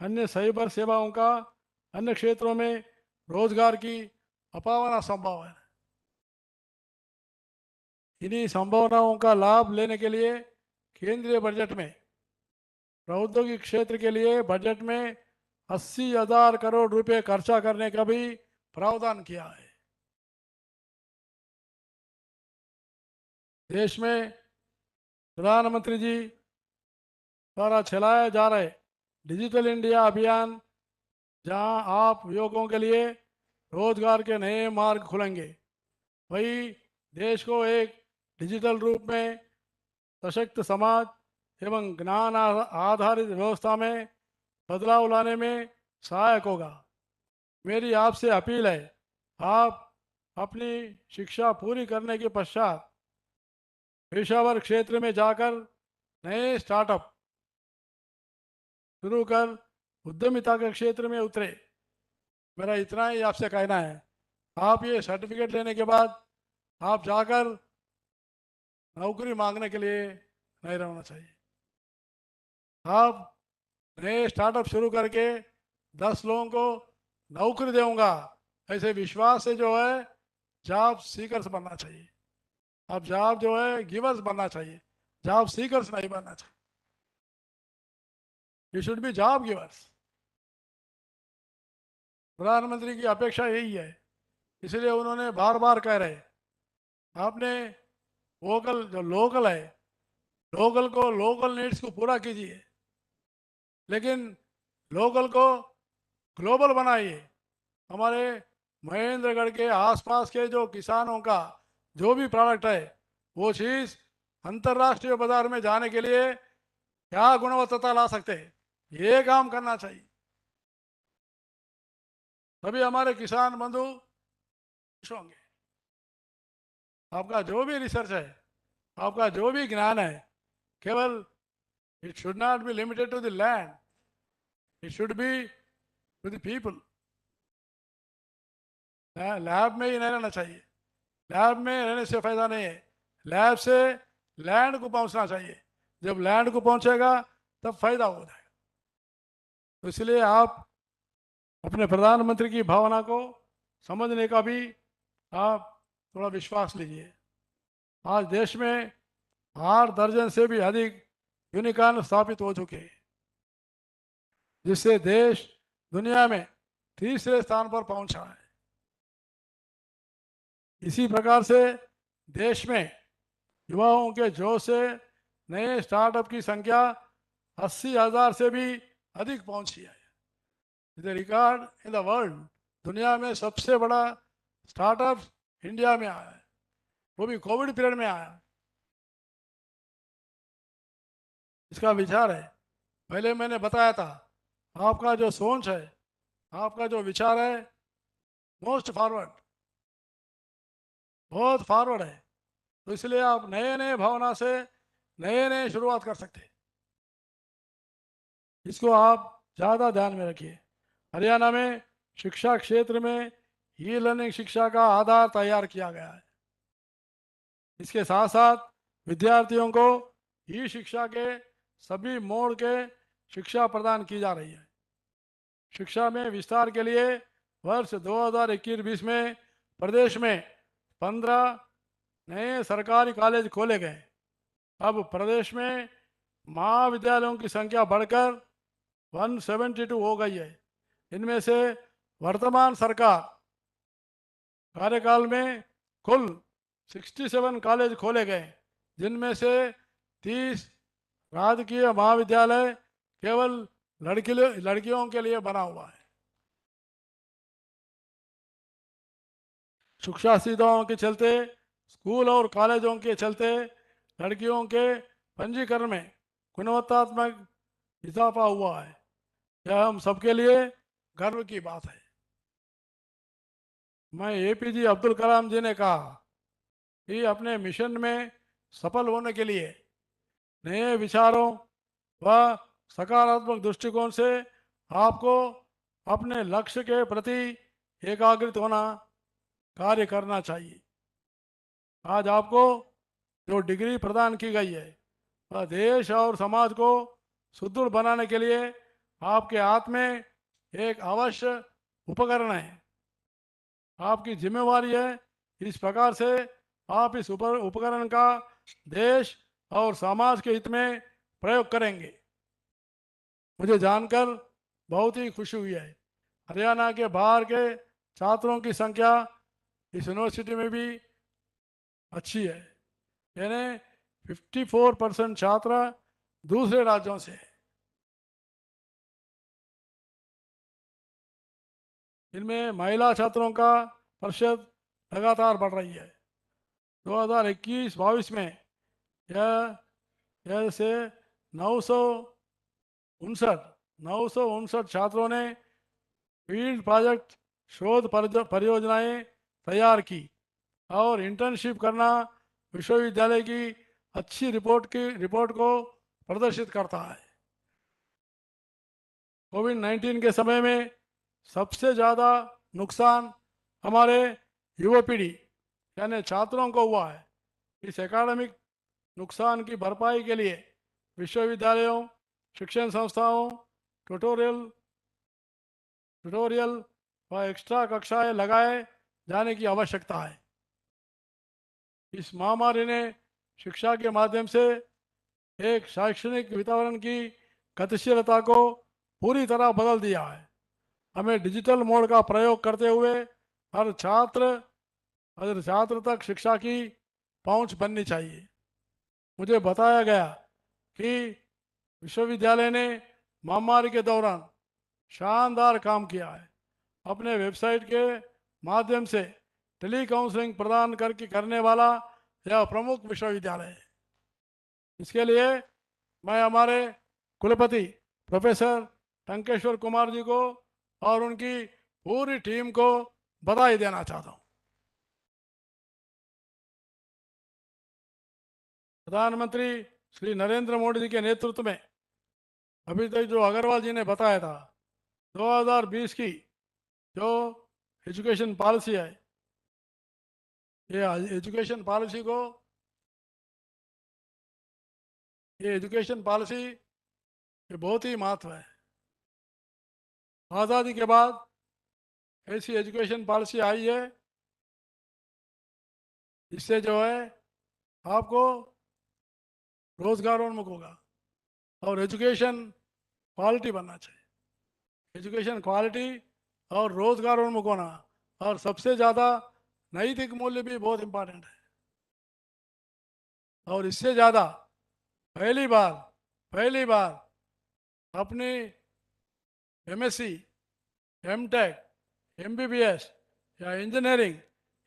अन्य साइबर सेवाओं का अन्य क्षेत्रों में रोजगार की अपार संभावना है। इन्हीं संभावनाओं का लाभ लेने के लिए केंद्रीय बजट में प्रौद्योगिक क्षेत्र के लिए बजट में 80,000 करोड़ रुपए खर्चा करने का भी प्रावधान किया है। देश में प्रधानमंत्री जी द्वारा चलाए जा रहे डिजिटल इंडिया अभियान, जहां आप युवकों के लिए रोजगार के नए मार्ग खुलेंगे, वही देश को एक डिजिटल रूप में सशक्त समाज एवं ज्ञान आधारित व्यवस्था में बदलाव लाने में सहायक होगा। मेरी आपसे अपील है, आप अपनी शिक्षा पूरी करने के पश्चात पेशेवर क्षेत्र में जाकर नए स्टार्टअप शुरू कर उद्यमिता के क्षेत्र में उतरे। मेरा इतना ही आपसे कहना है। आप ये सर्टिफिकेट लेने के बाद आप जाकर नौकरी मांगने के लिए नहीं रहना चाहिए। आप नए स्टार्टअप शुरू करके 10 लोगों को नौकरी दूंगा ऐसे विश्वास से जो है जॉब सीकर्स बनना चाहिए। आप जॉब जो है गिवर्स बनना चाहिए, जॉब सीकर्स नहीं बनना चाहिए। You should be job givers. प्रधानमंत्री की अपेक्षा यही है, इसलिए उन्होंने बार बार कह रहे आपने वोकल जो लोकल है, लोकल को लोकल नीड्स को पूरा कीजिए, लेकिन लोकल को ग्लोबल बनाइए। हमारे महेंद्रगढ़ के आसपास के जो किसानों का जो भी प्रोडक्ट है वो चीज़ अंतर्राष्ट्रीय बाजार में जाने के लिए क्या गुणवत्ता ला सकते हैं, ये काम करना चाहिए। तभी हमारे किसान बंधु खुश होंगे। आपका जो भी रिसर्च है, आपका जो भी ज्ञान है, केवल it should not be limited to the land, it should be to the people. Lab में ही नहीं रहना चाहिए, लैब में रहने से फायदा नहीं है, लैब से लैंड को पहुंचना चाहिए। जब लैंड को पहुंचेगा तब फायदा हो जाएगा। तो इसलिए आप अपने प्रधानमंत्री की भावना को समझने का भी आप थोड़ा विश्वास लीजिए। आज देश में 8 दर्जन से भी अधिक यूनिकॉर्न स्थापित हो चुके हैं, जिससे देश दुनिया में तीसरे स्थान पर पहुंचा है। इसी प्रकार से देश में युवाओं के जोश से नए स्टार्टअप की संख्या 80,000 से भी अधिक पहुंची है। रिकॉर्ड इन द वर्ल्ड, दुनिया में सबसे बड़ा स्टार्टअप इंडिया में आया है, वो भी कोविड पीरियड में आया। इसका विचार है, पहले मैंने बताया था, आपका जो सोच है, आपका जो विचार है, मोस्ट फॉरवर्ड, बहुत फॉरवर्ड है। तो इसलिए आप नए नए भावना से नए नए शुरुआत कर सकते हैं। इसको आप ज़्यादा ध्यान में रखिए। हरियाणा में शिक्षा क्षेत्र में ई लर्निंग शिक्षा का आधार तैयार किया गया है। इसके साथ साथ विद्यार्थियों को ई शिक्षा के सभी मोड के शिक्षा प्रदान की जा रही है। शिक्षा में विस्तार के लिए वर्ष 2021-20 में प्रदेश में 15 नए सरकारी कॉलेज खोले गए। अब प्रदेश में महाविद्यालयों की संख्या बढ़कर 172 हो गई है। इनमें से वर्तमान सरकार कार्यकाल में कुल 67 कॉलेज खोले गए, जिनमें से 30 राजकीय महाविद्यालय केवल लड़कियों के लिए बना हुआ है। शिक्षा सुविधाओं के चलते, स्कूल और कॉलेजों के चलते लड़कियों के पंजीकरण में गुणवत्तात्मक इजाफा हुआ है। यह हम सबके लिए गर्व की बात है। मैं एपीजे अब्दुल कलाम जी ने कहा कि अपने मिशन में सफल होने के लिए नए विचारों व सकारात्मक दृष्टिकोण से आपको अपने लक्ष्य के प्रति एकाग्रित होना, कार्य करना चाहिए। आज आपको जो डिग्री प्रदान की गई है वह देश और समाज को सुदृढ़ बनाने के लिए आपके हाथ में एक अवश्य उपकरण है। आपकी जिम्मेवारी है इस प्रकार से आप इस उपकरण का देश और समाज के हित में प्रयोग करेंगे। मुझे जानकर बहुत ही खुशी हुई है। हरियाणा के बाहर के छात्रों की संख्या इस यूनिवर्सिटी में भी अच्छी है, यानी 54% छात्र दूसरे राज्यों से हैं। इनमें महिला छात्रों का प्रतिशत लगातार बढ़ रही है। 2021-22 में यह से 959 छात्रों ने फील्ड प्रोजेक्ट शोध परियोजनाएं तैयार की और इंटर्नशिप करना विश्वविद्यालय की अच्छी रिपोर्ट को प्रदर्शित करता है। कोविड-19 के समय में सबसे ज़्यादा नुकसान हमारे युवा पीढ़ी यानी छात्रों को हुआ है। इस एकेडमिक नुकसान की भरपाई के लिए विश्वविद्यालयों, शिक्षण संस्थाओं, ट्यूटोरियल व एक्स्ट्रा कक्षाएं लगाए जाने की आवश्यकता है। इस महामारी ने शिक्षा के माध्यम से एक शैक्षणिक वातावरण की गतिशीलता को पूरी तरह बदल दिया है। हमें डिजिटल मोड का प्रयोग करते हुए हर छात्र तक शिक्षा की पहुंच बननी चाहिए। मुझे बताया गया कि विश्वविद्यालय ने महामारी के दौरान शानदार काम किया है। अपने वेबसाइट के माध्यम से टेली काउंसलिंग प्रदान करने वाला यह प्रमुख विश्वविद्यालय है। इसके लिए मैं हमारे कुलपति प्रोफेसर टंकेश्वर कुमार जी को और उनकी पूरी टीम को बधाई देना चाहता हूं। प्रधानमंत्री श्री नरेंद्र मोदी जी के नेतृत्व में अभी तक जो अग्रवाल जी ने बताया था 2020 की जो एजुकेशन पॉलिसी है, ये एजुकेशन पॉलिसी ये बहुत ही महत्व है। आज़ादी के बाद ऐसी एजुकेशन पॉलिसी आई है इससे जो है आपको रोजगारोन्मुख होगा और एजुकेशन क्वालिटी बनना चाहिए। एजुकेशन क्वालिटी और रोजगारोन्मुख होना और सबसे ज़्यादा नैतिक मूल्य भी बहुत इम्पोर्टेंट है। और इससे ज़्यादा पहली बार अपनी एमएससी, एमटेक, एमबीबीएस या इंजीनियरिंग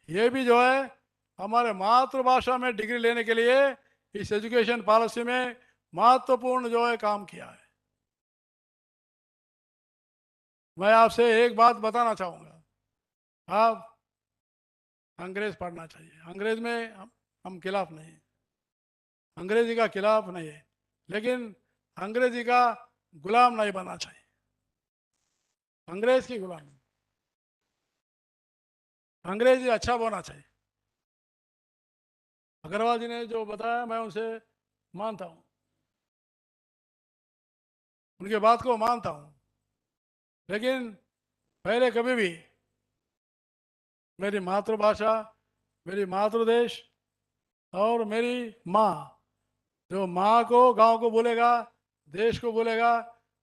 ये भी जो है हमारे मातृभाषा में डिग्री लेने के लिए इस एजुकेशन पॉलिसी में महत्वपूर्ण जो है काम किया है। मैं आपसे एक बात बताना चाहूँगा, आप अंग्रेज पढ़ना चाहिए। अंग्रेज में हम खिलाफ नहीं है, अंग्रेजी का खिलाफ नहीं है, लेकिन अंग्रेजी का गुलाम नहीं बनना चाहिए। अंग्रेज की गुलाम, अंग्रेजी अच्छा बोलना चाहिए। अग्रवाल जी ने जो बताया मैं उनसे मानता हूँ, उनके बात को मानता हूँ, लेकिन पहले कभी भी मेरी मातृभाषा, मेरी मातृदेश और मेरी माँ, जो माँ को गांव को बोलेगा, देश को बोलेगा,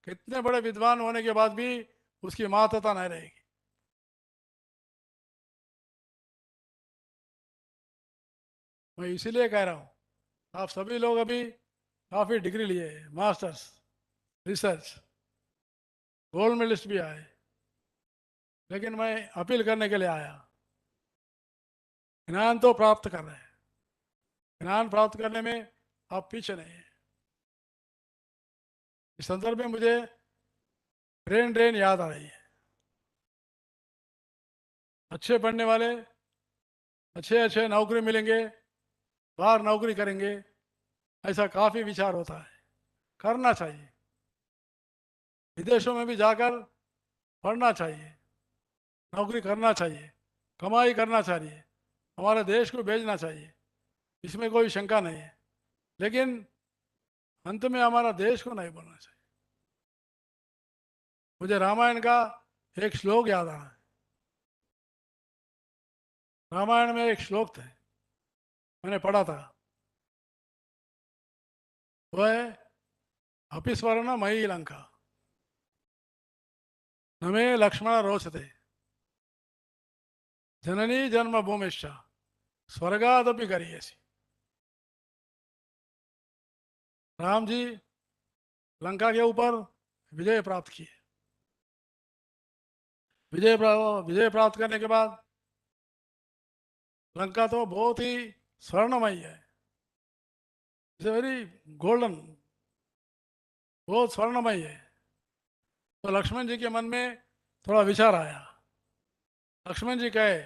कितने बड़े विद्वान होने के बाद भी उसकी मातृता नहीं रहेगी। मैं इसीलिए कह रहा हूँ, आप सभी लोग अभी काफी डिग्री लिए, मास्टर्स, रिसर्च, गोल्ड मेडलिस्ट भी आए, लेकिन मैं अपील करने के लिए आया। ज्ञान तो प्राप्त कर रहे हैं, ज्ञान प्राप्त करने में आप पीछे नहीं है। इस संदर्भ में मुझे ब्रेन ड्रेन याद आ रही है। अच्छे पढ़ने वाले अच्छे अच्छे नौकरी मिलेंगे, बाहर नौकरी करेंगे, ऐसा काफी विचार होता है। करना चाहिए, विदेशों में भी जाकर पढ़ना चाहिए, नौकरी करना चाहिए, कमाई करना चाहिए, हमारे देश को भेजना चाहिए, इसमें कोई शंका नहीं है। लेकिन अंत में हमारा देश को नहीं बोलना चाहिए। मुझे रामायण का एक श्लोक याद आ रहा है। रामायण में एक श्लोक थे, मैंने पढ़ा था, वह अपि स्वर्ण मयि लंका न मे लक्ष्मण रोचते जननी जन्म भूमिश्च स्वर्गादपि गरीयसी। राम जी लंका के ऊपर विजय प्राप्त किए। विजय प्राप्त करने के बाद लंका तो बहुत ही स्वर्णमयी है, वेरी गोल्डन, बहुत स्वर्णमयी है। तो लक्ष्मण जी के मन में थोड़ा विचार आया। लक्ष्मण जी कहे,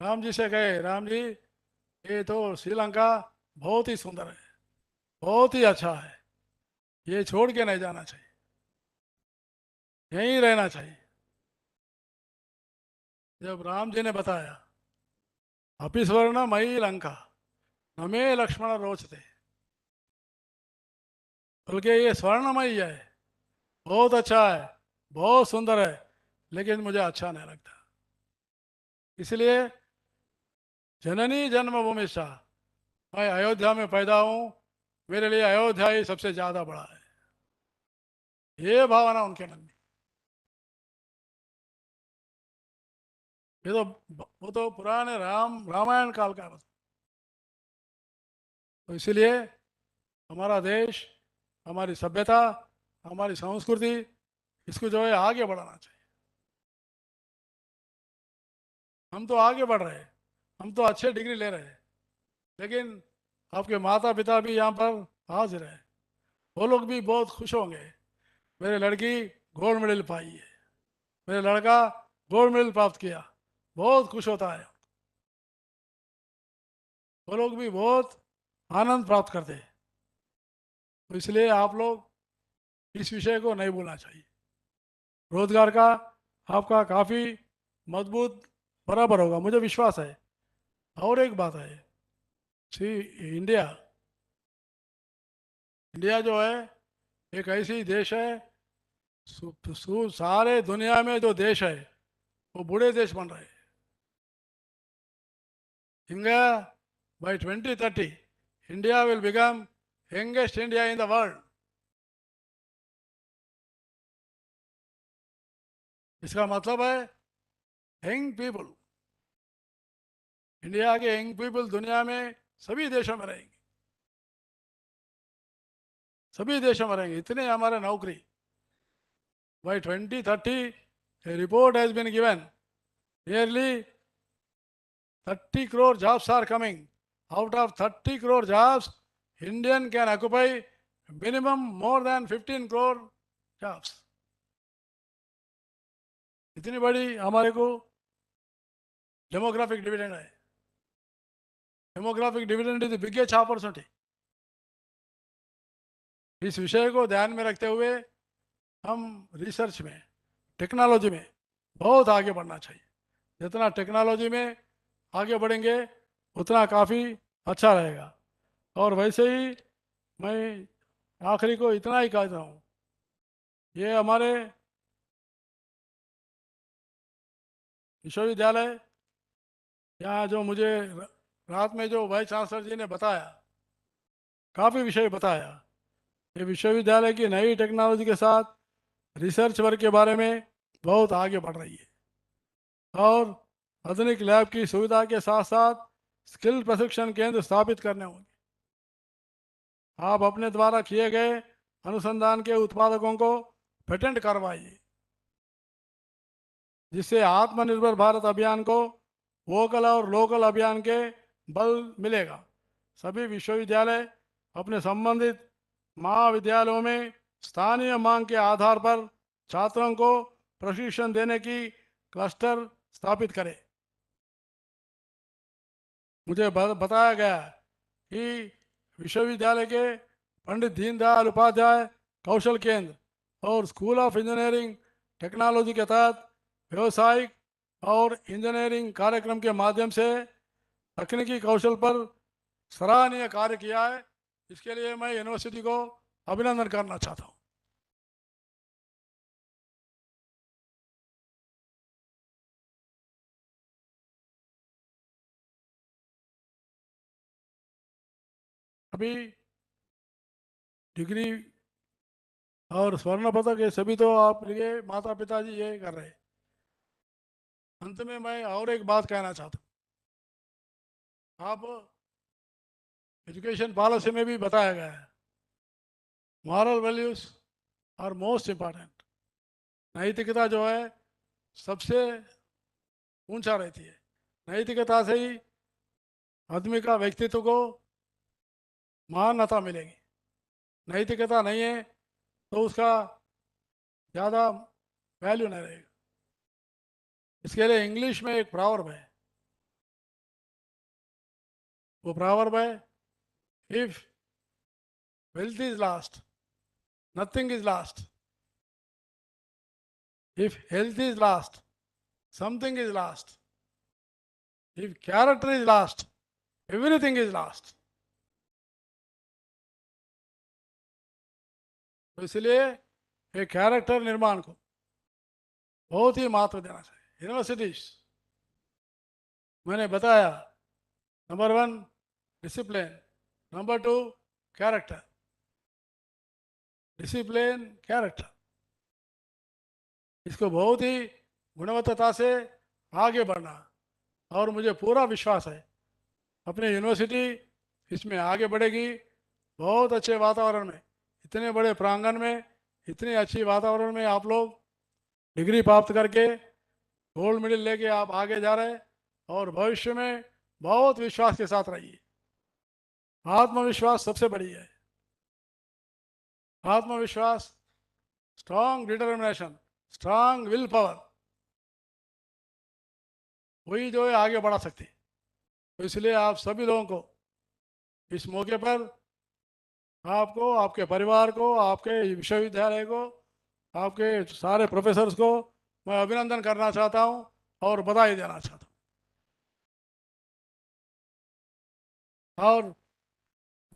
राम जी से कहे, राम जी ये तो श्रीलंका बहुत ही सुंदर है, बहुत ही अच्छा है, ये छोड़ के नहीं जाना चाहिए, यहीं रहना चाहिए। जब राम जी ने बताया अपि स्वर्ण मयि लंका न मे लक्ष्मण रोचते, बल्कि ये स्वर्णमयी है, बहुत अच्छा है, बहुत सुंदर है, लेकिन मुझे अच्छा नहीं लगता। इसलिए जननी जन्मभूमि सा, मैं अयोध्या में पैदा हूं, मेरे लिए अयोध्या ही सबसे ज्यादा बड़ा है, ये भावना उनके मन में। ये तो वो तो पुराने रामायण काल का बात। तो इसलिए हमारा देश, हमारी सभ्यता, हमारी संस्कृति, इसको जो है आगे बढ़ाना चाहिए। हम तो आगे बढ़ रहे हैं, हम तो अच्छे डिग्री ले रहे हैं, लेकिन आपके माता पिता भी यहाँ पर हाजिर है, वो लोग भी बहुत खुश होंगे, मेरे लड़की गोल्ड मेडल पाई है, मेरे लड़का गोल्ड मेडल प्राप्त किया, बहुत खुश होता है। वो लोग भी बहुत आनंद प्राप्त करते हैं। तो इसलिए आप लोग इस विषय को नहीं भूलना चाहिए। रोजगार का आपका काफी मजबूत बराबर होगा, मुझे विश्वास है। और एक बात है, सी इंडिया जो है एक ऐसी देश है, सारे दुनिया में जो देश है वो बूढ़े देश बन रहे हैं। India by 2030 India will become youngest India in the world. इसका मतलब है यंग पीपल, इंडिया के यंग पीपल दुनिया में सभी देशों में रहेंगे, सभी देशों में रहेंगे, इतने हमारे नौकरी। By 2030 a report has been given, nearly 30 crore jobs are coming. Out of 30 crore jobs, Indian can occupy minimum more than 15 crore jobs. इतनी बड़ी हमारे को डेमोग्राफिक डिविडेंड है। Demographic dividend is the biggest opportunity. इस विषय को ध्यान में रखते हुए हम रिसर्च में, टेक्नोलॉजी में बहुत आगे बढ़ना चाहिए। जितना टेक्नोलॉजी में आगे बढ़ेंगे उतना काफ़ी अच्छा रहेगा। और वैसे ही मैं आखिरी को इतना ही कहता हूँ, ये हमारे विश्वविद्यालय यहाँ जो मुझे रात में जो वाइस चांसलर जी ने बताया, काफ़ी विषय बताया, ये विश्वविद्यालय की नई टेक्नोलॉजी के साथ रिसर्च वर्क के बारे में बहुत आगे बढ़ रही है और आधुनिक लैब की सुविधा के साथ साथ स्किल प्रशिक्षण केंद्र स्थापित करने होंगे। आप अपने द्वारा किए गए अनुसंधान के उत्पादकों को पेटेंट करवाइए, जिससे आत्मनिर्भर भारत अभियान को वोकल और लोकल अभियान के बल मिलेगा। सभी विश्वविद्यालय अपने संबंधित महाविद्यालयों में स्थानीय मांग के आधार पर छात्रों को प्रशिक्षण देने की क्लस्टर स्थापित करें। मुझे बताया गया कि विश्वविद्यालय के पंडित दीनदयाल उपाध्याय कौशल केंद्र और स्कूल ऑफ इंजीनियरिंग टेक्नोलॉजी के तहत व्यावसायिक और इंजीनियरिंग कार्यक्रम के माध्यम से तकनीकी कौशल पर सराहनीय कार्य किया है। इसके लिए मैं यूनिवर्सिटी को अभिनंदन करना चाहता हूँ। अभी डिग्री और स्वर्ण पदक ये सभी तो आप लिए माता पिताजी ये कर रहे हैं। अंत में मैं और एक बात कहना चाहता हूँ, आप एजुकेशन पॉलिसी में भी बताया गया है, moral values are most important. नैतिकता जो है सबसे ऊंचा रहती है। नैतिकता से ही आदमी का व्यक्तित्व को मान्यता मिलेगी। नैतिकता नहीं है तो उसका ज़्यादा वैल्यू नहीं रहेगा। इसके लिए इंग्लिश में एक प्रॉवर्ब है, वो प्रॉवर्ब है, if wealth is last nothing is last, if health is last something is last, if character is last everything is last. तो इसलिए एक कैरेक्टर निर्माण को बहुत ही महत्व देना चाहिए। यूनिवर्सिटीज मैंने बताया, number 1 discipline, number 2 character. Discipline, character, इसको बहुत ही गुणवत्ता से आगे बढ़ना। और मुझे पूरा विश्वास है अपने यूनिवर्सिटी इसमें आगे बढ़ेगी। बहुत अच्छे वातावरण में, इतने बड़े प्रांगण में, इतने अच्छी वातावरण में आप लोग डिग्री प्राप्त करके गोल्ड मेडल लेके आप आगे जा रहे हैं और भविष्य में बहुत विश्वास के साथ रहिए। आत्मविश्वास सबसे बड़ी है। आत्मविश्वास, strong determination, strong will power, वही जो है आगे बढ़ा सकते। तो इसलिए आप सभी लोगों को इस मौके पर, आपको, आपके परिवार को, आपके विश्वविद्यालय को, आपके सारे प्रोफेसर्स को मैं अभिनंदन करना चाहता हूं और बधाई देना चाहता हूं। और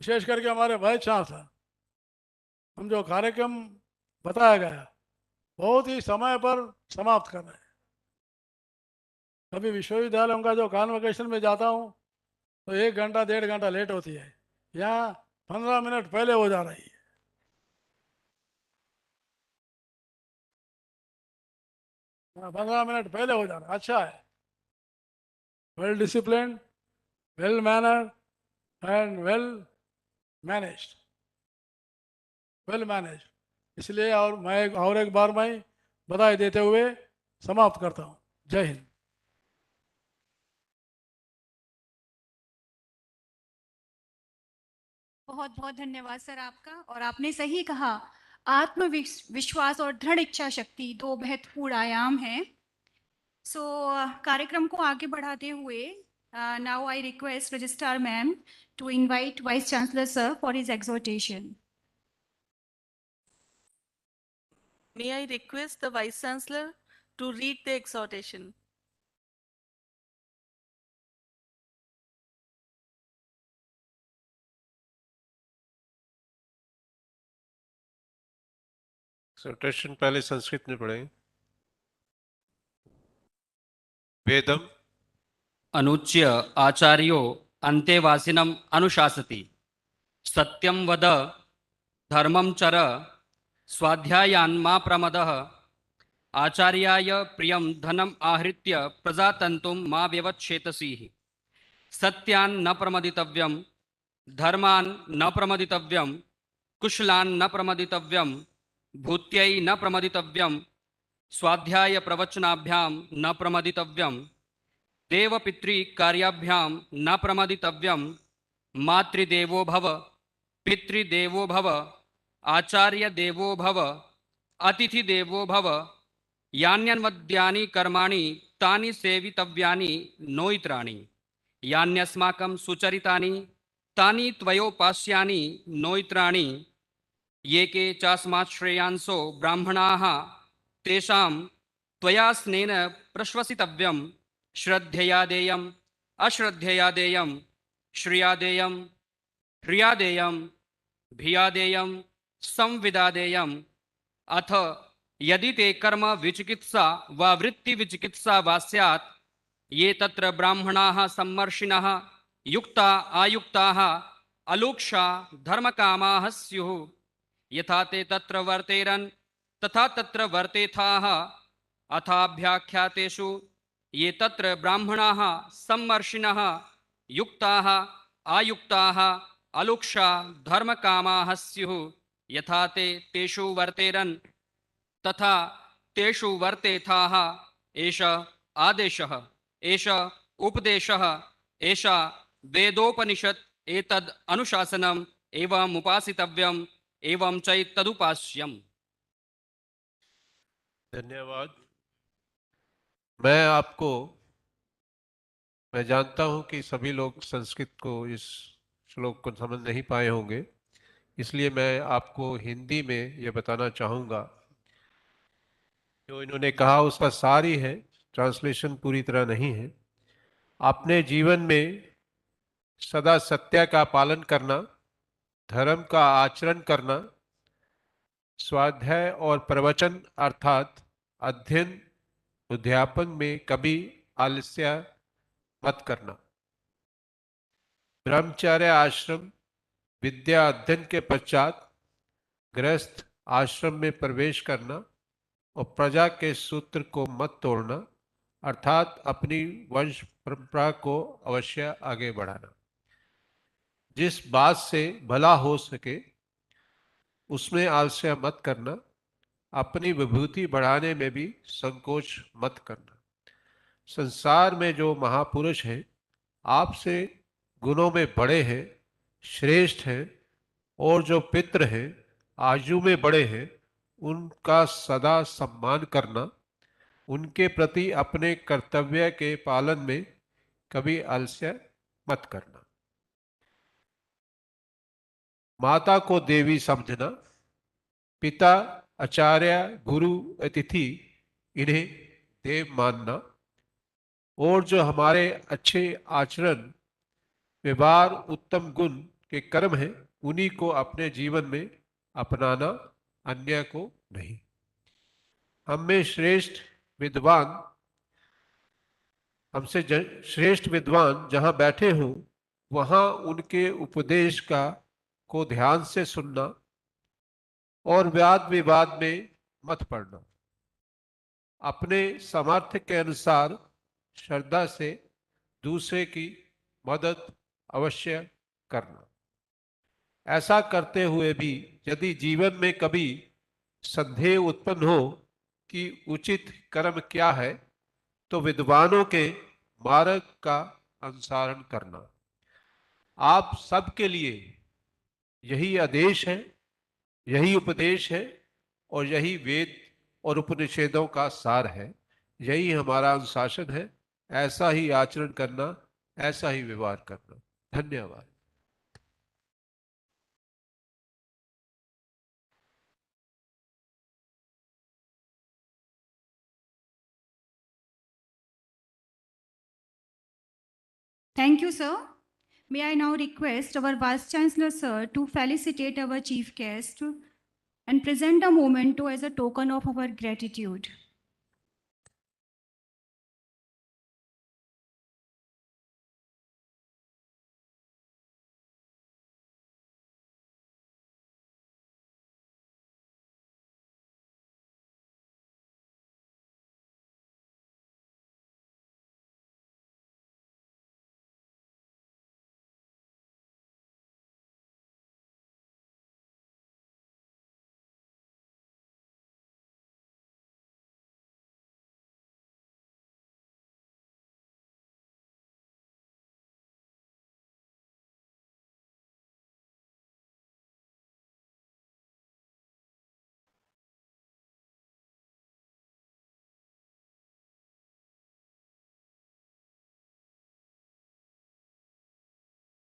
विशेष करके हमारे वाइस चांसलर, हम जो कार्यक्रम बताया गया बहुत ही समय पर समाप्त कर रहे हैं। अभी विश्वविद्यालयों का जो कॉन्वोकेशन में जाता हूँ तो 1 घंटा 1.5 घंटा लेट होती है, यहाँ 15 मिनट पहले हो जा रही है। 15 मिनट पहले हो जा रहा है। अच्छा है, well discipline, well manner and well managed, well manage. इसलिए और मैं और एक बार मैं बधाई देते हुए समाप्त करता हूँ। जय हिंद। बहुत बहुत धन्यवाद सर आपका। और आपने सही कहा, आत्मविश्वास और दृढ़ इच्छा शक्ति 2 महत्वपूर्ण आयाम हैं। सो कार्यक्रम को आगे बढ़ाते हुए now I request registrar ma'am to invite vice chancellor sir for his exhortation. May I request the Vice Chancellor to read the exhortation? Exhortation पहले संस्कृत में पढ़ेंगे। वेदम अनुच्य आचार्यो अन्तेवासिनम् अनुशासति। सत्यं वद धर्मं चर स्वाध्यायान् मा प्रमदः। आचार्याय प्रियं धनम् आहृत्य प्रजातन्तुं मा व्यवच्छेतसीः। सत्यान् न प्रमदितव्यं, धर्मान् न प्रमदितव्यं, कुशलान् न प्रमदितव्यं, भूत्यै न प्रमदितव्यं, स्वाध्याय प्रवचनाभ्यां न प्रमदितव्यं, देवपितृकार्याभ्यां न प्रमदितव्यं, मातृदेवो भव, पितृदेवो भव, आचार्य देवो भव, अतिथि देवो भव, यान्यन्वद्यानि कर्माणि तानि सेवितव्यानि नोइत्राणि, यान्यस्माकं सुचरितानि तानि त्वयोपास्यानि नोइत्राणि, ये के चास्मात् श्रेयांसो ब्राह्मणाः तेषां त्वया स्नेन प्रश्वसितव्यं। श्रद्धया देयम्, अश्रद्धया देयम्, श्रिया देयम्, ह्रिया देयम्, भिया देयम्, संविदा देयम्। अथ यदि ते कर्म विचिकित्सा वा वृत्ति विचिकित्सा वा स्यात्, ये तत्र ब्राह्मणाः सम्मर्षिणः युक्ता आयुक्ताः अलुक्षा धर्मकामाः स्युः। यथा ते तत्र वर्तेरन् तथा तत्र वर्तेथाः। अथाभ्याख्यातेषु ये तत्र ब्राह्मणाः सम्मर्षिणः युक्ताः आयुक्ताः अलुक्षा धर्मकामाः स्युः। यथा ते तेषु वर्तेरन् तथा तेषु वर्तेथाः। एष आदेशः, एष उपदेशः, एषा वेदोपनिषत्, एतद् अनुशासनम् एवम् उपासितव्यम्, एवं चैतदुपास्यम्। धन्यवाद। मैं जानता हूं कि सभी लोग संस्कृत को, इस श्लोक को समझ नहीं पाए होंगे, इसलिए मैं आपको हिंदी में ये बताना चाहूँगा। जो इन्होंने कहा उसका सार ही है, ट्रांसलेशन पूरी तरह नहीं है। अपने जीवन में सदा सत्य का पालन करना, धर्म का आचरण करना, स्वाध्याय और प्रवचन अर्थात अध्ययन अध्यापन में कभी आलस्य मत करना। ब्रह्मचर्य आश्रम विद्या अध्ययन के पश्चात गृहस्थ आश्रम में प्रवेश करना और प्रजा के सूत्र को मत तोड़ना, अर्थात अपनी वंश परंपरा को अवश्य आगे बढ़ाना। जिस बात से भला हो सके उसमें आलस्य मत करना, अपनी विभूति बढ़ाने में भी संकोच मत करना। संसार में जो महापुरुष हैं, आपसे गुणों में बड़े हैं, श्रेष्ठ हैं, और जो पितृ हैं, आयु में बड़े हैं, उनका सदा सम्मान करना, उनके प्रति अपने कर्तव्य के पालन में कभी आलस्य मत करना। माता को देवी समझना, पिता आचार्य गुरु अतिथि इन्हें देव मानना, और जो हमारे अच्छे आचरण व्यवहार उत्तम गुण के कर्म हैं उन्हीं को अपने जीवन में अपनाना, अन्य को नहीं। हमसे श्रेष्ठ विद्वान जहाँ बैठे हों वहाँ उनके उपदेश को ध्यान से सुनना और वाद विवाद में मत पड़ना। अपने सामर्थ्य के अनुसार श्रद्धा से दूसरे की मदद अवश्य करना। ऐसा करते हुए भी यदि जीवन में कभी संदेह उत्पन्न हो कि उचित कर्म क्या है, तो विद्वानों के मार्ग का अनुसरण करना। आप सबके लिए यही आदेश है, यही उपदेश है और यही वेद और उपनिषदों का सार है। यही हमारा अनुशासन है। ऐसा ही आचरण करना, ऐसा ही व्यवहार करना। धन्यवाद। Thank you, sir. May I now request our Vice Chancellor, sir, to felicitate our chief guest. and present a memento as a token of our gratitude.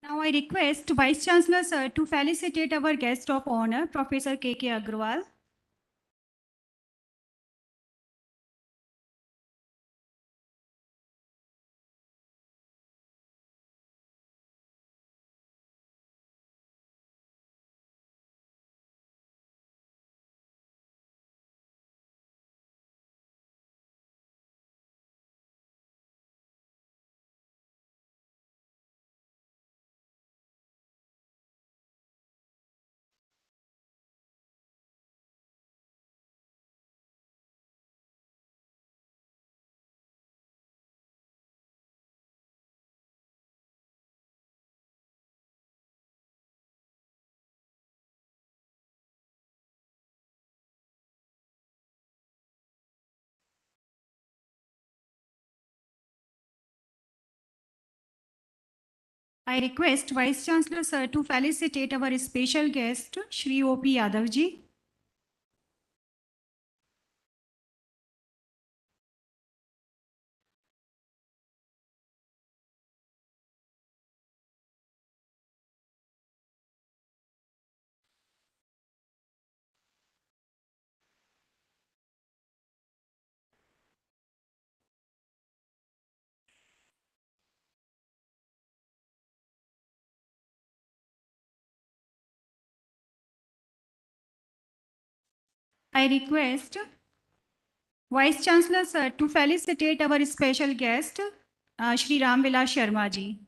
Now I request Vice Chancellor Sir to felicitate our guest of honor, Professor Kk Agarwal. I request Vice Chancellor Sir to felicitate our special guest, Shri O.P. Yadav ji. I request Vice Chancellor Sir to felicitate our special guest, Shri Ramvilas Sharma ji.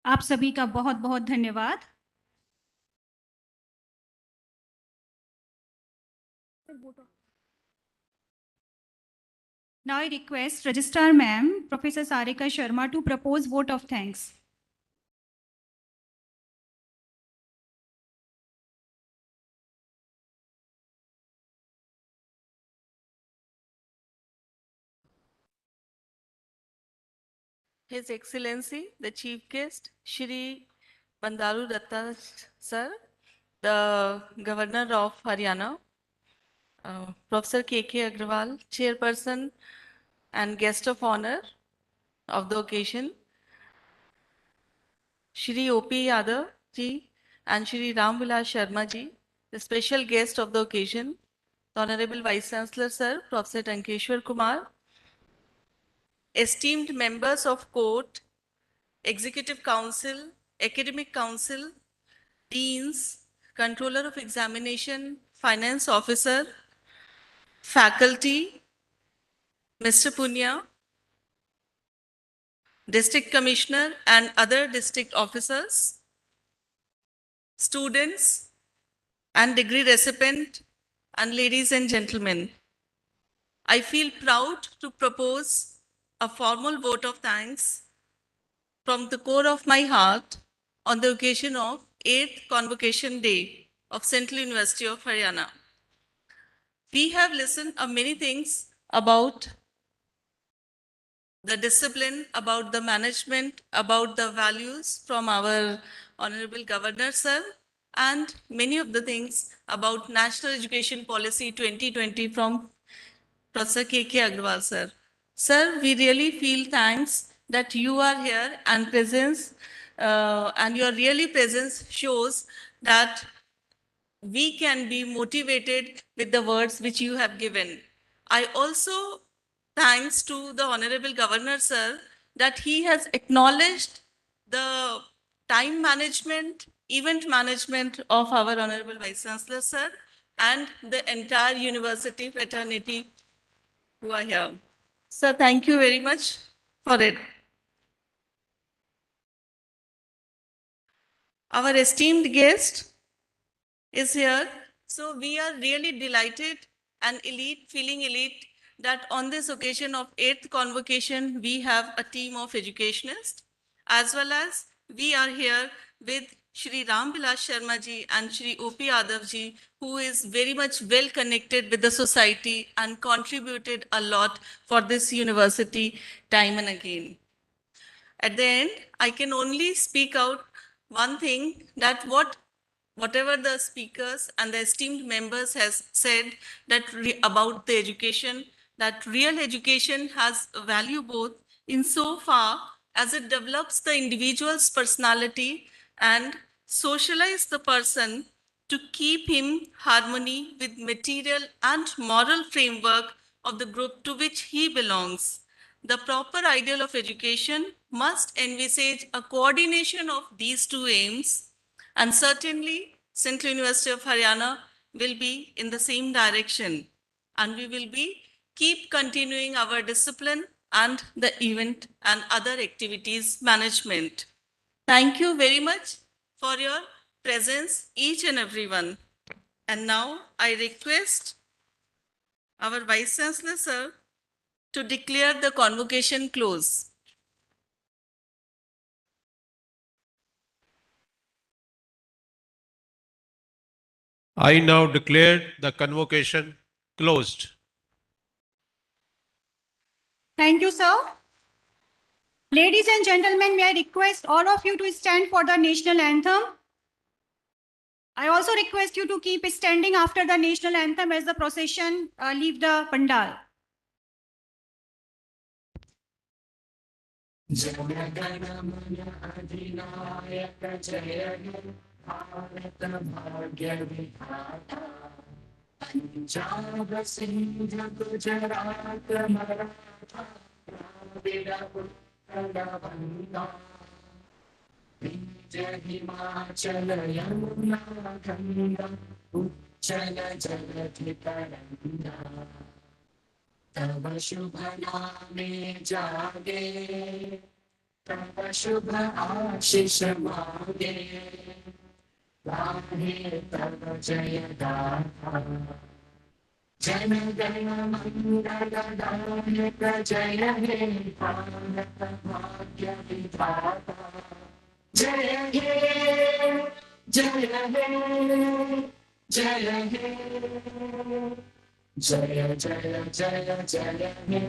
आप सभी का बहुत बहुत धन्यवाद। Now I request Registrar Ma'am, Professor Sarika Sharma to propose vote of thanks. His Excellency, the Chief Guest, Shri Bandaru Datta Sir, the Governor of Haryana, Professor Kk Agarwal, Chairperson and Guest of Honor of the occasion, Shri O.P. Yadav ji and Shri Ramvilas Sharma ji, the special guest of the occasion, the Honorable Vice Chancellor Sir, Professor Tankeshwar Kumar, esteemed members of Court, Executive Council, Academic Council, Deans, Controller of Examination, Finance Officer, Faculty, Mr. Punya, District Commissioner and other district officers, students and degree recipient, and ladies and gentlemen, I feel proud to propose a formal vote of thanks from the core of my heart on the occasion of 8th Convocation Day of Central University of Haryana. We have listened to many things about the discipline, about the management, about the values from our Honorable Governor, sir, and many of the things about National Education Policy 2020 from Professor Kk Agarwal, sir. Sir, we really feel thanks that you are here and and your really presence shows that we can be motivated with the words which you have given. I also thanks to the Honorable Governor, sir, that he has acknowledged the time management, event management of our Honorable Vice Chancellor, sir, and the entire university fraternity who are here. Sir, thank you very much for it. Our esteemed guest is here. So we are really delighted and feeling elite that on this occasion of 8th Convocation, we have a team of educationists, as well as we are here with Shri Ram Vilas Sharma ji and Shri O.P. Yadav ji, who is very much well connected with the society and contributed a lot for this university time and again. At the end, I can only speak out one thing, that whatever the speakers and the esteemed members has said that about the education, that real education has value both in so far as it develops the individual's personality and socialize the person to keep him harmony with material and moral framework of the group to which he belongs. The proper ideal of education must envisage a coordination of these two aims, and certainly Central University of Haryana will be in the same direction, and we will be keep continuing our discipline and the event and other activities management. Thank you very much for your presence, each and everyone. And now I request our Vice Chancellor, sir, to declare the convocation closed. I now declare the convocation closed. Thank you, sir. Ladies and gentlemen, may I request all of you to stand for the national anthem. I also request you to keep standing after the national anthem as the procession leave the pandal. Punjab Sindh Gujarat Maratha Dravid Utkal बंगा विंध्य हिमाचल यमुना गंगा उच्चल जलधि तरंगा तव शुभ नामे जागे तव शुभ आशीष मांगे गाहे तव जय गाथा जन गण मंगल दायक जय हे भारत भाग्य विधाता जय हे जय हे जय हे जय जय जय जय हे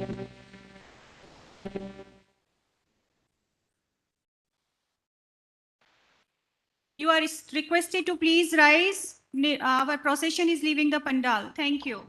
You are requested to please rise. Our procession is leaving the pandal. Thank you.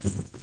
you